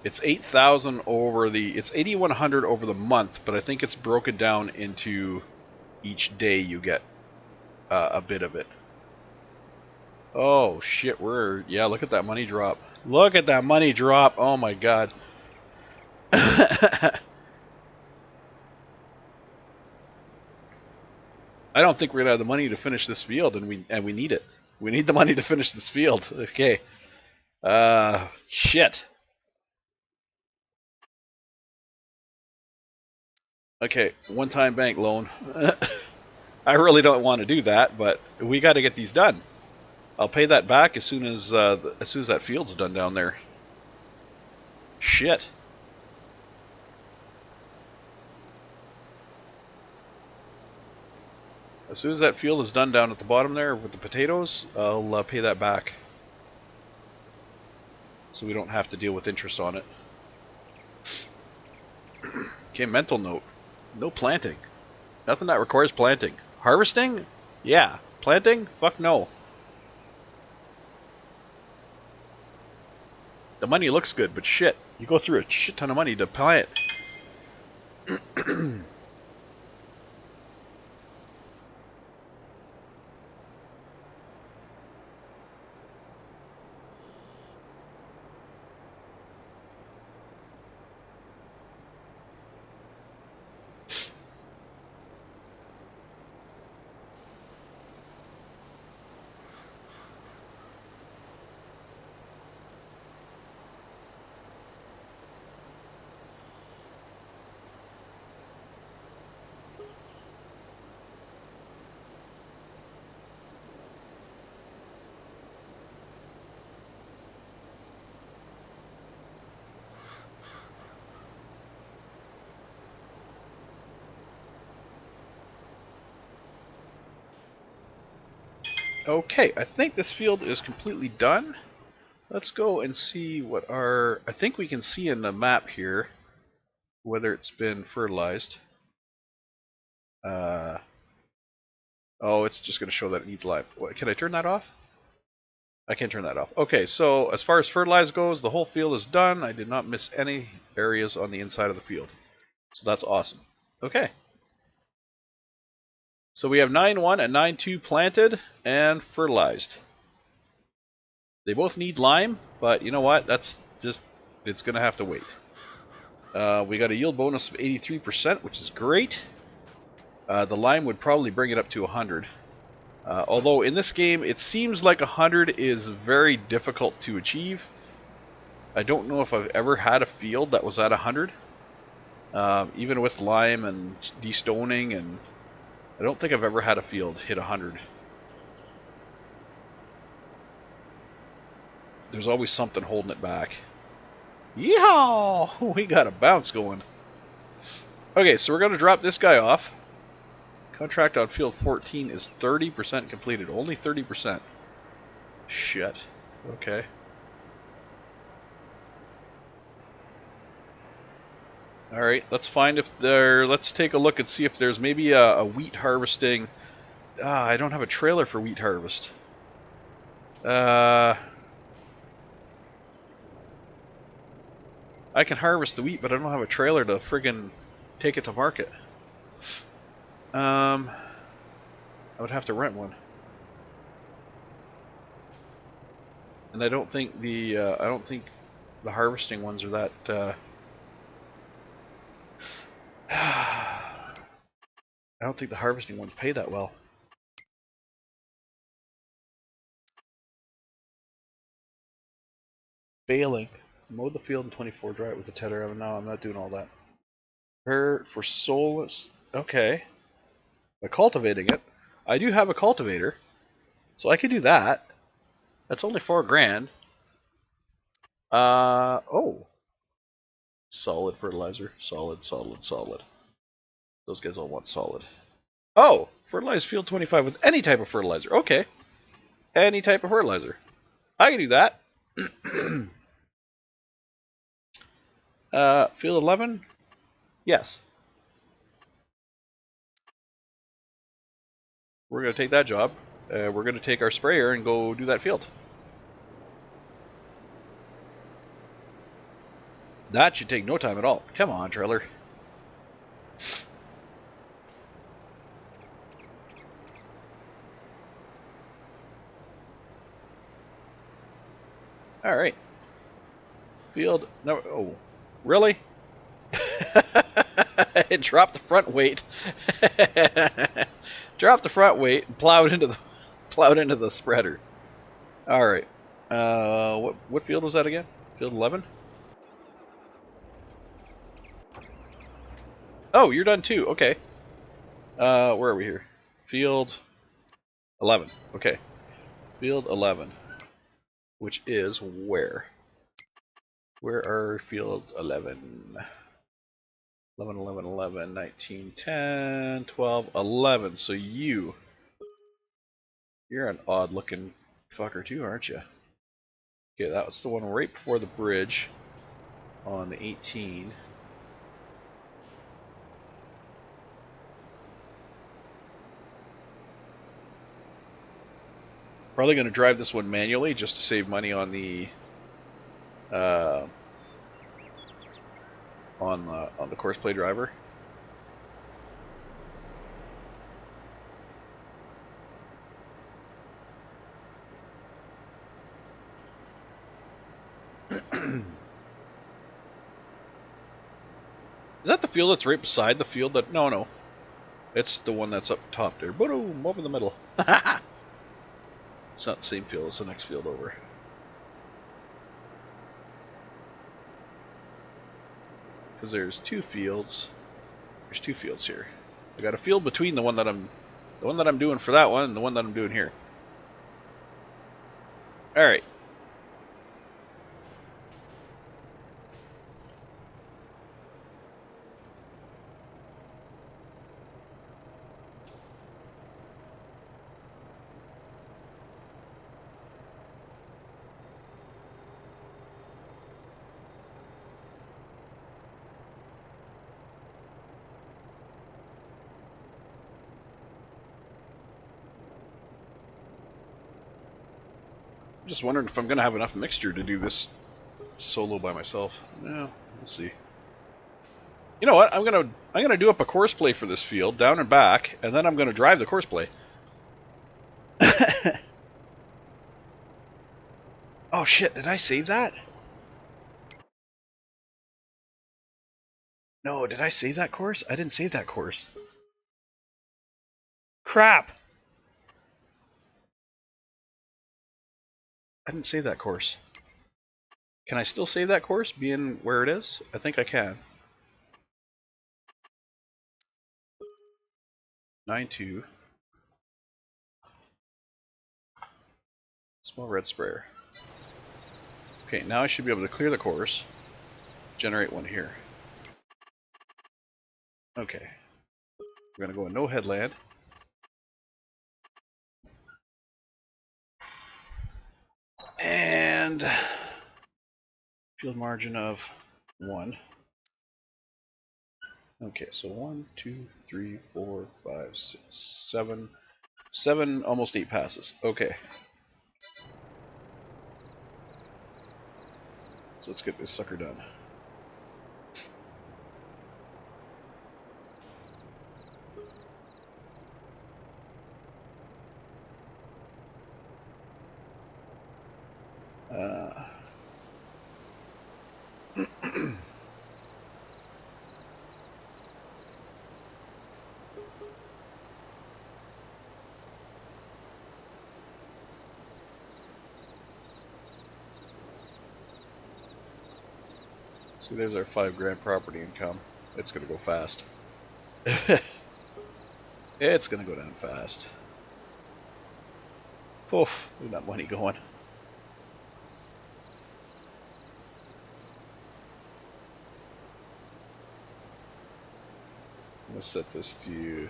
It's 8,000 over it's 8,100 over the month, but I think it's broken down into each day you get a bit of it. Oh shit, yeah, look at that money drop. Look at that money drop. Oh my god. I don't think we're gonna have the money to finish this field, and we need it. We need the money to finish this field. Okay. Shit. Okay, one-time bank loan. I really don't want to do that, but we got to get these done. I'll pay that back as soon as that field's done down there. Shit. As soon as that field is done down at the bottom there with the potatoes, I'll pay that back. So we don't have to deal with interest on it. Okay, mental note. No planting. Nothing that requires planting. Harvesting? Yeah. Planting? Fuck no. The money looks good, but shit. You go through a shit ton of money to plant. Okay, I think this field is completely done. Let's go and see what I think we can see in the map here whether it's been fertilized. Oh, it's just going to show that it needs lime. What, can I turn that off? I can't turn that off. Okay, so as far as fertilize goes, the whole field is done. I did not miss any areas on the inside of the field. So that's awesome. Okay. So we have 9-1 and 9-2 planted and fertilized. They both need lime, but you know what? That's just, it's going to have to wait. We got a yield bonus of 83%, which is great. The lime would probably bring it up to 100. Although in this game, it seems like 100 is very difficult to achieve. I don't know if I've ever had a field that was at 100. Even with lime and destoning, and I don't think I've ever had a field hit 100. There's always something holding it back. Yeehaw! We got a bounce going. Okay, so we're going to drop this guy off. Contract on field 14 is 30% completed. Only 30%. Shit. Okay. Alright, let's find if there... Let's take a look and see if there's maybe a wheat harvesting... I don't have a trailer for wheat harvest. I can harvest the wheat, but I don't have a trailer to friggin' take it to market. I would have to rent one. And I don't think the harvesting ones are that I don't think the harvesting ones pay that well. Baling. Mow the field in 24, dry it with a tedder oven. No, I'm not doing all that. For soulless. Okay. By cultivating it. I do have a cultivator. So I could do that. That's only $4,000. Oh. Solid fertilizer. Solid, solid, solid. Those guys all want solid. Oh! Fertilize field 25 with any type of fertilizer. Okay. Any type of fertilizer. I can do that. Field 11? Yes. We're going to take that job. We're going to take our sprayer and go do that field. That should take no time at all. Come on, trailer. Alright. Field no. Oh. Really? It dropped the front weight. Dropped the front weight and plowed into the spreader. Alright. What field was that again? Field 11? Oh, you're done too. Okay. Where are we here? Field 11. Okay. Field 11. Which is where? Where are field 11? 11, 11, 11, 19, 10, 12, 11. So you're an odd looking fucker too, aren't you? Okay, that was the one right before the bridge on the 18. Probably going to drive this one manually just to save money on the on the course play driver. Is that the field that's right beside the field that... No. It's the one that's up top there. Boom, over the middle. It's not the same field, it's the next field over. Because there's two fields. There's two fields here. I got a field between the one that I'm doing for that one and the one that I'm doing here. Alright. I'm just wondering if I'm going to have enough mixture to do this solo by myself. Yeah, we'll see. You know what? I'm gonna do up a course play for this field, down and back, and then I'm gonna drive the course play. Oh shit! Did I save that? No, did I save that course? I didn't save that course. Crap! I didn't save that course. Can I still save that course, being where it is? I think I can. 9.2. Small red sprayer. Okay, now I should be able to clear the course, generate one here. Okay. We're going to go in no headland. And field margin of 1. Okay, so 1, 2, 3, 4, 5, 6, 7. 7, almost 8 passes. Okay. So let's get this sucker done. See, there's our $5,000 property income. It's going to go fast. It's going to go down fast. Oof, look at that money going. I'm going to set this to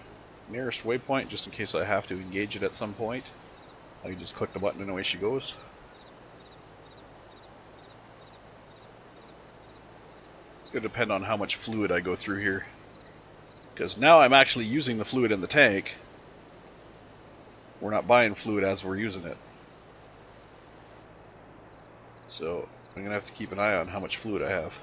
nearest waypoint just in case I have to engage it at some point. I can just click the button and away she goes. It's going to depend on how much fluid I go through here. Because now I'm actually using the fluid in the tank. We're not buying fluid as we're using it. So I'm going to have to keep an eye on how much fluid I have.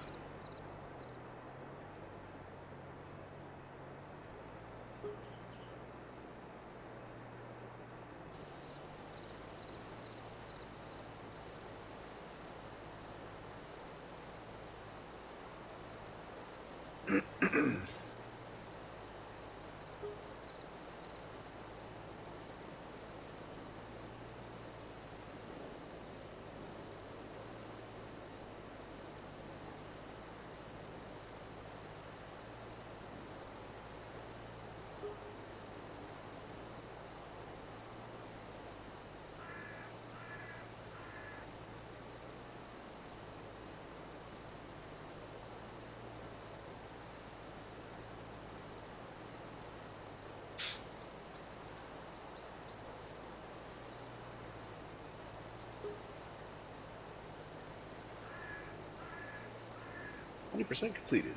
%, completed.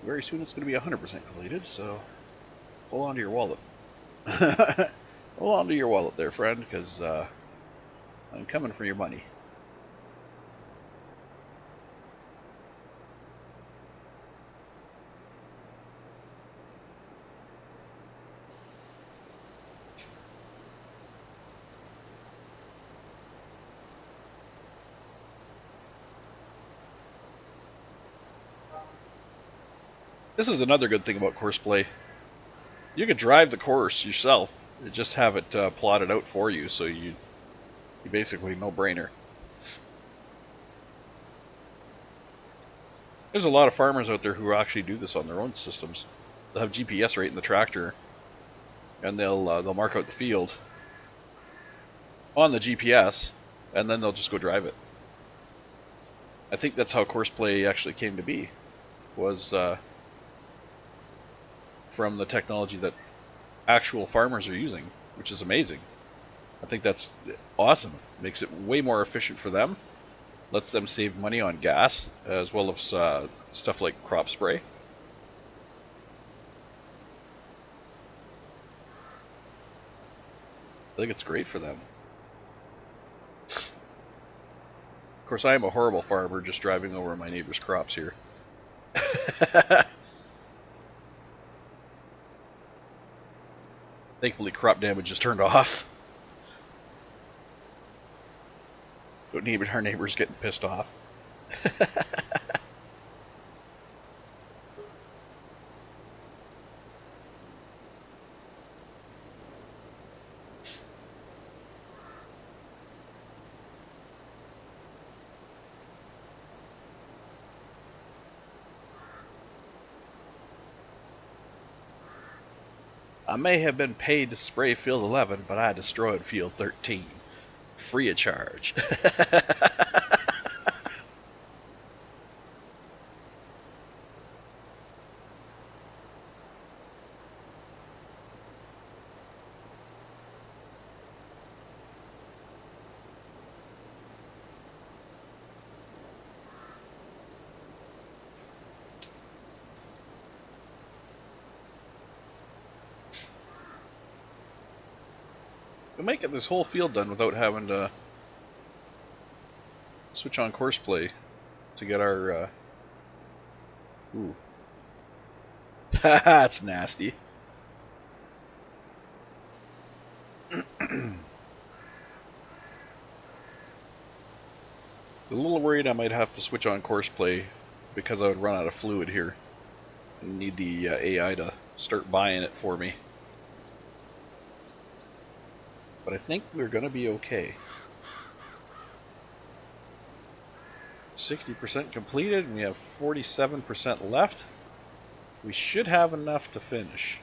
Very soon it's going to be 100% completed, so hold on to your wallet. Hold on to your wallet there, friend, because I'm coming for your money. This is another good thing about course play. You can drive the course yourself, just have it plotted out for you, so you basically no-brainer. There's a lot of farmers out there who actually do this on their own systems. They'll have GPS right in the tractor, and they'll mark out the field on the GPS, and then they'll just go drive it. I think that's how course play actually came to be, was from the technology that actual farmers are using, which is amazing. I think that's awesome. Makes it way more efficient for them. Lets them save money on gas, as well as stuff like crop spray. I think it's great for them. Of course, I am a horrible farmer just driving over my neighbor's crops here. Thankfully, crop damage is turned off. But our neighbor's getting pissed off. I may have been paid to spray field 11, but I destroyed field 13. Free of charge. We might get this whole field done without having to switch on course play to get our. Ooh, that's nasty. A little worried I might have to switch on course play because I would run out of fluid here and need the AI to start buying it for me. But I think we're going to be okay. 60% completed, and we have 47% left. We should have enough to finish.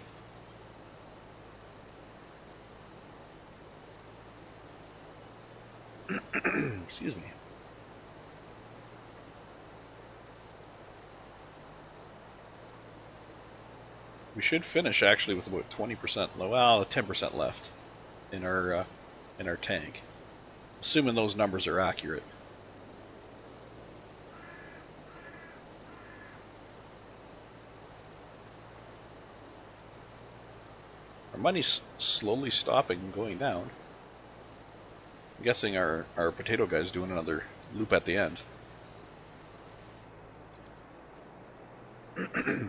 Excuse me. We should finish actually with about 20%, well, 10% left in our tank, assuming those numbers are accurate. Our money's slowly stopping and going down. I'm guessing our potato guy's doing another loop at the end. Because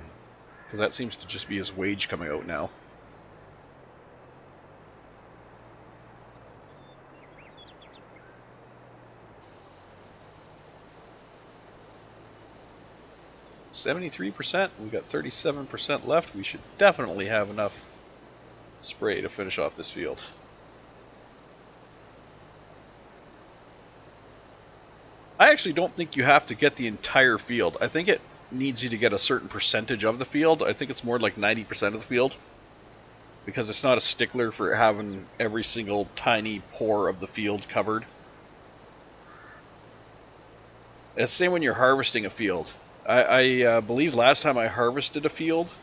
that seems to just be his wage coming out now. %. We got 37% left. We should definitely have enough spray to finish off this field. I actually don't think you have to get the entire field. I think it needs you to get a certain percentage of the field. I think it's more like 90% of the field. Because it's not a stickler for having every single tiny pore of the field covered. It's the same when you're harvesting a field. I believe last time I harvested a field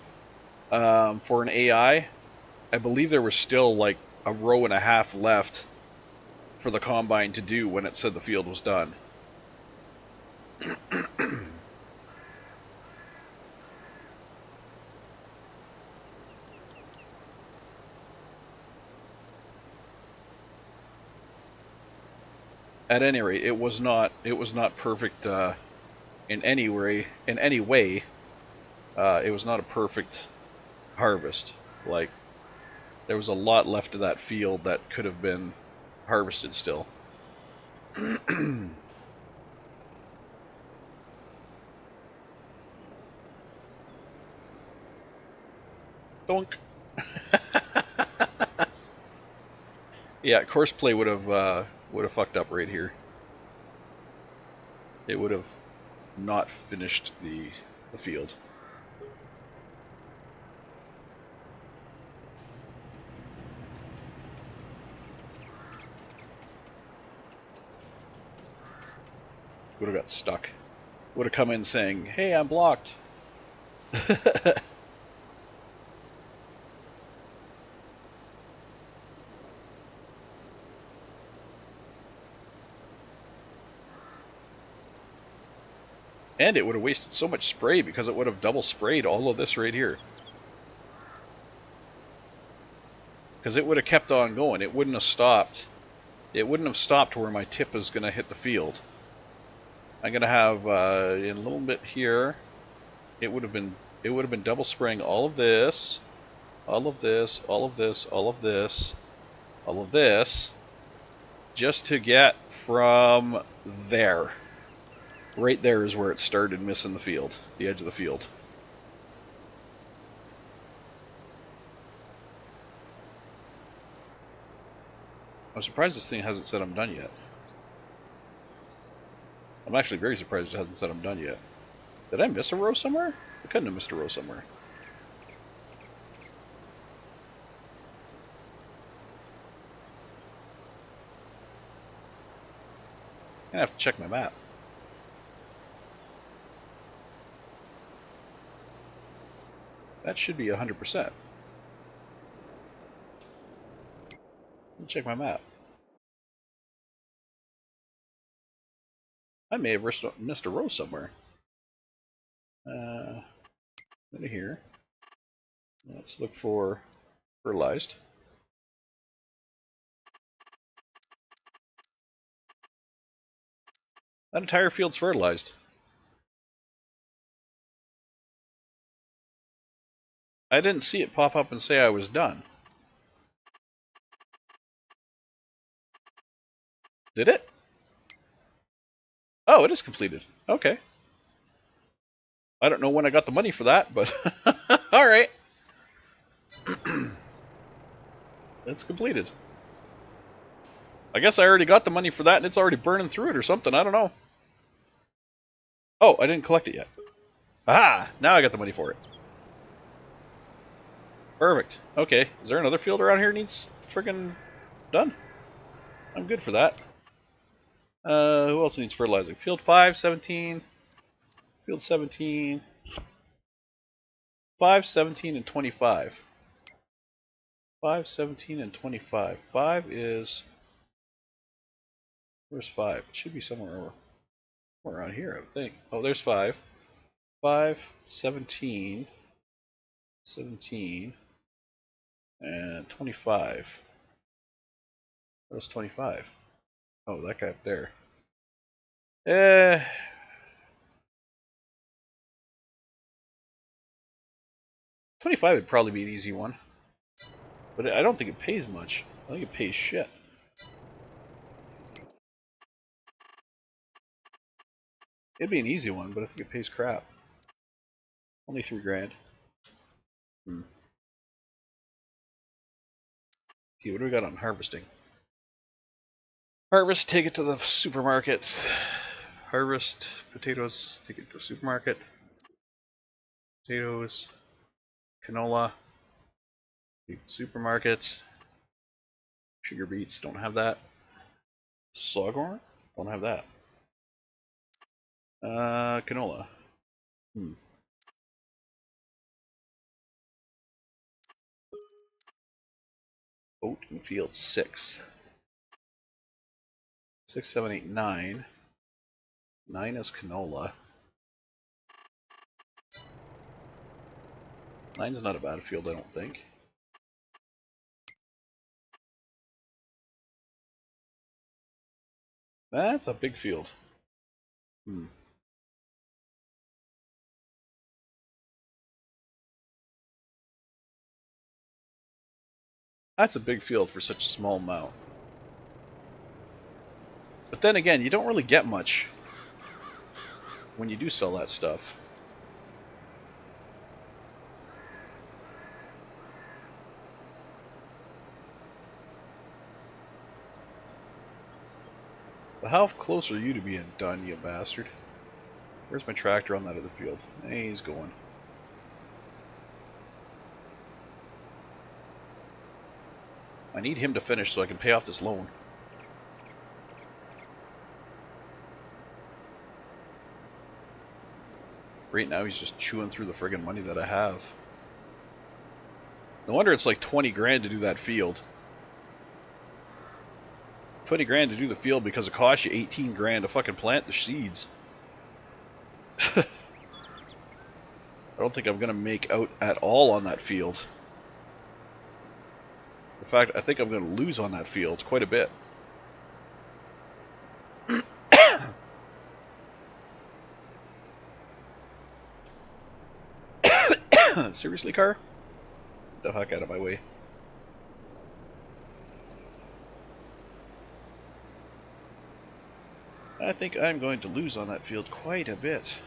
for an AI, I believe there was still like a row and a half left for the combine to do when it said the field was done. At any rate, it was not perfect in any way. It was not a perfect harvest. Like, there was a lot left of that field that could have been harvested still. Donk. Yeah, course play would have fucked up right here. It would have not finished the field. Would have got stuck. Would have come in saying, "Hey, I'm blocked." And it would have wasted so much spray because it would have double sprayed all of this right here. Because it would have kept on going. It wouldn't have stopped. It wouldn't have stopped where my tip is going to hit the field. I'm going to have in a little bit here. It would have been double spraying all of this, all of this, all of this, all of this, all of this, just to get from there. Right there is where it started missing the field, the edge of the field. I'm surprised this thing hasn't said I'm done yet. I'm actually very surprised it hasn't said I'm done yet. Did I miss a row somewhere? I couldn't have missed a row somewhere. I'm gonna have to check my map. That should be 100%. Let me check my map. I may have missed a row somewhere. Into here. Let's look for fertilized. That entire field's fertilized. I didn't see it pop up and say I was done. Did it? Oh, it is completed. Okay. I don't know when I got the money for that, but alright. It's completed. I guess I already got the money for that and it's already burning through it or something. I don't know. Oh, I didn't collect it yet. Aha! Now I got the money for it. Perfect. Okay. Is there another field around here needs friggin' done? I'm good for that. Who else needs fertilizing? Field 5, 17. Field 17. 5, 17, and 25. 5, 17, and 25. 5 is... Where's 5? It should be somewhere around here, I would think. Oh, there's 5. 5, 17, 17, and 25. Where's 25? Oh, that guy up there. 25 would probably be an easy one. But I don't think it pays much. I think it pays shit. It'd be an easy one, but I think it pays crap. Only 3 grand. Okay, what do we got on harvesting? Harvest, take it to the supermarket. Harvest potatoes, take it to the supermarket. Potatoes, canola, take it to the supermarket. Sugar beets, don't have that. Sorghum, don't have that. Canola. Oat in field 6. 6, 7, 8, 9. 9 is canola. 9's not a bad field, I don't think. That's a big field. That's a big field for such a small amount. But then again, you don't really get much when you do sell that stuff. But how close are you to being done, you bastard? Where's my tractor on that other field? Hey, he's going. I need him to finish so I can pay off this loan. Right now he's just chewing through the friggin' money that I have. No wonder it's like 20 grand to do that field. 20 grand to do the field because it costs you 18 grand to fucking plant the seeds. I don't think I'm going to make out at all on that field. In fact, I think I'm going to lose on that field quite a bit. Seriously, car? Get the heck out of my way. I think I'm going to lose on that field quite a bit.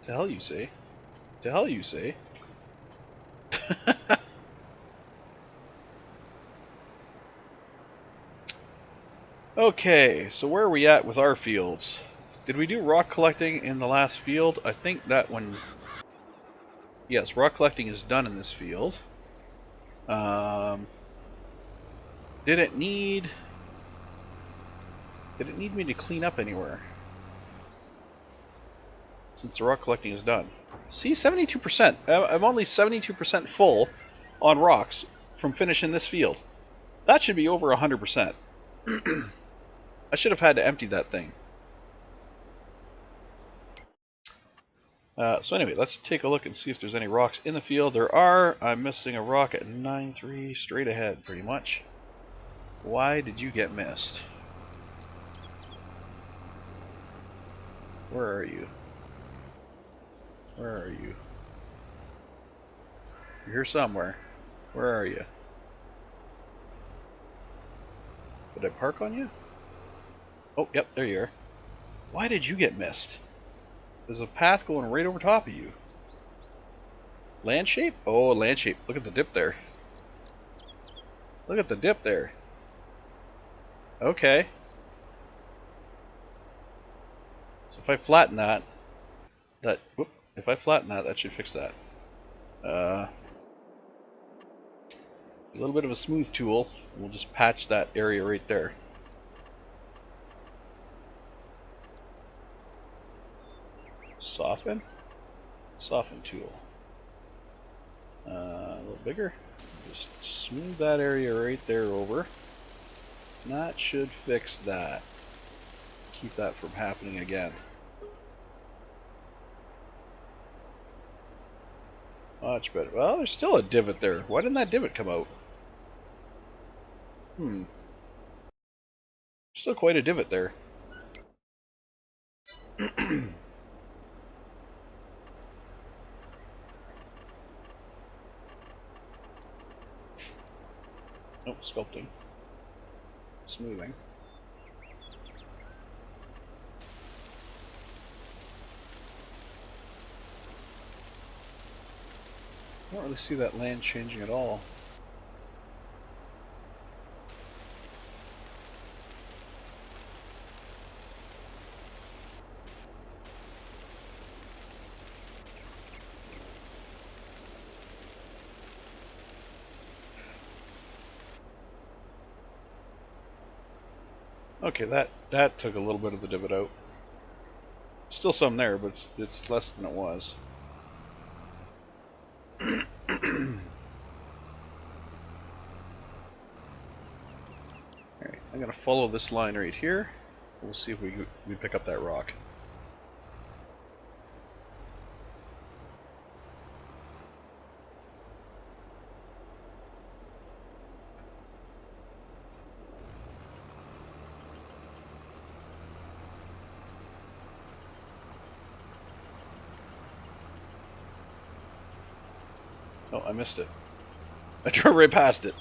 The hell you say? The hell you say? Okay, so where are we at with our fields? Did we do rock collecting in the last field? I think that one... Yes, rock collecting is done in this field. Did it need me to clean up anywhere? Since the rock collecting is done. See, 72%. I'm only 72% full on rocks from finishing this field. That should be over 100%. I should have had to empty that thing. So anyway, let's take a look and see if there's any rocks in the field. There are. I'm missing a rock at 9-3 straight ahead, pretty much. Why did you get missed? Where are you? Where are you? You're here somewhere. Where are you? Did I park on you? Oh, yep, there you are. Why did you get missed? There's a path going right over top of you. Land shape? Oh, land shape. Look at the dip there. Look at the dip there. Okay. So if I flatten that, whoop, if I flatten that, that should fix that. A little bit of a smooth tool. We'll just patch that area right there. Soften. Soften tool. A little bigger. Just smooth that area right there over. That should fix that. Keep that from happening again. Much better. Well, there's still a divot there. Why didn't that divot come out? Still quite a divot there. Oh, sculpting. Smoothing. I don't really see that land changing at all. Okay, that took a little bit of the divot out. Still some there, but it's less than it was. Alright, I'm gonna follow this line right here. We'll see if we pick up that rock. Oh, I missed it. I drove right past it.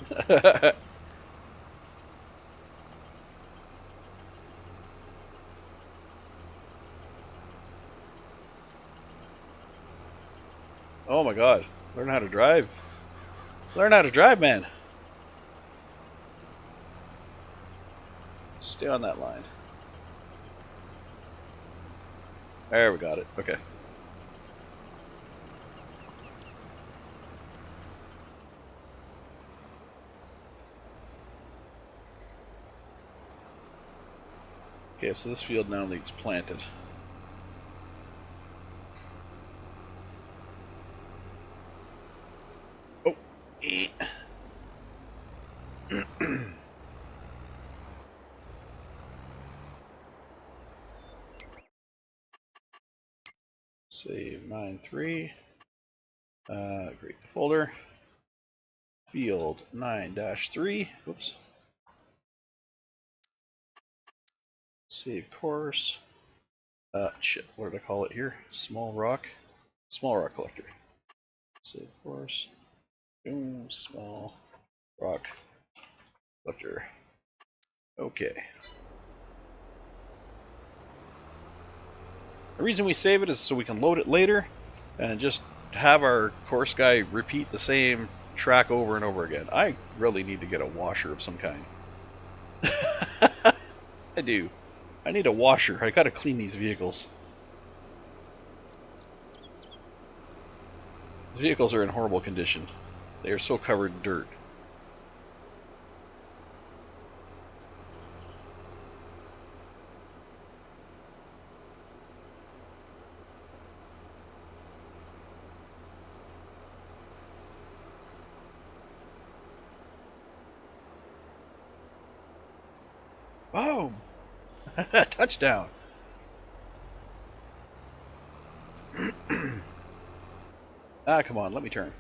Oh my god. Learn how to drive. Learn how to drive, man. Stay on that line. There, we got it. Okay. Okay, so this field now needs planted. Oh. Save 9.3. Create the folder. Field 9-3. Whoops. Save course. Shit, what did I call it here? Small rock collector. Save course. Boom, small rock collector. Okay. The reason we save it is so we can load it later and just have our course guy repeat the same track over and over again. I really need to get a washer of some kind. I do. I need a washer. I gotta clean these vehicles. The vehicles are in horrible condition. They are so covered in dirt. Boom! Touchdown! Ah, come on, let me turn.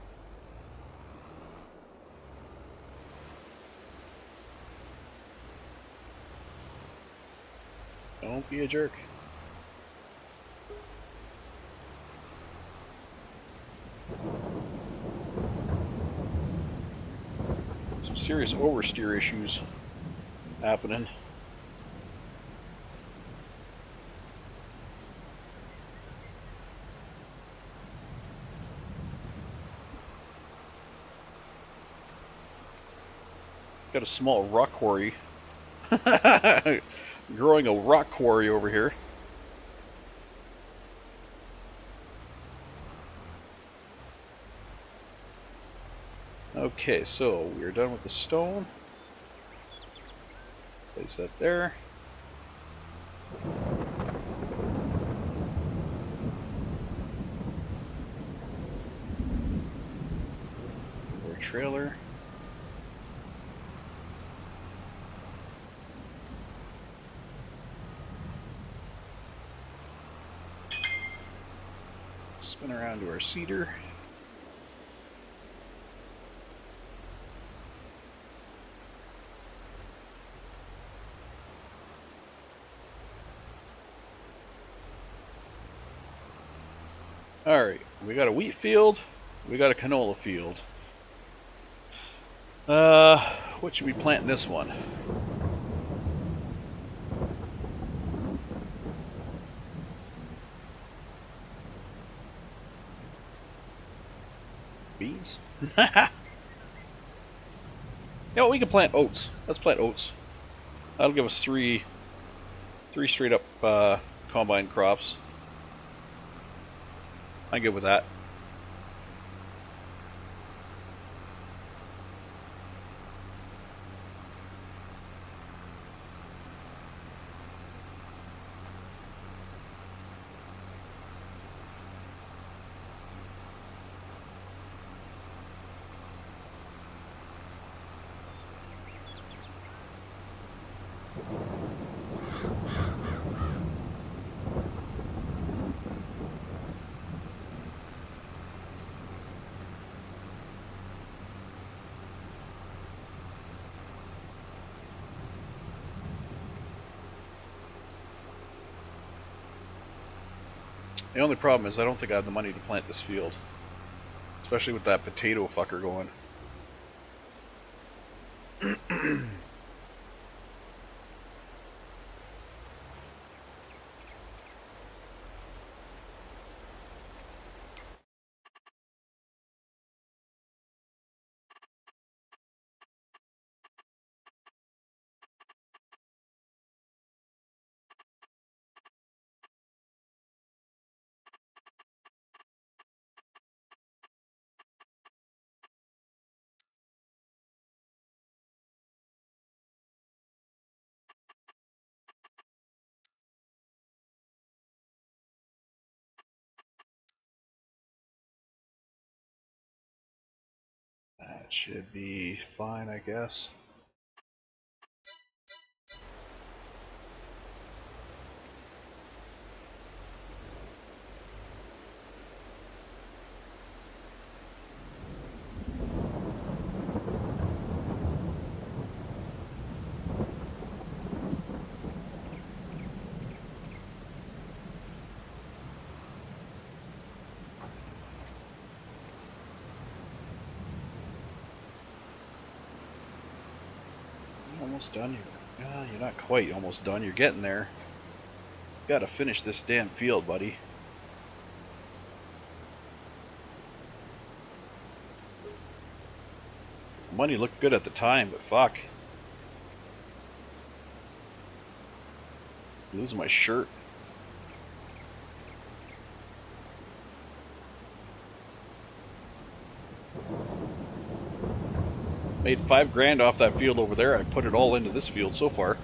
Don't be a jerk. Some serious oversteer issues happening. Got a small rock quarry. Growing a rock quarry over here. Okay, so we are done with the stone. Place that there. Our trailer. Spin around to our cedar. Alright, we got a wheat field, we got a canola field. What should we plant in this one? Beans? Yeah, we can plant oats. Let's plant oats. That'll give us three straight up combine crops. I'm good with that. The only problem is I don't think I have the money to plant this field. Especially with that potato fucker going. That should be fine, I guess. Almost done here. Yeah, you're not quite almost done. You're getting there. You gotta finish this damn field, buddy. Money looked good at the time, but fuck. I'm losing my shirt. Made $5 grand off that field over there. I put it all into this field so far.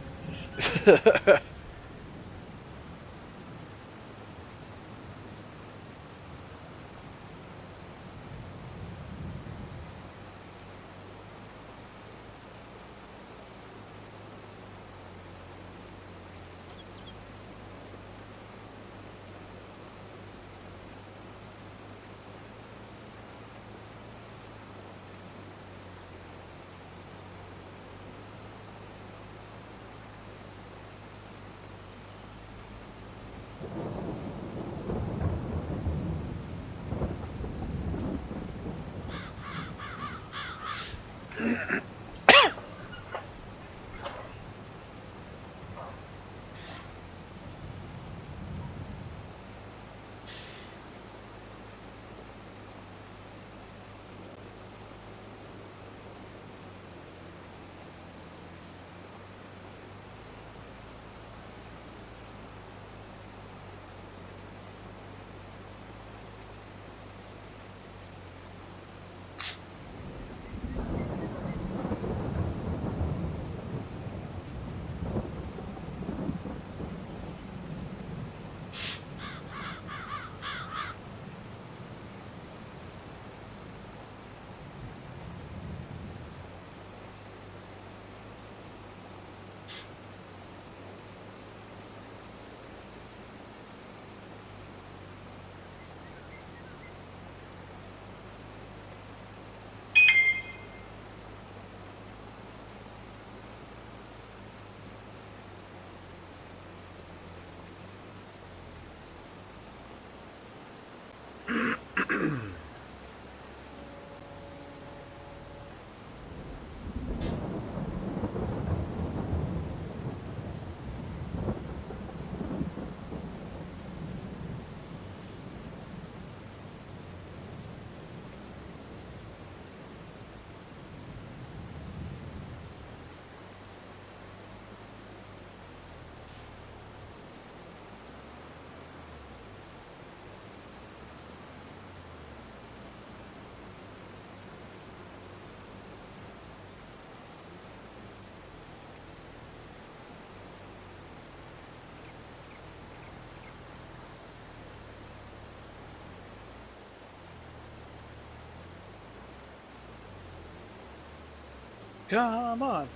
Come on.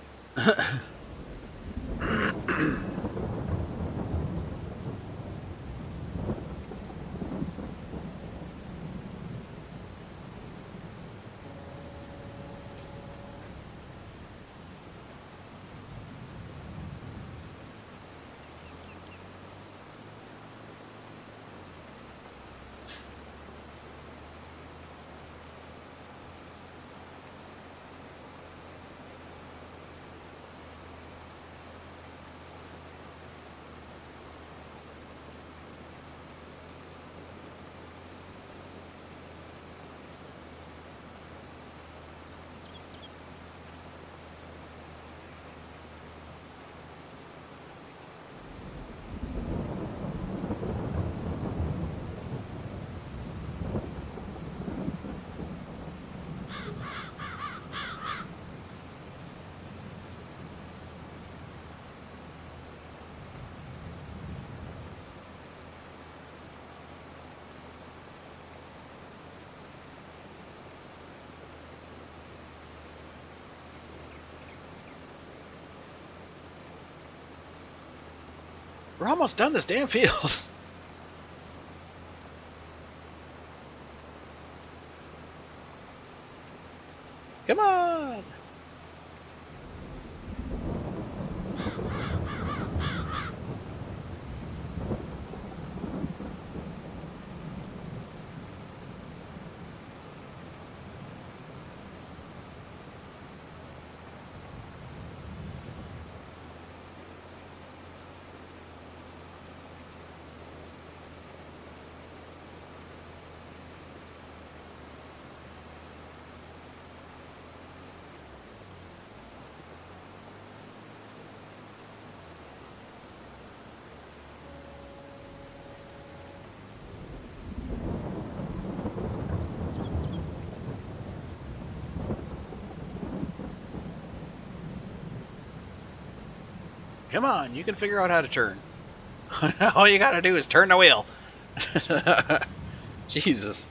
We're almost done this damn field. Come on. Come on, you can figure out how to turn. All you gotta do is turn the wheel. Jesus.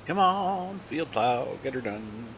Come on, field plow, get her done.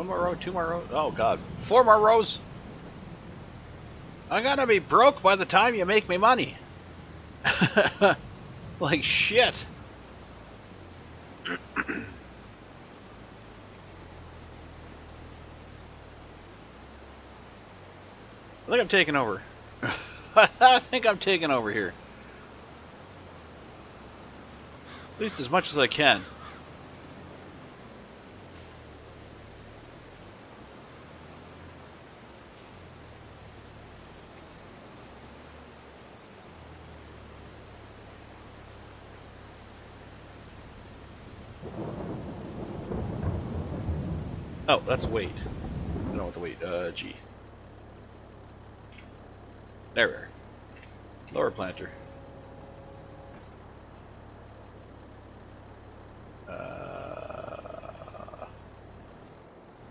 One more row, two more rows. Oh god, four more rows. I'm gonna be broke by the time you make me money. Like shit. I think I'm taking over. I think I'm taking over here. At least as much as I can. Oh, that's weight. I don't know what the weight. G. There we are. Lower planter. Is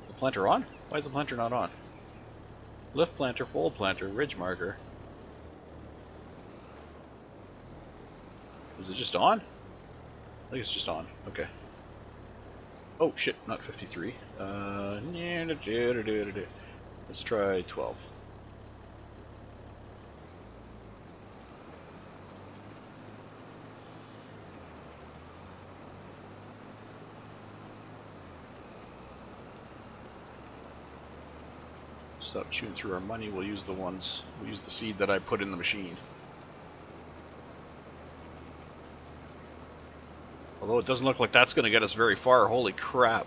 the planter on? Why is the planter not on? Lift planter, fold planter, ridge marker. Is it just on? I think it's just on. Okay. Oh shit, not 53. Let's try 12. Stop chewing through our money. We'll use the seed that I put in the machine. Although it doesn't look like that's going to get us very far. Holy crap.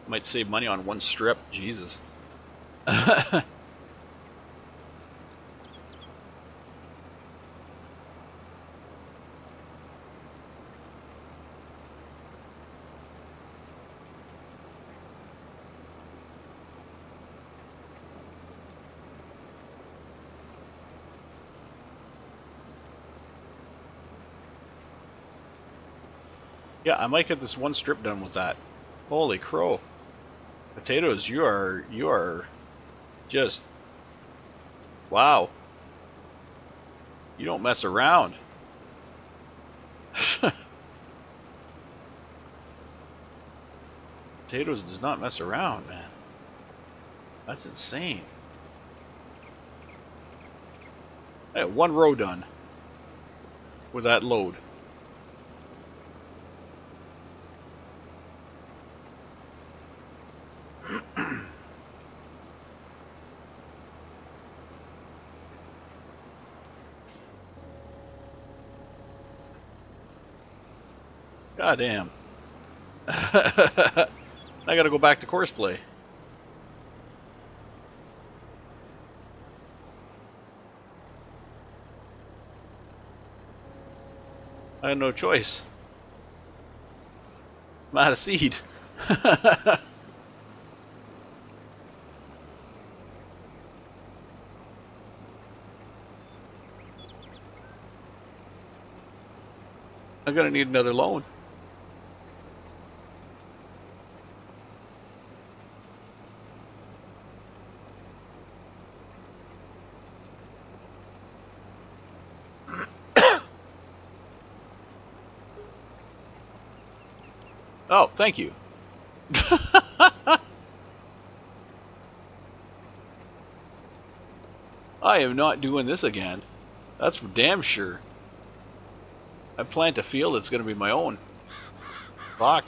Might save money on one strip. Jesus. Yeah, I might get this one strip done with that. Holy crow. Potatoes, you are just, wow. You don't mess around. Potatoes does not mess around, man. That's insane. I had one row done with that load. God damn. I gotta go back to course play. I had no choice. I'm out of seed. I'm gonna need another loan. Oh, thank you. I am not doing this again. That's for damn sure. I plant a field that's going to be my own. Fuck.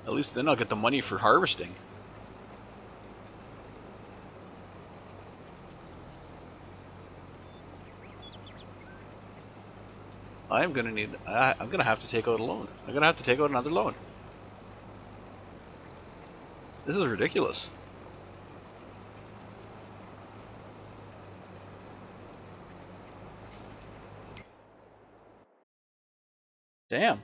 At least then I'll get the money for harvesting. I'm going to have to take out a loan. I'm going to have to take out another loan. This is ridiculous. Damn.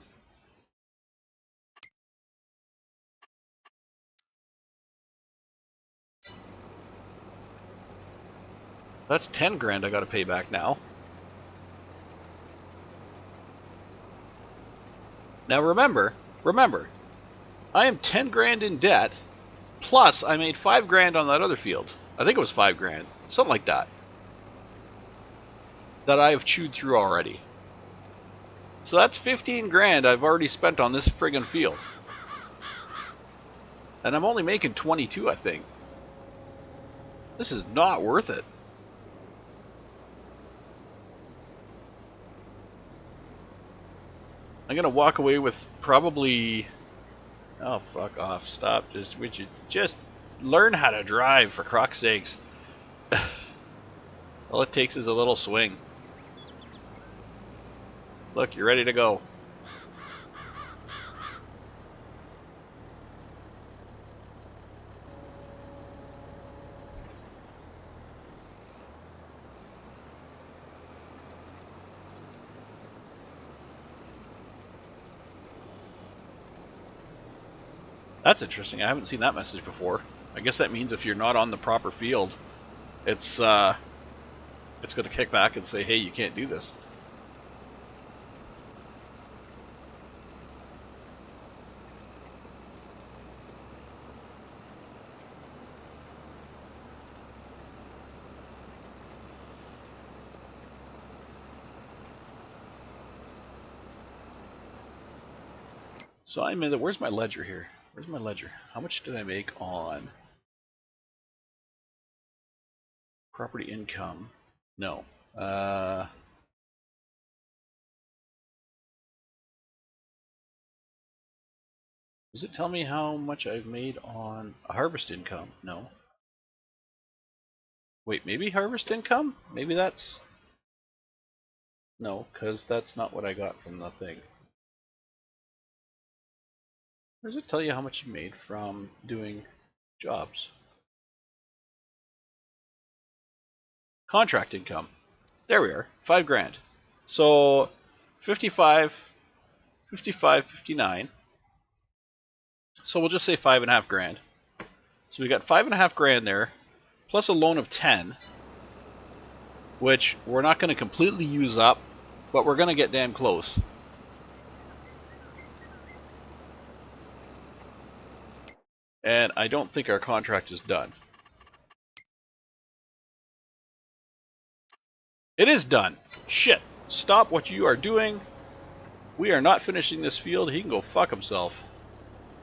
That's 10 grand I gotta pay back now. Now remember, I am 10 grand in debt, Plus, I made 5 grand on that other field. I think it was 5 grand. Something like that. That I have chewed through already. So that's 15 grand I've already spent on this friggin' field. And I'm only making 22, I think. This is not worth it. I'm gonna walk away with probably... Oh, fuck off. Stop. Would you just learn how to drive, for croc's sakes. All it takes is a little swing. Look, you're ready to go. That's interesting. I haven't seen that message before. I guess that means if you're not on the proper field, it's going to kick back and say, hey, you can't do this. So I'm in the... Where's my ledger here? Where's my ledger? How much did I make on property income? No. Does it tell me how much I've made on harvest income? No. Wait, maybe harvest income? Maybe that's... No, because that's not what I got from the thing. Or does it tell you how much you made from doing jobs? Contract income. There we are. 5 grand. So 55, 55, 59. So we'll just say 5.5 grand. So we got 5.5 grand there, plus a loan of 10, which we're not going to completely use up, but we're going to get damn close. And I don't think our contract is done. It is done. Shit. Stop what you are doing. We are not finishing this field. He can go fuck himself.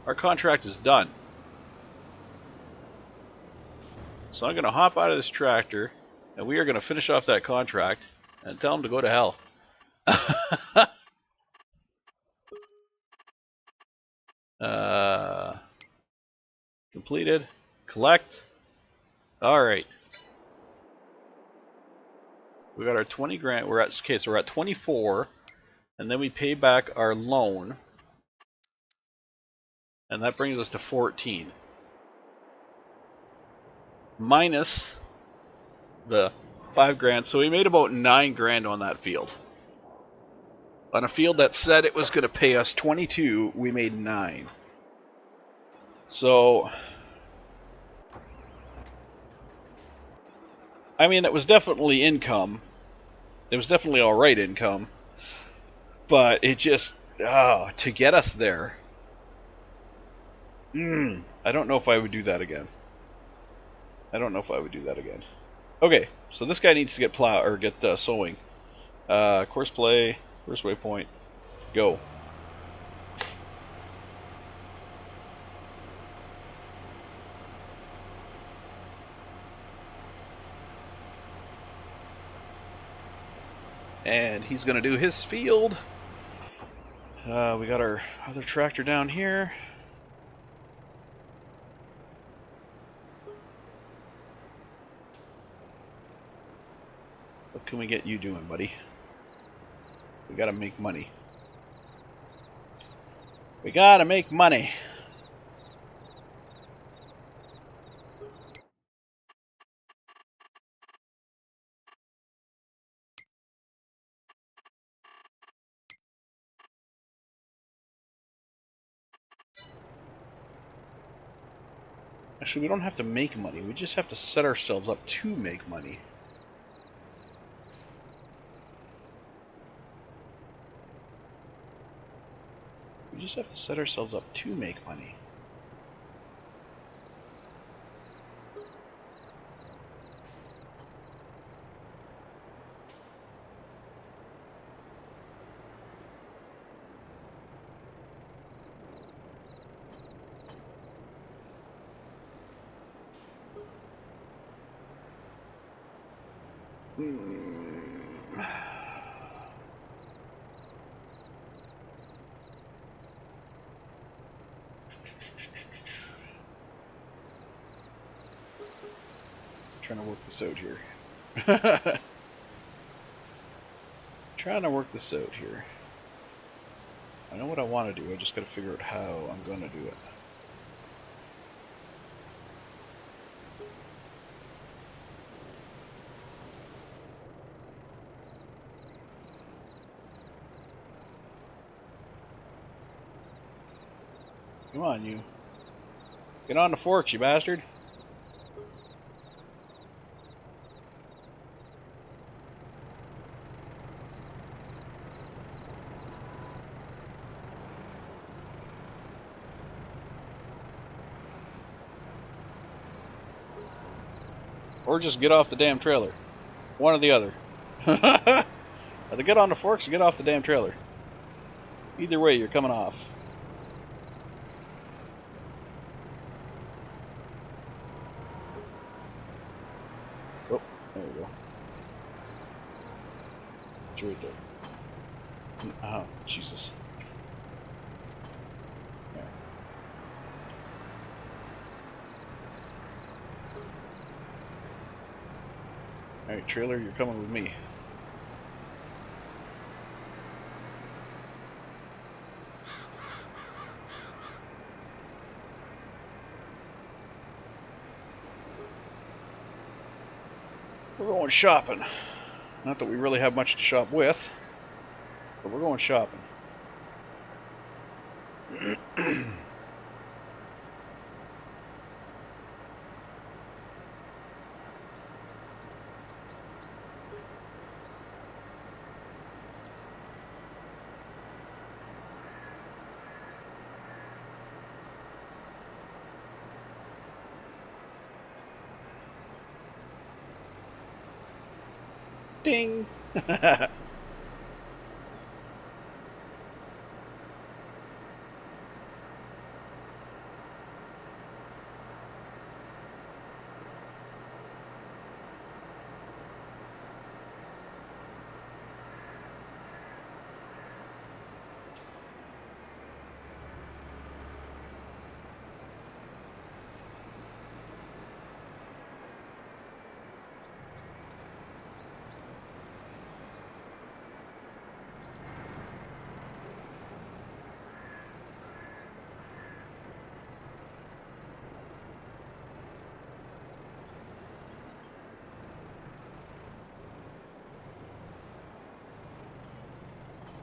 Our contract is done. So I'm going to hop out of this tractor, and we are going to finish off that contract and tell him to go to hell. Completed. Collect. Alright. We got our 20 grand. We're at... Okay, so we're at 24. And then we pay back our loan. And that brings us to 14. Minus the 5 grand. So we made about 9 grand on that field. On a field that said it was going to pay us 22, we made 9. So, I mean, it was definitely income. It was definitely alright income. But it just, to get us there. I don't know if I would do that again. Okay, so this guy needs to get sowing. Course play, first waypoint, go. And he's going to do his field. We got our other tractor down here. What can we get you doing, buddy? We gotta make money. We gotta make money. Actually, we don't have to make money. We just have to set ourselves up to make money. We just have to set ourselves up to make money. Trying to work this out here. Trying to work this out here. I know what I want to do, I just gotta figure out how I'm gonna do it. Come on, you. Get on the forks, you bastard. Or just get off the damn trailer. One or the other. Either get on the forks or get off the damn trailer. Either way, you're coming off. Oh, there we go. It's right there. Oh, Jesus. There. Alright, trailer, you're coming with me. We're going shopping. Not that we really have much to shop with, but we're going shopping. Ding!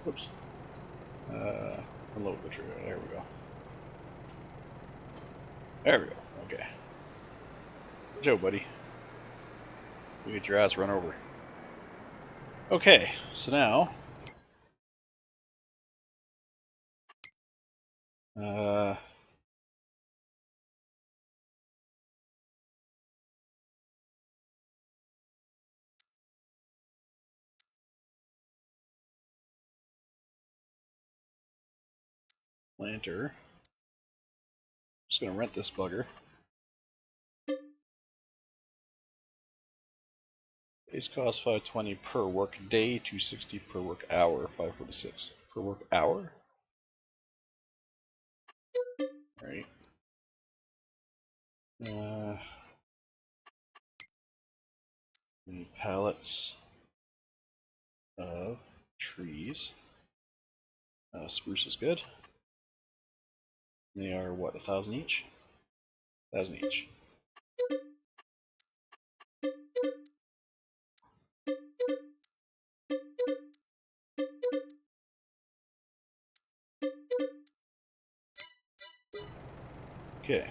Whoops. Unload the trailer. There we go. There we go. Okay. Joe, buddy. You get your ass run over. Okay, so now... Planter. Just gonna rent this bugger. Base cost $520 per work day, $260 per work hour, $546 per work hour. All right. We need pallets of trees. Spruce is good. They are what, 1,000 each? 1,000 each. Okay.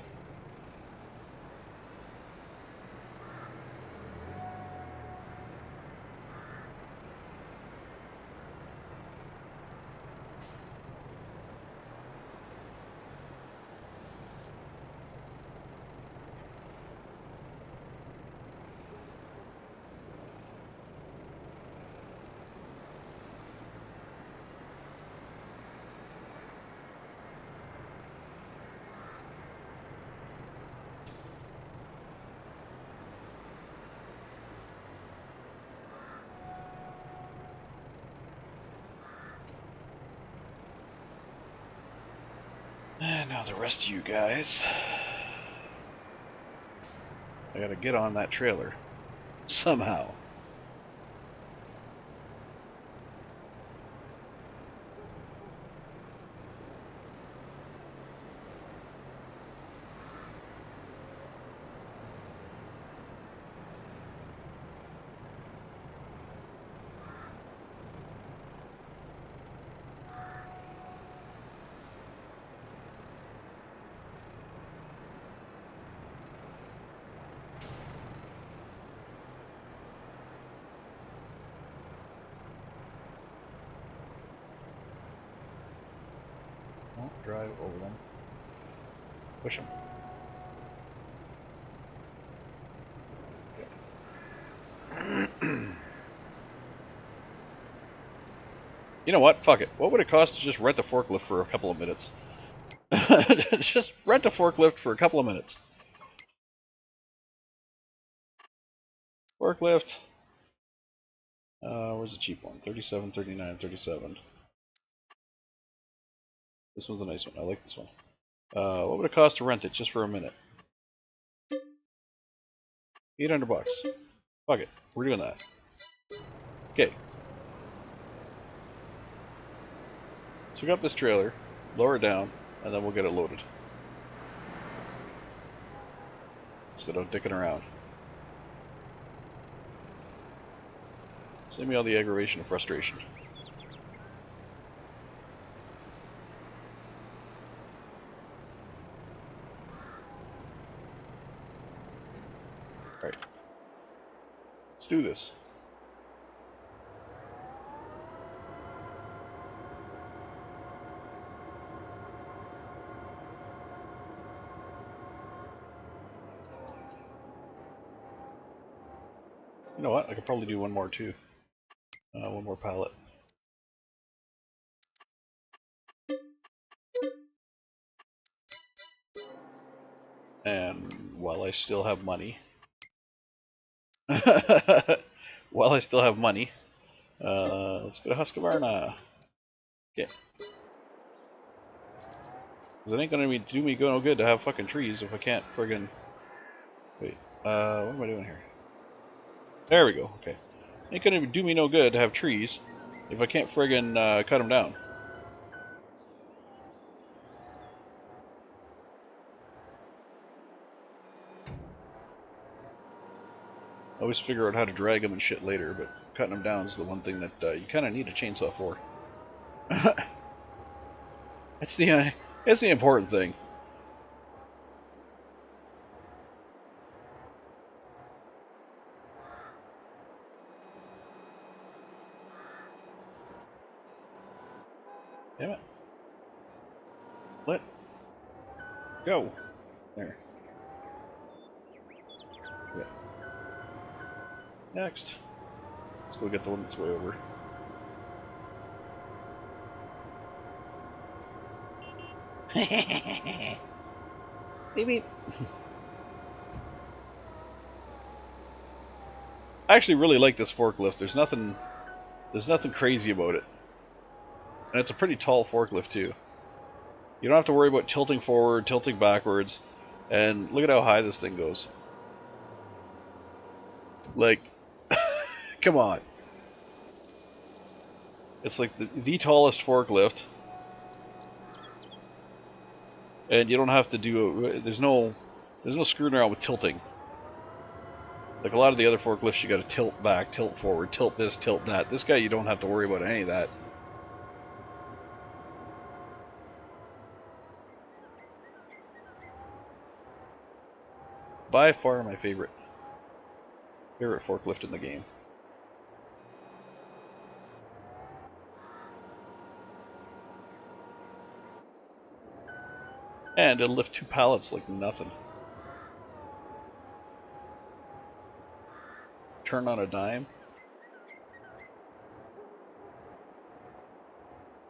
Now the rest of you guys. I gotta get on that trailer. Somehow. Drive over them. Push them. You know what? Fuck it. What would it cost to just rent a forklift for a couple of minutes? Just rent a forklift for a couple of minutes. Forklift. Where's the cheap one? 37, 39, 37. This one's a nice one. I like this one. What would it cost to rent it just for a minute? $800 bucks. Fuck it. We're doing that. Okay. So we got this trailer, lower it down, and then we'll get it loaded. Instead of dicking around. Save me all the aggravation and frustration. Alright. Let's do this. You know what? I could probably do one more too. One more pallet. And while I still have money, let's go to Husqvarna. Okay. Because it ain't gonna do me no good to have fucking trees if I can't friggin'... Wait, what am I doing here? There we go, okay. Ain't gonna do me no good to have trees if I can't friggin' cut them down. I always figure out how to drag them and shit later, but cutting them down is the one thing that you kind of need a chainsaw for. It's the important thing. Damn it. Let go. There. Yeah. Next. Let's go get the one that's way over. Beep beep. I actually really like this forklift. There's nothing crazy about it. And it's a pretty tall forklift too. You don't have to worry about tilting forward, tilting backwards, and look at how high this thing goes. Like, come on. It's like the tallest forklift. And you don't have to do there's no screwing around with tilting. Like a lot of the other forklifts, you got to tilt back, tilt forward, tilt this, tilt that. This guy, you don't have to worry about any of that. By far my favorite forklift in the game. And it'll lift 2 pallets like nothing. Turn on a dime.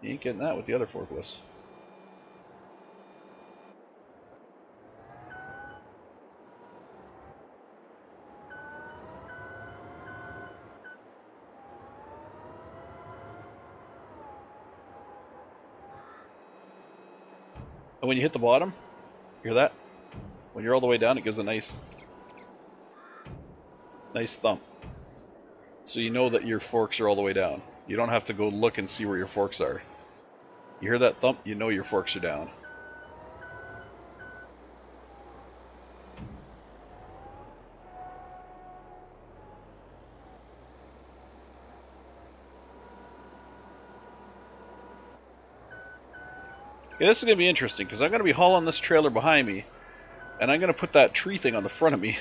You ain't getting that with the other forklifts. And when you hit the bottom, hear that? When you're all the way down, it gives a nice thump. So you know that your forks are all the way down. You don't have to go look and see where your forks are. You hear that thump, you know your forks are down. Yeah, this is going to be interesting, because I'm going to be hauling this trailer behind me, and I'm going to put that tree thing on the front of me.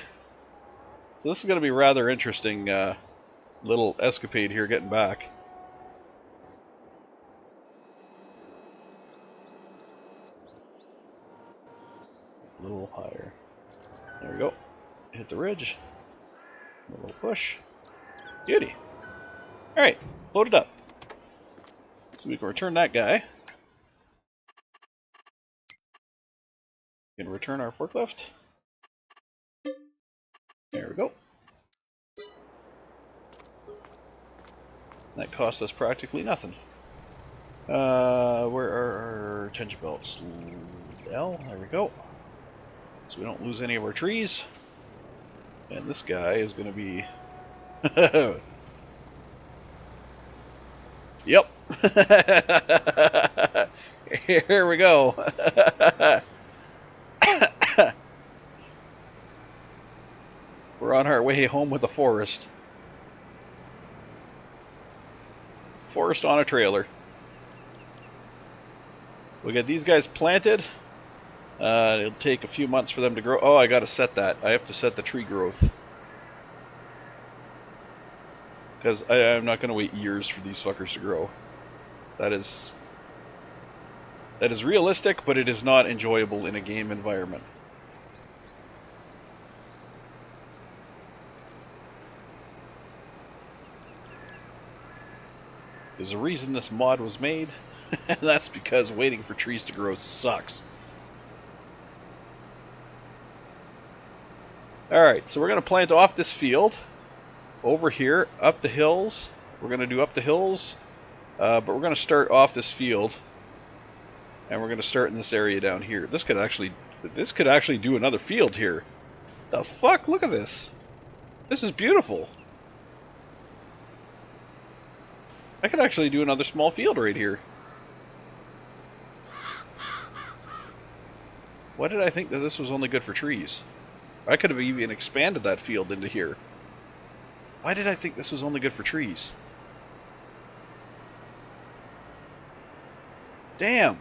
So this is going to be a rather interesting little escapade here getting back. A little higher. There we go. Hit the ridge. A little push. Beauty. Alright, load it up. So we can return that guy. We can return our forklift. There we go. That cost us practically nothing. Where are our tension belts? L, there we go. So we don't lose any of our trees. And this guy is going to be... Yep. Here we go. We're on our way home with a forest. Forest on a trailer. We got these guys planted. It'll take a few months for them to grow. Oh, I gotta set that. I have to set the tree growth. Because I'm not gonna wait years for these fuckers to grow. That is realistic, but it is not enjoyable in a game environment. There's a reason this mod was made, and that's because waiting for trees to grow sucks. Alright, so we're going to plant off this field, over here, up the hills. We're going to do up the hills, but we're going to start off this field, and we're going to start in this area down here. This could actually do another field here. The fuck? Look at this. This is beautiful. I could actually do another small field right here. Why did I think that this was only good for trees? I could have even expanded that field into here. Why did I think this was only good for trees? Damn!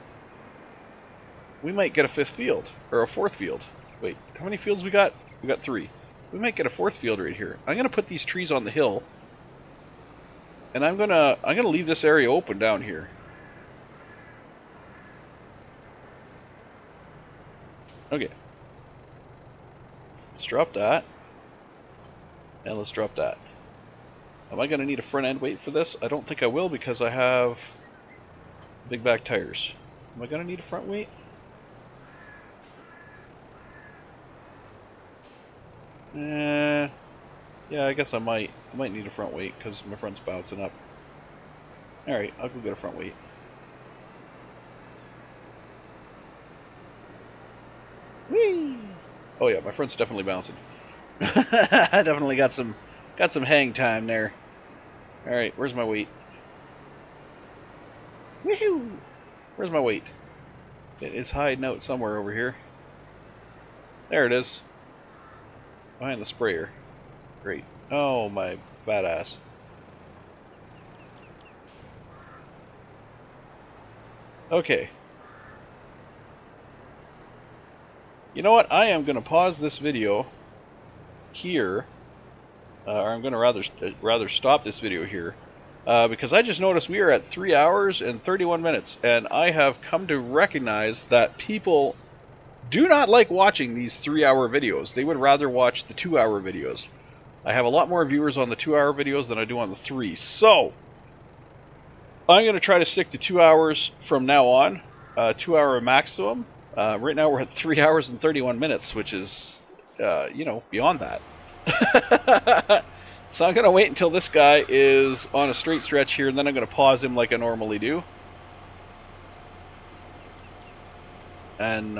We might get a fifth field. Or a fourth field. Wait, how many fields we got? We got 3. We might get a fourth field right here. I'm gonna put these trees on the hill. And I'm gonna leave this area open down here. Okay. Let's drop that. And let's drop that. Am I gonna need a front end weight for this? I don't think I will because I have big back tires. Am I gonna need a front weight? Yeah, I guess I might. I might need a front weight because my front's bouncing up. Alright, I'll go get a front weight. Whee! Oh yeah, my front's definitely bouncing. I definitely got some hang time there. Alright, where's my weight? Woohoo! Where's my weight? It is hiding out somewhere over here. There it is. Behind the sprayer. Great. Oh, my fat ass. Okay. You know what? I am going to pause this video here. Or I'm going to rather stop this video here. Because I just noticed we are at 3 hours and 31 minutes. And I have come to recognize that people do not like watching these 3-hour videos. They would rather watch the 2-hour videos. I have a lot more viewers on the 2-hour videos than I do on the 3. So, I'm going to try to stick to 2 hours from now on. 2-hour maximum. Right now we're at 3 hours and 31 minutes, which is, you know, beyond that. So I'm going to wait until this guy is on a straight stretch here, and then I'm going to pause him like I normally do. and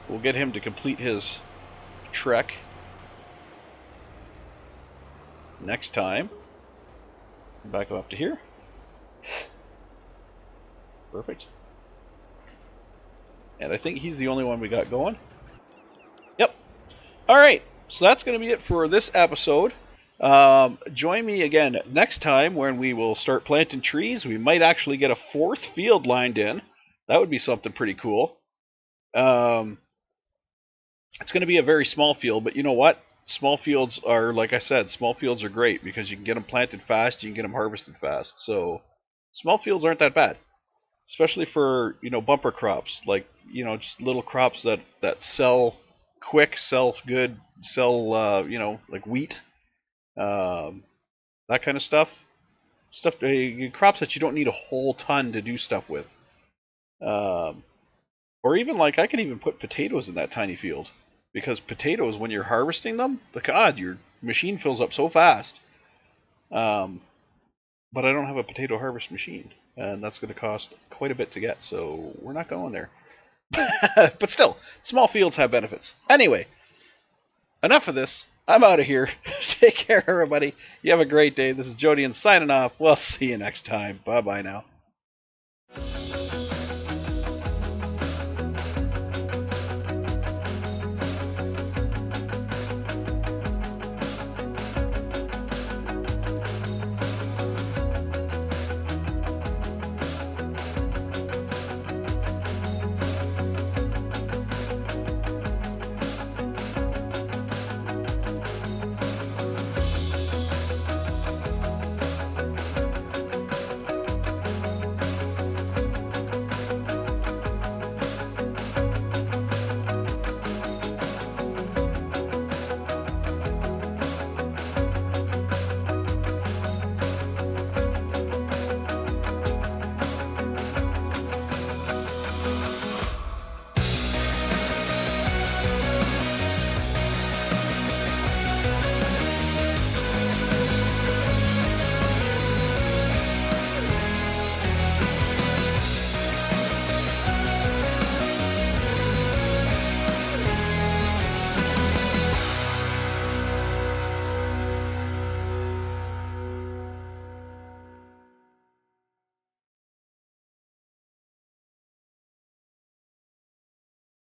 we'll get him to complete his trek next time. Back him up to here. Perfect. And I think he's the only one we got going. Yep. All right. So that's going to be it for this episode. Join me again next time when we will start planting trees. We might actually get a 4th field lined in. That would be something pretty cool. It's going to be a very small field, but you know what? Small fields are, like I said, small fields are great because you can get them planted fast, you can get them harvested fast. So small fields aren't that bad, especially for, bumper crops, like, just little crops that sell quick, sell good, sell, like wheat, that kind of stuff. Crops that you don't need a whole ton to do stuff with. Or even like I can even put potatoes in that tiny field because potatoes, when you're harvesting them, God, your machine fills up so fast. But I don't have a potato harvest machine, and that's going to cost quite a bit to get, so we're not going there. But still, small fields have benefits. Anyway, enough of this. I'm out of here. Take care, everybody. You have a great day. This is Jodian signing off. We'll see you next time. Bye bye now.